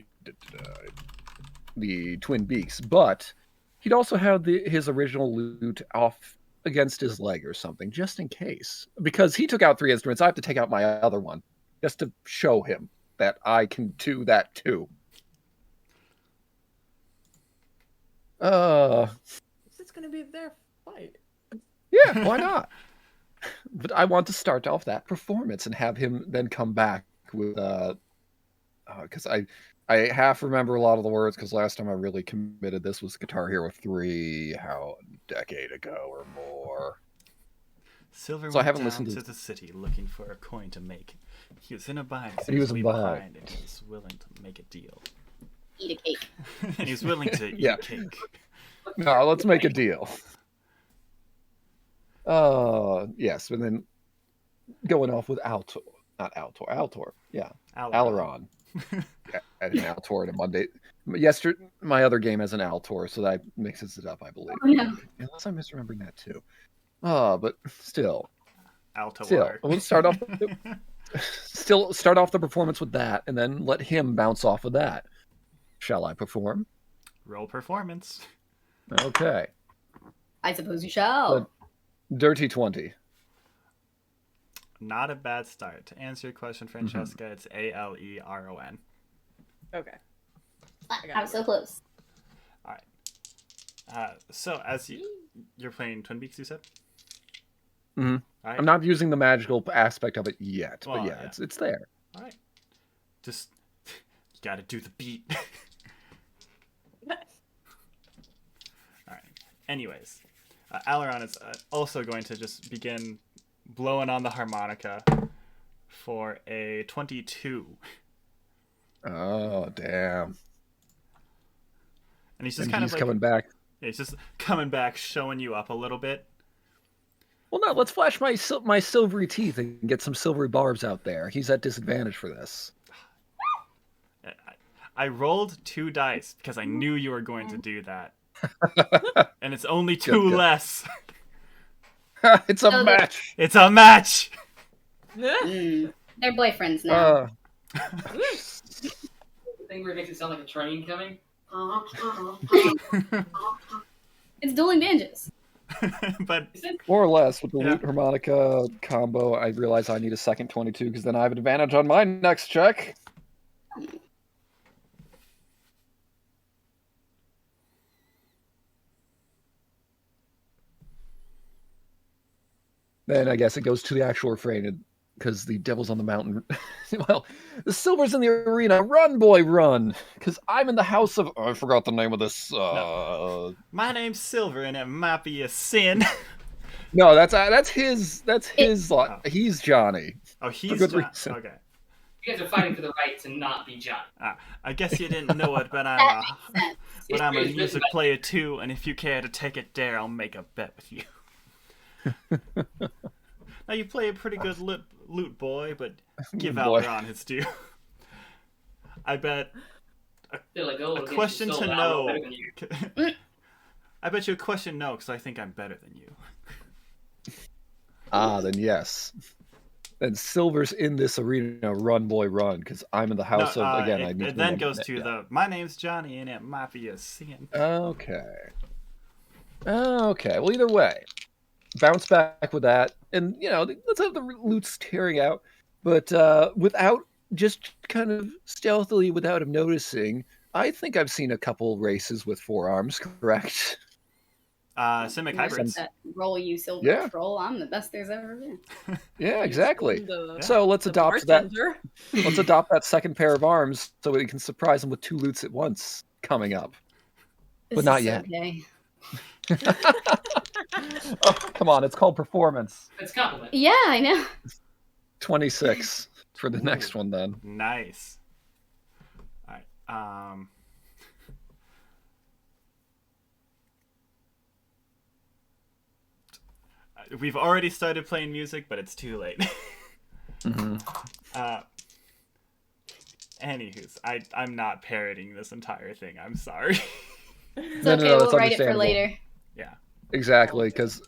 Twin Beaks, but he'd also have his original loot off against his leg or something, just in case. Because he took out 3 instruments, I have to take out my other one, just to show him that I can do that too. It's gonna be their fight. Yeah, why not? But I want to start off that performance and have him then come back with because I half remember a lot of the words because last time I really committed this was Guitar Hero 3, a decade ago or more. Sylvyre So I went haven't down listened to to- the city looking for a coin to make. He was in a bind. So And he was way in bind. and he was willing to make a deal. Eat a cake. And he was willing to eat Yeah. cake. No, let's make a deal. Yes, and then going off with Altor. Yeah, Alaron. Adding Altor to Monday. Yesterday, my other game has an Altor, so that mixes it up, I believe. Oh, no. Unless I'm misremembering that too. But still, Altoar. we'll start off. Still start off the performance with that, and then let him bounce off of that. Shall I perform? Roll performance. Okay. I suppose you shall. Dirty 20. Not a bad start. To answer your question, Francesca, it's Aleron. Okay. I was so close. So as you're playing Twin Beaks, you said? Mhm. All right. I'm not using the magical aspect of it yet, Well, but yeah, yeah. it's there. All right. Just you got to do the beat. All right. Anyways, Aleron is also going to just begin blowing on the harmonica for a 22, Oh, damn. and he's just And kind he's of like, coming back. he's just coming back, showing you up a little bit. Well, no, let's flash my silvery teeth and get some silvery barbs out there. He's at disadvantage for this. I rolled 2 dice because I knew you were going to do that, and it's only 2 Good. less. It's a So match. It's a match. They're boyfriends now. The thing where it makes it sound like a train coming. It's dueling banjos. But Is it? More or less, with the Yeah. lute harmonica combo, I realize I need a second 22 because then I have an advantage on my next check. Then I guess it goes to the actual refrain because the devil's on the mountain. Well, the silver's in the arena. Run, boy, run! Because I'm in the house of. I forgot the name of this. my name's Silver, and it might be a sin. No, that's his. That's his. He's Johnny. Oh, he's good John. reason. Okay. You guys are fighting for the right to not be John. I guess you didn't know it, but That makes sense. but I'm a It's music written player too, and if you care to take it there, I'll make a bet with you. Now you play a pretty good lute boy, but give Boy. Alvaron his due. I bet Feel like, oh, a against question your to soul, I'm know. better than you. I bet you a question no, because I think I'm better than you. Then yes. Then Sylvyre's in this arena, run boy run, because I'm in the house of again. I need it to then remember goes that, to yeah. the my name's Johnny and it might be a sin. Okay. Okay. Well, either way, bounce back with that, and let's have the loots tearing out, but without just kind of stealthily, without him noticing. I think I've seen a couple races with forearms. Correct. Simic hybrids. That roll you silver Yeah. troll. I'm the best there's ever been. Yeah, exactly. The, So let's the adopt that. bartender. Let's adopt that second pair of arms so we can surprise him with 2 loots at once coming up. This not is yet. Okay. Oh, come on, it's called performance. It's a compliment. Yeah, I know. 26 for the next one then. Nice. All right. We've already started playing music, but it's too late. Anywho's, I'm not parroting this entire thing. I'm sorry. It's No, okay. that's We'll write it for understandable. later. Yeah. Exactly, because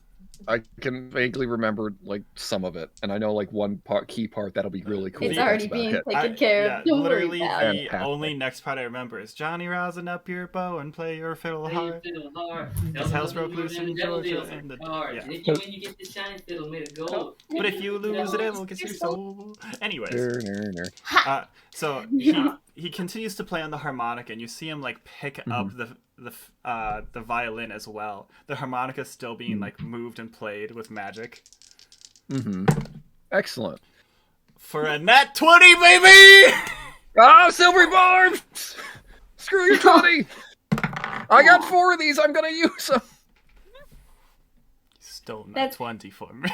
I can vaguely remember like some of it, and I know like one key part that'll be really cool. It's but already that's about being it. taken care Yeah, of. Don't worry literally about the it. Fantastic. only next part I remember is Johnny rousing up your bow and play your fiddle Play your hard. fiddle hard. His house broke loose in Devil Georgia deals and are the hard. yeah. And if you win, you get the shiny fiddle made of gold. But if you lose, the devil gets your soul. Anyways, Ner. so he continues to play on the harmonica, and you see him like pick up the violin as well. The harmonica still being like moved and played with magic. Excellent. For a nat 20, baby! Ah, Silvery Barbs! Screw your 20! I got 4 of these. I'm gonna use them. Stole nat That's- 20 for me.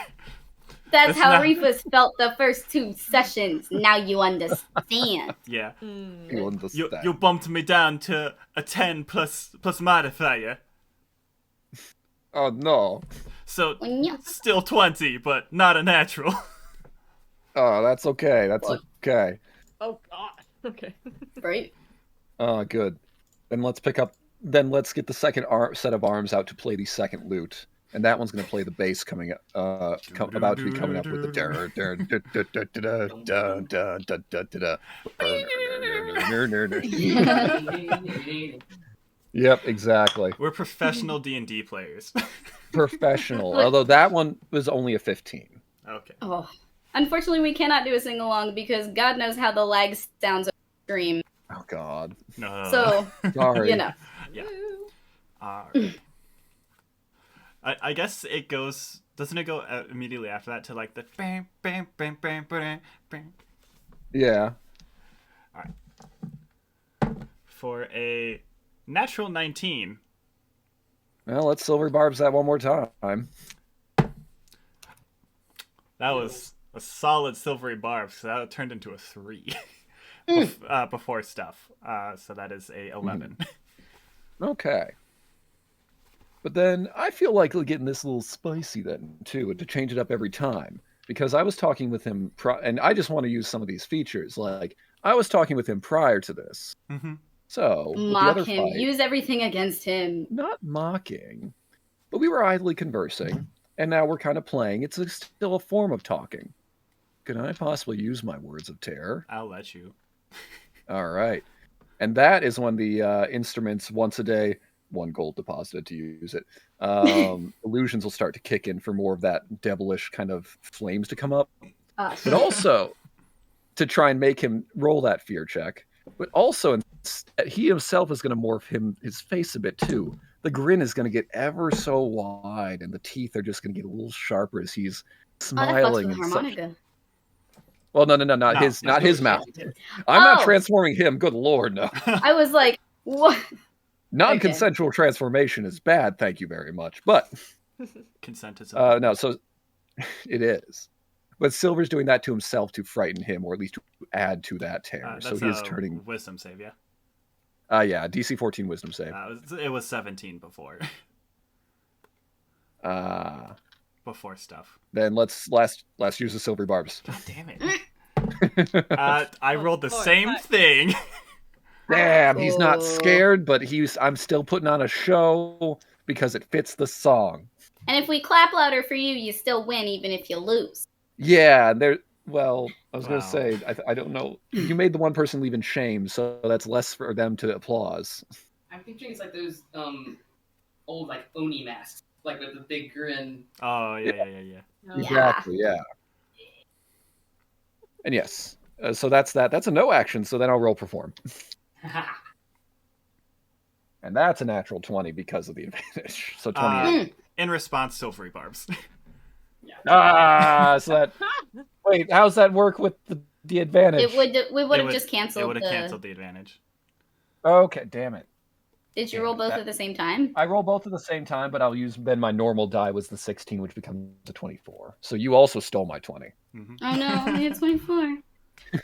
That's That's how not- Reefus felt the first 2 sessions. Now you understand. Yeah. You understand. You bumped me down to a 10 plus modifier. Oh no. So, Yeah. still 20, but not a natural. Oh, that's okay. That's okay. Oh God. Okay. Right? Oh, good. Then let's pick up. Then let's get the second set of arms out to play the second lute, and that one's going to play the bass coming up. About to be coming up with the Yep, exactly. We're professional D&D players. Professional. Although that one was only a 15. Okay. Oh. Unfortunately, we cannot do a sing along because God knows how the lag sounds on stream. Oh God. No. So, Sorry. you know. I guess it goes. Doesn't it go immediately after that to like the bam bam bam bam bam bam? Yeah. For a natural 19. Well, let's Silver Barbs that one more time. That was a solid silvery barb, so that turned into a 3 before stuff. So that is a 11. Okay. But then I feel like getting this a little spicy then too, and to change it up every time. Because I was talking with him, and I just want to use some of these features. Like, I was talking with him prior to this. Mm-hmm. So, with the Mock other him. fight, Use everything against him. not mocking, but we were idly conversing, and now we're kind of playing. It's still a form of talking. Could I possibly use my words of terror? I'll let you. All right. And that is when the instruments, once a day, 1 gold deposited to use it. Illusions will start to kick in for more of that devilish kind of flames to come up. But also to try and make him roll that fear check. But also, he himself is going to morph his face a bit too. The grin is going to get ever so wide, and the teeth are just going to get a little sharper as he's smiling. That fucks with the harmonica. Well, no, not his mouth. I'm not transforming him. Good lord, no. I was like, what? Non-consensual transformation is bad. Thank you very much. But Consent is no, so it is. But Silver's doing that to himself to frighten him, or at least to add to that terror. So he is turning. Wisdom save, yeah. Yeah, DC 14 Wisdom save. It was 17 before. before stuff. Then let's last use the Sylvyre barbs. God damn it. I rolled the same thing. Damn, he's not Oh. scared, but I'm still putting on a show because it fits the song. And if we clap louder for you, you still win, even if you lose. Yeah, well, I was Wow. going to say, I don't know. You made the one person leave in shame, so that's less for them to applause. I'm picturing it's like those old like Oni masks, like with the big grin. Oh, yeah. Exactly, yeah. And yes, so that's that. That's a no action, so then I'll roll perform. And that's a natural 20 because of the advantage. So 28. In response, Sylvyre barbs. Yeah. So that... Wait, how's that work with the advantage? We would have just canceled It would have canceled the advantage. Okay, damn it. Did you roll both at the same time? I roll both at the same time, but I'll use then my normal die was the 16, which becomes the 24. So you also stole my 20. Mm-hmm. Oh no, only had 24.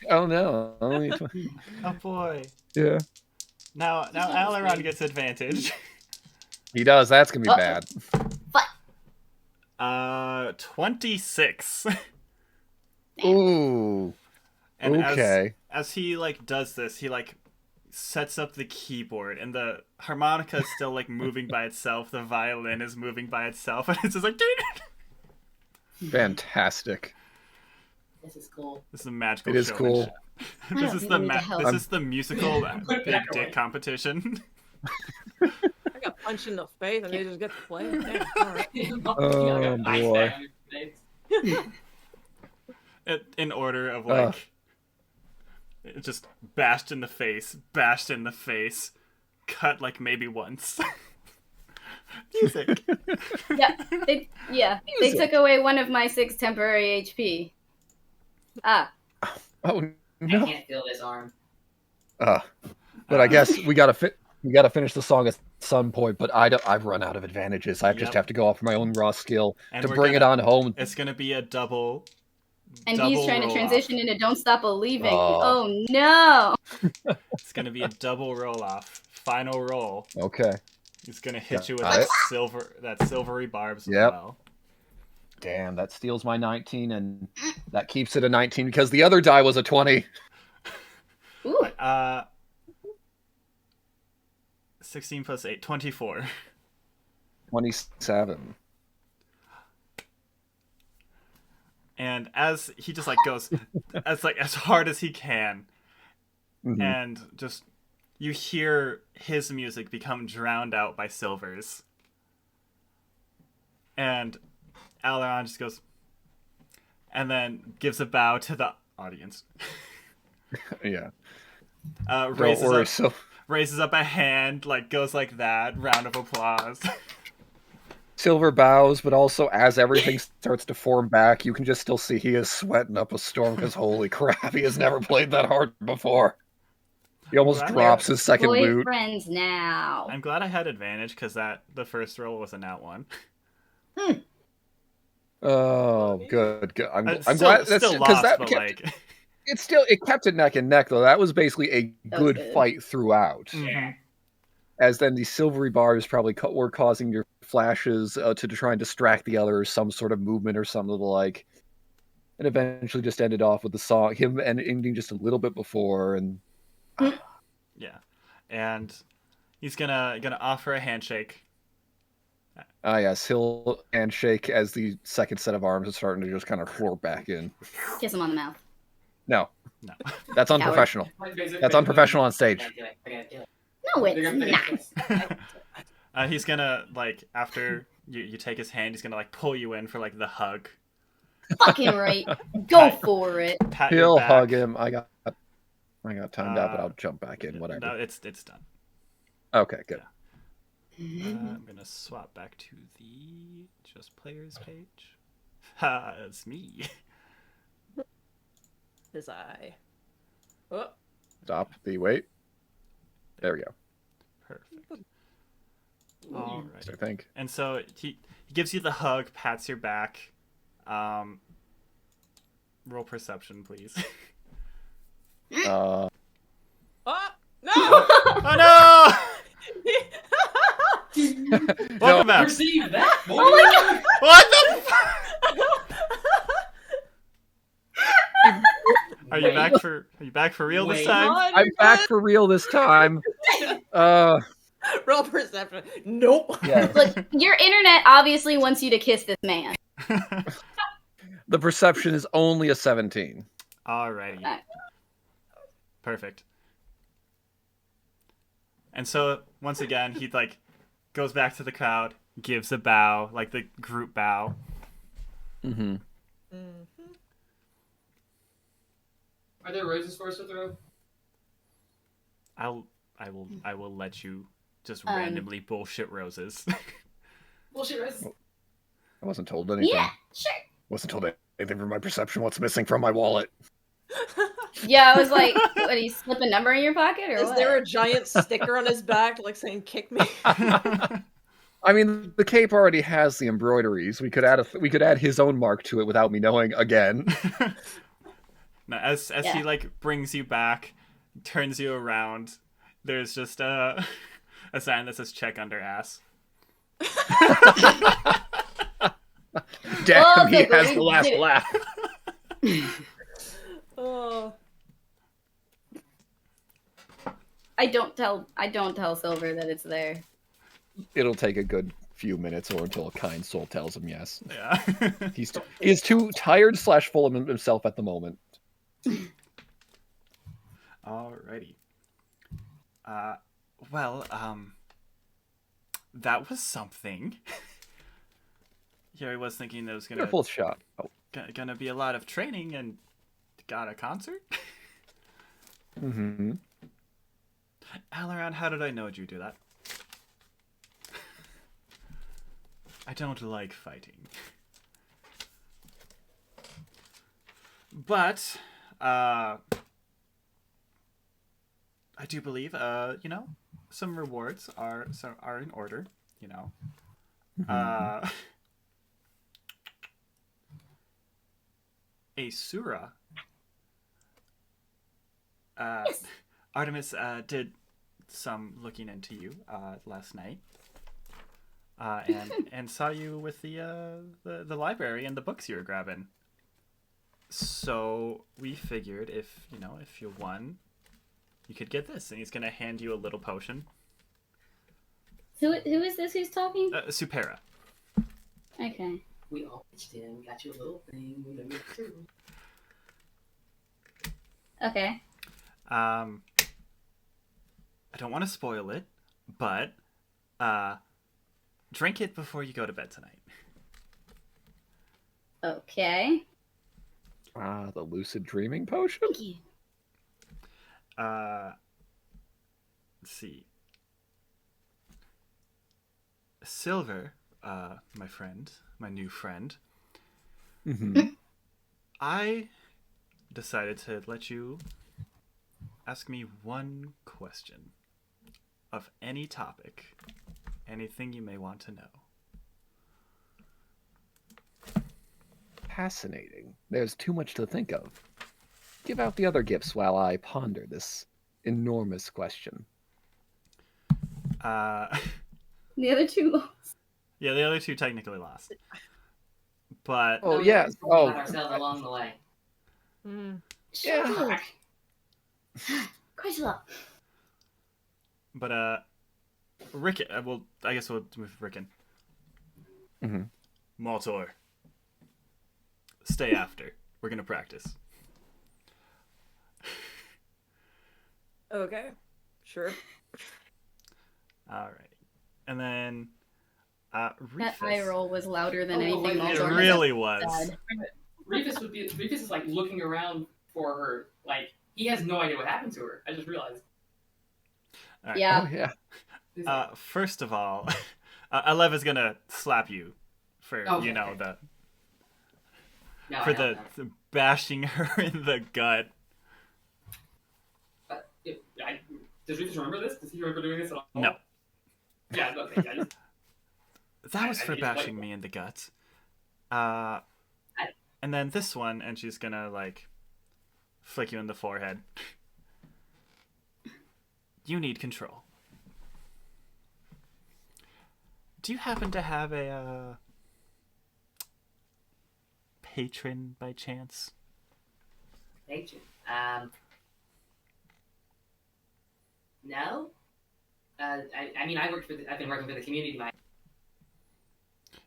Oh no, only 20. Oh boy. Yeah. Now Aileron gets advantage. He does. That's gonna be bad. 26. Ooh. And okay. As he like does this, he like sets up the keyboard, and the harmonica is still like moving by itself. The violin is moving by itself, and it's just like. Fantastic. This is cool. This is a magical. It is showmanship. cool. This is the help. this is the musical big dick competition. I got punched in the face and they just get to play it. Damn, all right. Oh, boy. In order of like, it just bashed in the face, cut like maybe once. Music. They took away one of my 6 temporary HP. Oh I no. can't feel this arm. But I guess we gotta finish the song at some point. But I've run out of advantages. I just have to go off my own raw skill And to we're bring it on home. It's gonna be a double. And double he's trying to roll transition off. into Don't Stop Believing. Oh. Oh no! It's gonna be a double roll off. Final roll. Okay. He's gonna hit you with Got that silvery barbs as Yep. well. Damn, that steals my 19, and that keeps it a 19 because the other die was a 20. Ooh. 16 plus 8, 24. 27. And as he just like goes as hard as he can, Mhm. and just you hear his music become drowned out by Sylvyre's. And Aileron just goes, and then gives a bow to the audience. Yeah. Raises up a hand, like goes like that. Round of applause. Sylvyre bows, but also as everything starts to form back, you can just still see he is sweating up a storm because holy crap, he has never played that hard before. He almost Well, drops his second loot. Boyfriends now. I'm glad I had advantage because the first roll was a nat 1. Oh, good. I'm Still, glad that's still because lost, that but kept, like. it kept it neck and neck though. That was basically a good good. fight throughout. Mhm. As then the Sylvyre bars probably were causing your flashes to try and distract the others, some sort of movement or something like. And eventually just ended off with the song, him ending just a little bit before, and Yeah, and he's gonna offer a handshake. yes, he'll handshake as the second set of arms is starting to just kind of floor back in. Kiss him on the mouth. No, No. that's Coward. unprofessional. That's unprofessional on stage. No, it's not. He's gonna like after you take his hand, he's gonna like pull you in for like the hug. Fucking right. Go for it. Pat He'll your back. hug him. I got timed out, but I'll jump back in. Whatever. No, it's done. Okay, good. I'm gonna swap back to the just players page. Ha, it's me. His eye. Oh, Stop the wait. There we go. Perfect. All right. So I think. And so he gives you the hug, pats your back. Roll perception, please. Uh, oh no! Oh no! Welcome back. Perceive that. Oh my god! What the? Are you back for real this Wait. time? I'm back for real this time. Roll perception. Nope. Yeah. Look, your internet obviously wants you to kiss this man. The perception is only a 17. Alrighty. Perfect. And so once again, he like goes back to the crowd, gives a bow, like the group bow. Mm-hmm. Are there roses for us to throw? I will let you just randomly bullshit roses. Bullshit roses. I wasn't told anything. Yeah, sure. Wasn't told anything from my perception. What's missing from my wallet? Yeah, I was like, what, he slip a number in your pocket or Is what? there a giant sticker on his back, like saying "kick me"? I mean, the cape already has the embroideries. We could add his own mark to it without me knowing again. Now, as Yeah. he like brings you back, turns you around, there's just a sign that says "check under ass." Damn, Oh, he okay, has we the last did it. laugh. Oh, I don't tell Sylvyre that it's there. It'll take a good few minutes or until a kind soul tells him yes. Yeah. He's too tired / full of himself at the moment. Alrighty. Well, that was something. Here I was thinking there was Careful shot. Oh. gonna be a lot of training and got a concert. Mm-hmm. Alaran, how did I know you do that? I don't like fighting. But, I do believe, some rewards are in order, Aeseora. Yes. Artemis did some looking into you last night, and saw you with the library and the books you were grabbing. So we figured if you won, you could get this, and he's gonna hand you a little potion. Who is this who's talking? Supera. Okay. We all pitched in. We got you a little thing. We done it too. Okay. I don't want to spoil it, but drink it before you go to bed tonight. Okay. The lucid dreaming potion? Thank you. Let's see. Sylvyre, my friend, my new friend, Mm-hmm. I decided to let you ask me one question of any topic, anything you may want to know. Fascinating. There's too much to think of. Give out the other gifts while I ponder this enormous question. The other two. Yeah, the other two technically lost. But Oh, No, yes. We Oh. got ourselves along the way. Yeah. Quite a lot. But Rickon. Well, I guess we'll move Rickon. Mm-hmm. Maltor. Stay after. We're gonna practice. okay, sure. All right, and then That Reefus. eye roll was louder than Oh, anything. wait, Maltor It has really ever was. said. Reefus is like looking around for her. Like he has no idea what happened to her. I just realized. All right. Yeah. Oh, yeah. He's like, First of all, Alev is gonna slap you for Okay, the okay. now for I know the bashing her in the gut. Does Reefus remember this? Does he remember doing this at all? No. Yeah, I was about to say, I just, That was I for think it's bashing like- me in the gut. And then this one, and she's gonna like flick you in the forehead. You need control. Do you happen to have a patron by chance? Patron. No. I mean, I've been working for the community.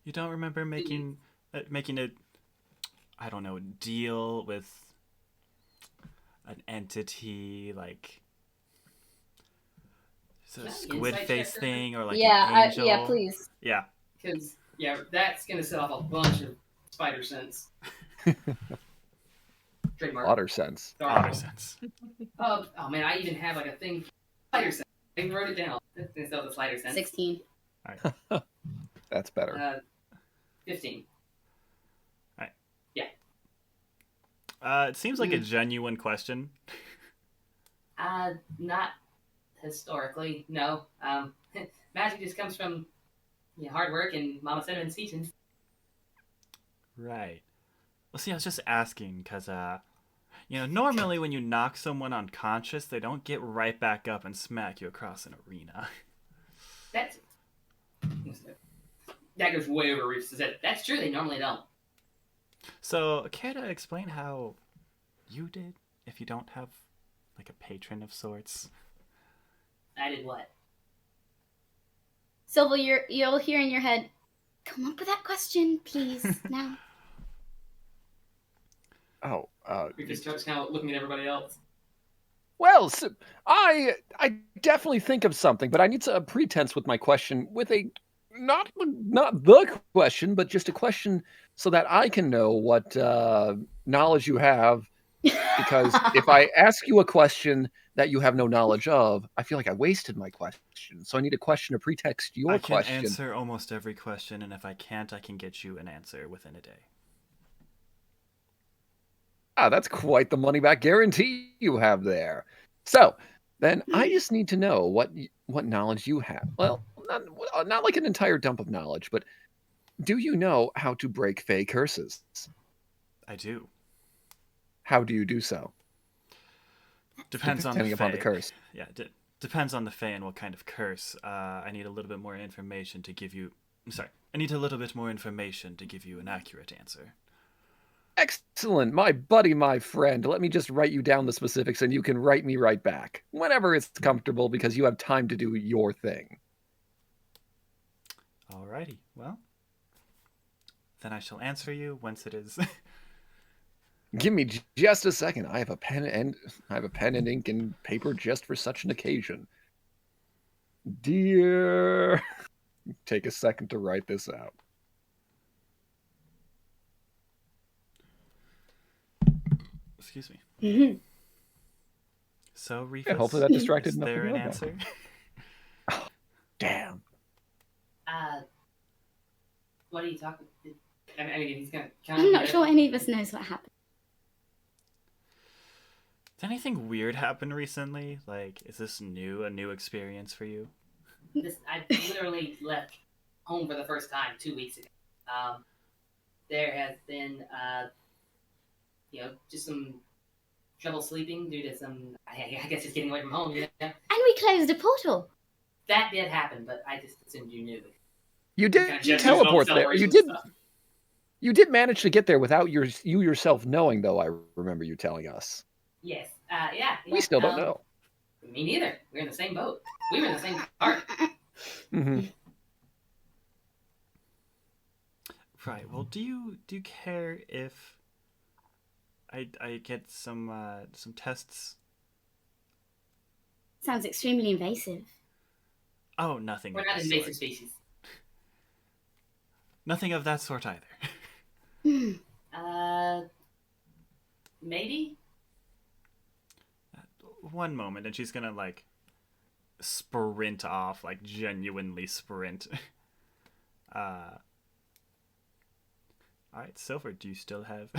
You don't remember making a, I don't know, deal with an entity like a squid face thing or like an angel? Yeah, please. Yeah. Because that's gonna set off a bunch of spider sense. Trademark. Otter sense. Otter sense. Oh man, I even have like a thing. Spider sense. I even wrote it down. Instead of the spider sense. 16. All right. That's better. 15. All right. Yeah. It seems like a genuine question. Not historically, no. Magic just comes from hard work and Mama Cinnamon's teachings. Right. Well, see, I was just asking because, normally when you knock someone unconscious, they don't get right back up and smack you across an arena. That goes way over Reefus' head. That's true, they normally don't. So, care to explain how you did if you don't have, like, a patron of sorts? I did what? Sylva, you'll hear in your head, come up with that question, please, now. Oh, Reefus starts kind of looking at everybody else. well, so I definitely think of something, but I need a pretense with my question with a not the question, but just a question so that I can know what knowledge you have. Because if I ask you a question that you have no knowledge of, I feel like I wasted my question. So I need a question to pretext your question. I can answer almost every question, and if I can't, I can get you an answer within a day. Ah, that's quite the money back guarantee you have there. So then I just need to know what knowledge you have. Well, not like an entire dump of knowledge, but do you know how to break fey curses? I do. How do you do so? Depends on upon the curse. Yeah, depends on the fey and what kind of curse. I need a little bit more information to give you. I need a little bit more information to give you an accurate answer. Excellent, my buddy, my friend. Let me just write you down the specifics and you can write me right back whenever it's comfortable because you have time to do your thing. Alrighty, well, then I shall answer you once it is. Give me just a second. I have a pen and ink and paper just for such an occasion. Dear, take a second to write this out. Excuse me. Mm-hmm. So, Reefus, Yeah, hopefully that distracted is enough there to an know about. answer? Oh, damn. What are you talking? I mean, he's gonna. I'm not sure any of us knows what happened. Did anything weird happen recently? Like, is this a new experience for you? I literally left home for the first time 2 weeks ago. There has been, just some trouble sleeping due to some, I guess, just getting away from home. Yeah. And we closed a portal. That did happen, but I just assumed you knew. You did Just teleport use there. celebration You did. stuff. You did manage to get there without you yourself knowing, though. I remember you telling us. Yes. Yeah. We still don't know. Me neither. We're in the same boat. We were in the same cart. Mm-hmm. Right. Well, do you care if I get some tests? Sounds extremely invasive. Oh, nothing. We're of not the an invasive sort. species. Nothing of that sort either. Maybe? One moment, and she's gonna, like, sprint off, like, genuinely sprint. Alright, Sylvyre, do you still have...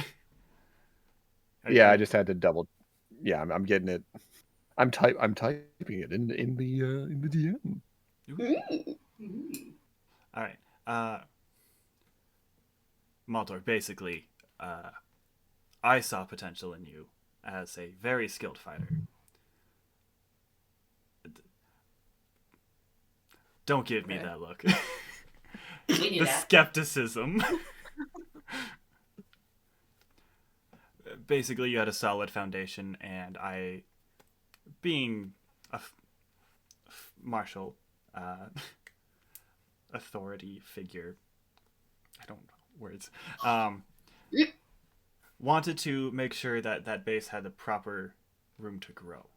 Yeah, I just had to double. Yeah, I'm getting it. I'm typing it in the DM. Mm-hmm. Alright, Maltor, basically, I saw potential in you as a very skilled fighter. Don't give me that look. We knew The that. skepticism. Basically, you had a solid foundation, and I, being a martial authority figure, I don't know words, wanted to make sure that that base had the proper room to grow.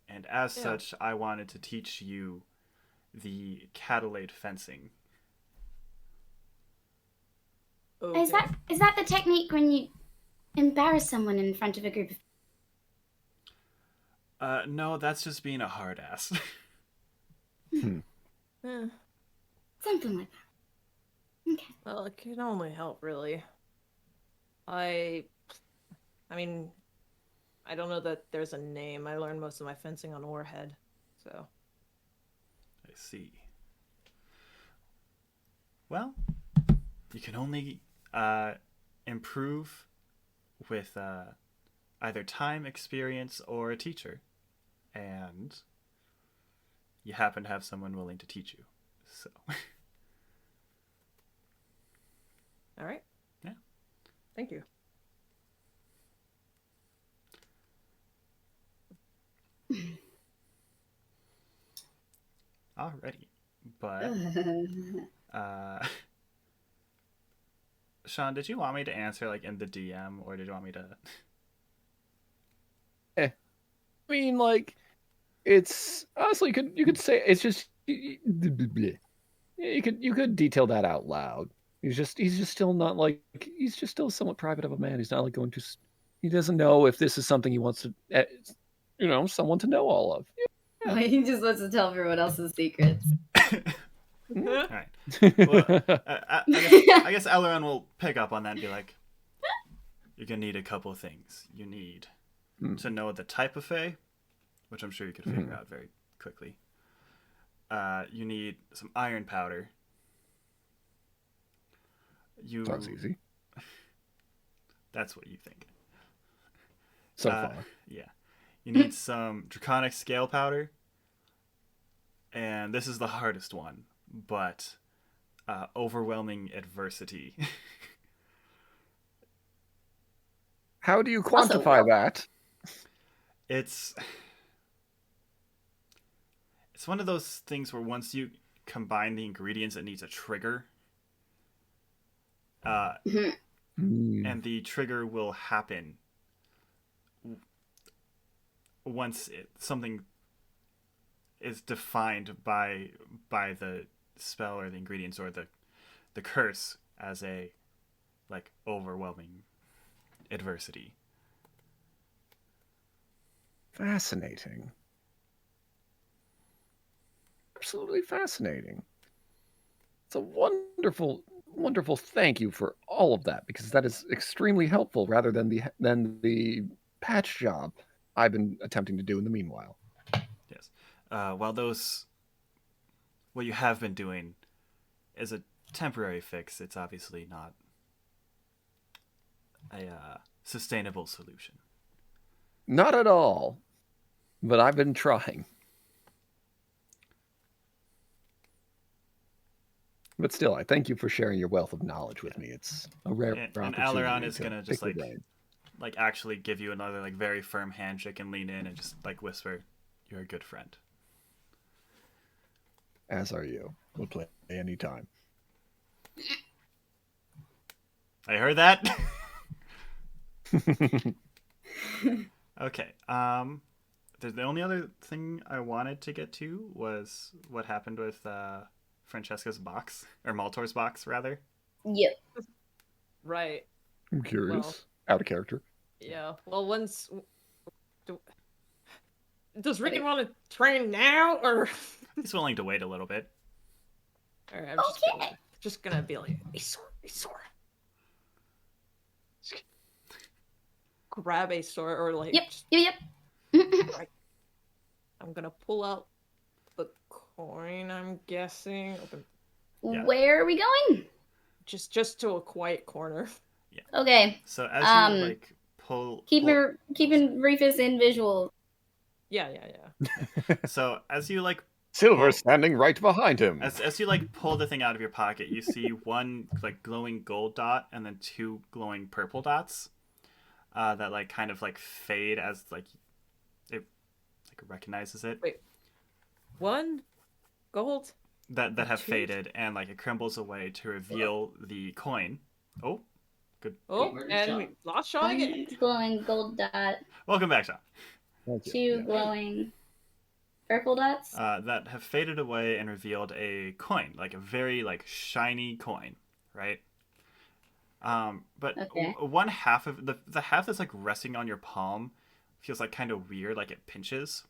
And as such, I wanted to teach you the Cadelade fencing. Okay. Is that the technique when you embarrass someone in front of a group of... No, that's just being a hard ass. Eh, Something like that. Okay. well, it can only help, really. I mean, I don't know that there's a name. I learned most of my fencing on Warhead, so. I see. Well, you can only improve with either time, experience, or a teacher. And you happen to have someone willing to teach you. So. All right. Yeah. Thank you. Alrighty. But Sean, did you want me to answer like in the DM, or did you want me to? I mean, like, it's honestly you could say it's just you could detail that out loud. He's just still not like he's just still somewhat private of a man. He's not like going to. He doesn't know if this is something he wants to, someone to know all of. He just wants to tell everyone else's secrets. All right. Well, I guess Elrond will pick up on that and be like, "You're gonna need a couple things. You need to know the type of fae, which I'm sure you could figure out very quickly. You need some iron powder. Sounds easy. That's what you think. So far. Yeah. You need some draconic scale powder. And this is the hardest one, but overwhelming adversity. How do you quantify that? It's one of those things where once you combine the ingredients, it needs a trigger. And the trigger will happen once something is defined by the spell or the ingredients or the curse as a like overwhelming adversity. Fascinating. Absolutely fascinating. It's a wonderful, wonderful thank you for all of that, because that is extremely helpful rather than the patch job I've been attempting to do in the meanwhile. Yes. While what you have been doing is a temporary fix, it's obviously not a sustainable solution. Not at all. But I've been trying. But still, I thank you for sharing your wealth of knowledge with me. It's a rare opportunity. And Elrond is gonna just pick your brain. like actually give you another like very firm handshake and lean in and just like whisper, "You're a good friend." As are you. We'll play anytime. I heard that. Okay. The only other thing I wanted to get to was what happened with Francesca's box, or Maltor's box, rather. Yep. Right. I'm curious. Well, Out of character. yeah. Well, does Rickon want to train now, or? He's willing to wait a little bit. All right, I'm Okay. just gonna be like, Aeseora. Grab Aeseora, or like. Yep. I'm gonna pull out the coin. I'm guessing. Yeah. Where are we going? Just to a quiet corner. Okay. So as you like Keeping Reefus in visual. Yeah. So as you like Sylvyre standing right behind him. As you like pull the thing out of your pocket, you see one like glowing gold dot and then two glowing purple dots that like kind of like fade as like it like recognizes it. Wait. One gold. That have Two? faded and like it crumbles away to reveal the coin. Oh, good. Oh, Where's and Sean? we lost Sean again. One glowing gold dot, Welcome back, Sean. Thank you. two glowing purple dots. That have faded away and revealed a coin, like a very like shiny coin, right? But Okay. one half of the half that's like resting on your palm feels like kind of weird, like it pinches.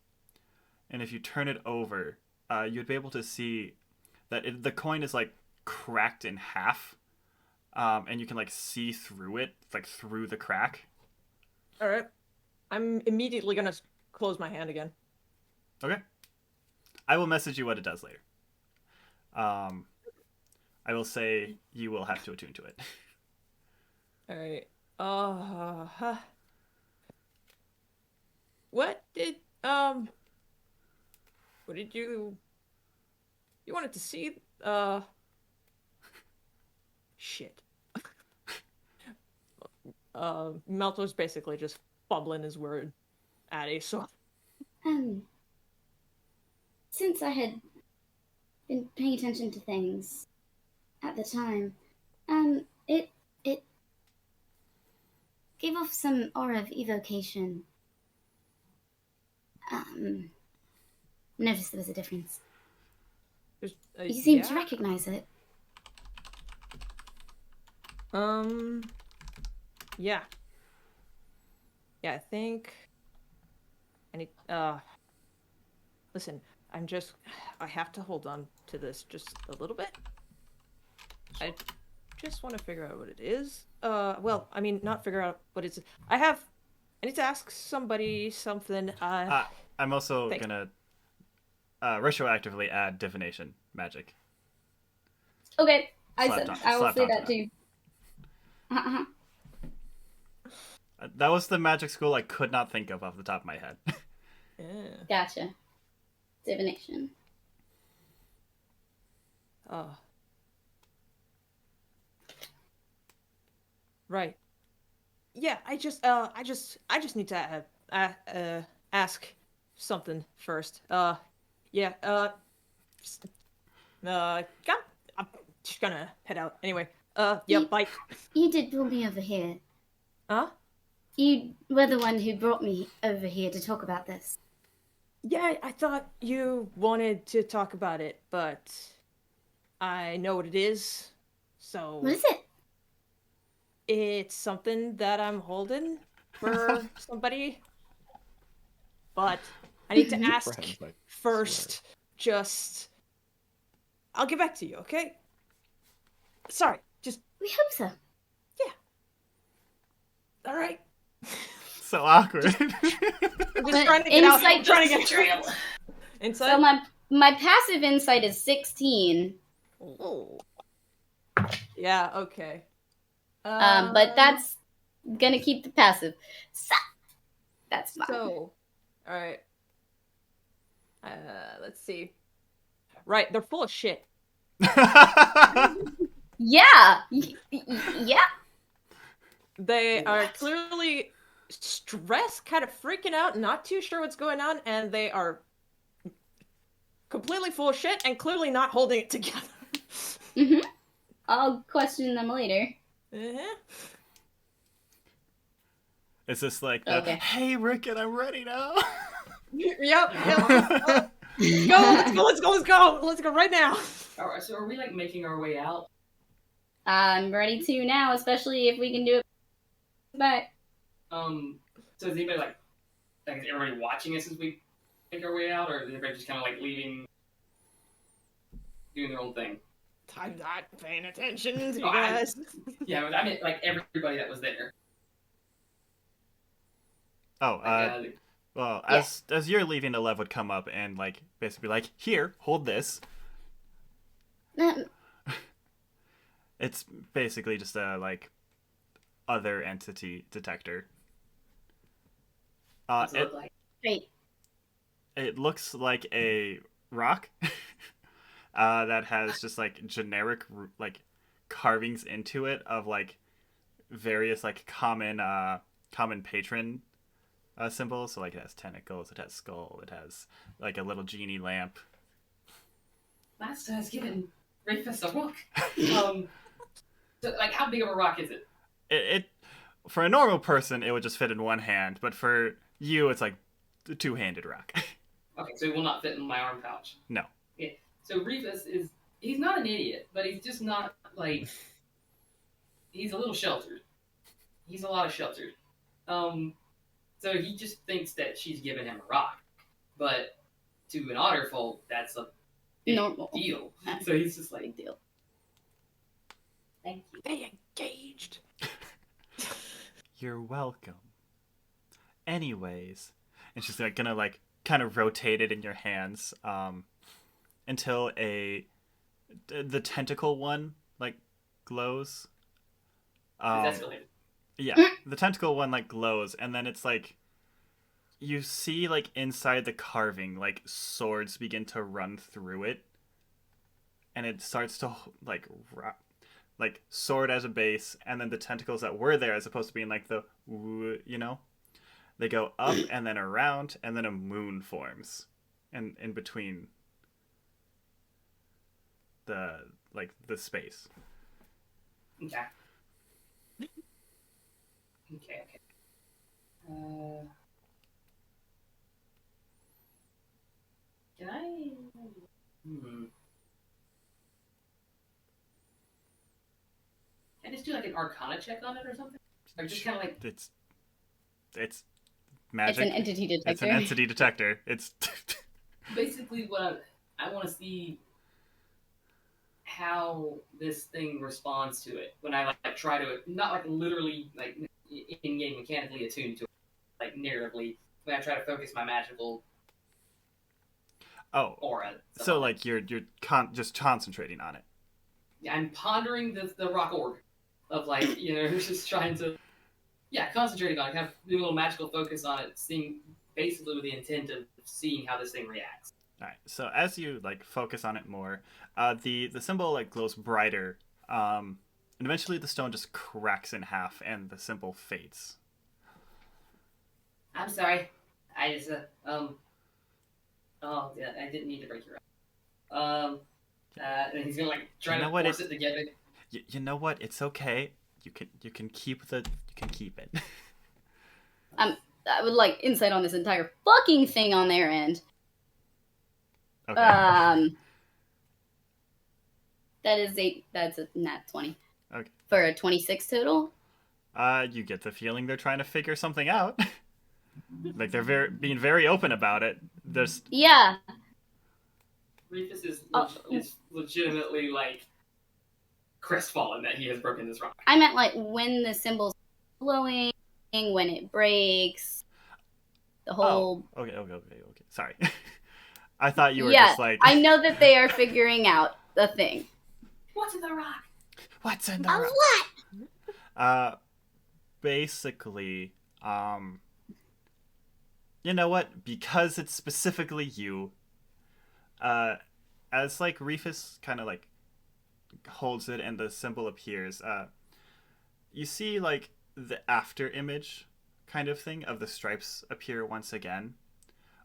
And if you turn it over, you'd be able to see that the coin is like cracked in half, and you can like see through it, like through the crack. All right. I'm immediately gonna close my hand again. Okay. I will message you what it does later. I will say you will have to attune to it. All right. What did What did you wanted to see? Shit. Maltor's basically just bubbling his word at Aeseora. Since I had been paying attention to things at the time, it gave off some aura of evocation. Noticed there was a difference. There's, You seem to yeah. recognize it. Yeah. Yeah, I think I need, listen, I have to hold on to this just a little bit. I just want to figure out what it is. Well, I mean, not figure out what it's, I need to ask somebody something. I'm also Thanks. gonna retroactively add divination magic. Okay, I Slapped said on- I will slapped say onto that too. Uh-huh. That was the magic school I could not think of off the top of my head. Yeah. Gotcha. Divination. Right. Yeah, I just need to ask something first. Yeah, I'm just gonna head out anyway. Yeah, bye. You did pull me over here. Huh? You were the one who brought me over here to talk about this. Yeah, I thought you wanted to talk about it, but I know what it is. So What is it? it's something that I'm holding for somebody. But I need to ask Friends, I first. Just I'll get back to you, okay? Sorry, just We hope so. all right. So awkward. I'm just But trying to get out. insight I'm trying to just get trail. inside. So my passive insight is 16. Oh. Yeah. Okay. But that's gonna keep the passive. So that's fine. So, all right. Let's see. Right, they're full of shit. Yeah. Yeah. They are clearly stressed, kind of freaking out, not too sure what's going on, and they are completely full of shit and clearly not holding it together. Mhm. I'll question them later. Uh-huh. Is this like the, Okay. hey Rickett, I'm ready now? Yep. Let's go right now. Alright, so are we like making our way out? I'm ready to now, especially if we can do it back. So is anybody like is everybody watching us as we make our way out, or is everybody just kind of like leaving, doing their own thing? I'm not paying attention to you Oh, guys. Yeah, but I mean like everybody that was there. Oh, Like, well, Yeah. as you're leaving, Lev would come up and like basically be like, here, hold this. It's basically just a like other entity detector. what's it look like? Great. It looks like a rock that has just like generic like carvings into it of like various like common patron symbols. So like it has tentacles, it has skull, it has like a little genie lamp. Master has given Reefus a rock. So, like, how big of a rock is it? It for a normal person it would just fit in one hand, but for you it's like a two-handed rock. Okay, so it will not fit in my arm pouch. No. Okay, so Reefus he's not an idiot, but he's just not, like, he's a little sheltered. He's a lot of sheltered. So he just thinks that she's giving him a rock. But to an Otterfolk, that's a big Normal deal. So he's just like, big deal. thank you. They engaged. You're welcome. Anyways, and she's like gonna like kind of rotate it in your hands until the tentacle one like glows. It's escalated. Yeah, the tentacle one like glows, and then it's like you see like inside the carving like swords begin to run through it, and it starts to like sword as a base, and then the tentacles that were there, as opposed to being like the they go up and then around, and then a moon forms, and in between the space. Okay. Okay. Can I? Can I just do like an Arcana check on it or something? Or just kind of like It's magic. It's an entity detector. It's an entity detector. It's basically what I want to see how this thing responds to it when I like try to not like literally like in-game mechanically attuned to it, like narratively when I try to focus my magical aura. So like you're just concentrating on it. Yeah, I'm pondering the rock orb of like just trying to concentrating on it, kind of doing a little magical focus on it, seeing basically with the intent of seeing how this thing reacts. All right. So as you like focus on it more, the symbol like glows brighter, and eventually the stone just cracks in half, and the symbol fades. I'm sorry. I just oh yeah, I didn't mean to break your arm. And he's gonna like try to force it together. You know what? It's okay. You can keep it. I would like insight on this entire fucking thing on their end. Okay. That's a nat 20. Okay. For a 26 total. You get the feeling they're trying to figure something out. Like they're being very open about it. Yeah. Reefus is legitimately like crestfallen that he has broken this rock. I meant like when the symbol's glowing, when it breaks, the whole. Oh, okay. Sorry. I thought you were Yeah, just like. I know that they are figuring out the thing. What's in the rock? What's in the A rock? what? Basically, you know what? Because it's specifically you, as like Reefus kind of like holds it and the symbol appears, you see like the after image kind of thing of the stripes appear once again,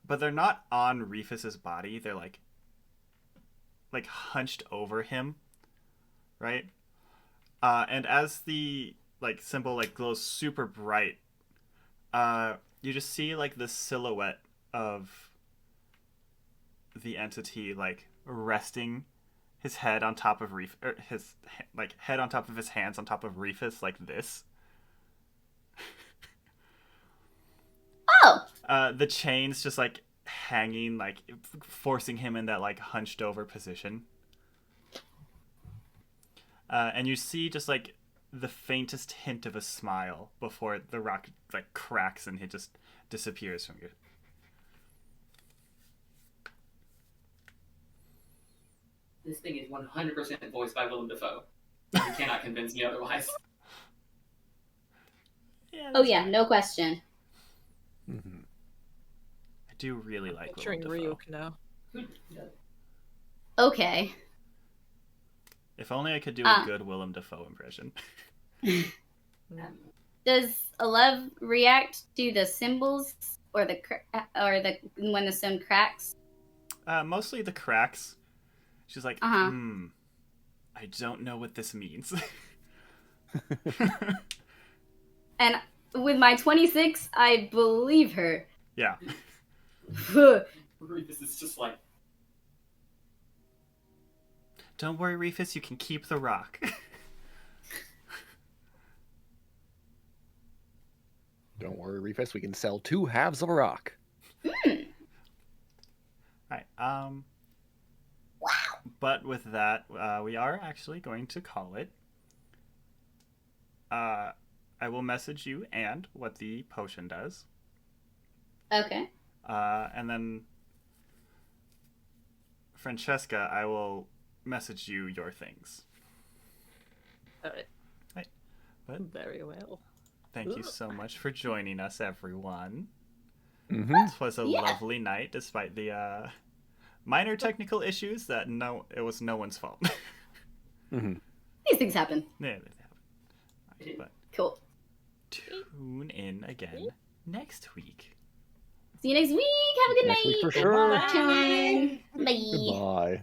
but they're not on Reefus's body. They're like hunched over him, right? And as the like symbol like glows super bright, you just see like the silhouette of the entity like resting his head on top of his head on top of his hands on top of Reefus like this. Oh. The chains just like hanging, like forcing him in that like hunched over position. And you see just like the faintest hint of a smile before the rock like cracks and it just disappears from you. This thing is 100% voiced by Willem Dafoe. You cannot convince me otherwise. Yeah, Oh yeah, no question. Mm-hmm. I do really like Willem Picturing Dafoe. Ryuk now. Okay. If only I could do a good Willem Dafoe impression. Does Alev react to the symbols or the when the stone cracks? Mostly the cracks. She's like, Uh-huh. I don't know what this means. And with my 26, I believe her. Yeah. Reefus is just like, Don't worry, Reefus, you can keep the rock. Don't worry, Reefus. We can sell 2 halves of a rock. Alright, but with that, we are actually going to call it. I will message you and what the potion does. Okay. And then Francesca, I will message you your things. Alright. Right. But Very well. thank you so much for joining us, everyone. Mm-hmm. This was a lovely night, despite the minor technical issues that it was no one's fault. Mm-hmm. These things happen. Yeah, they happen. Right, but Cool. tune in again next week. See you next week. Have a good Next night. week for sure. Bye. Bye. Goodbye.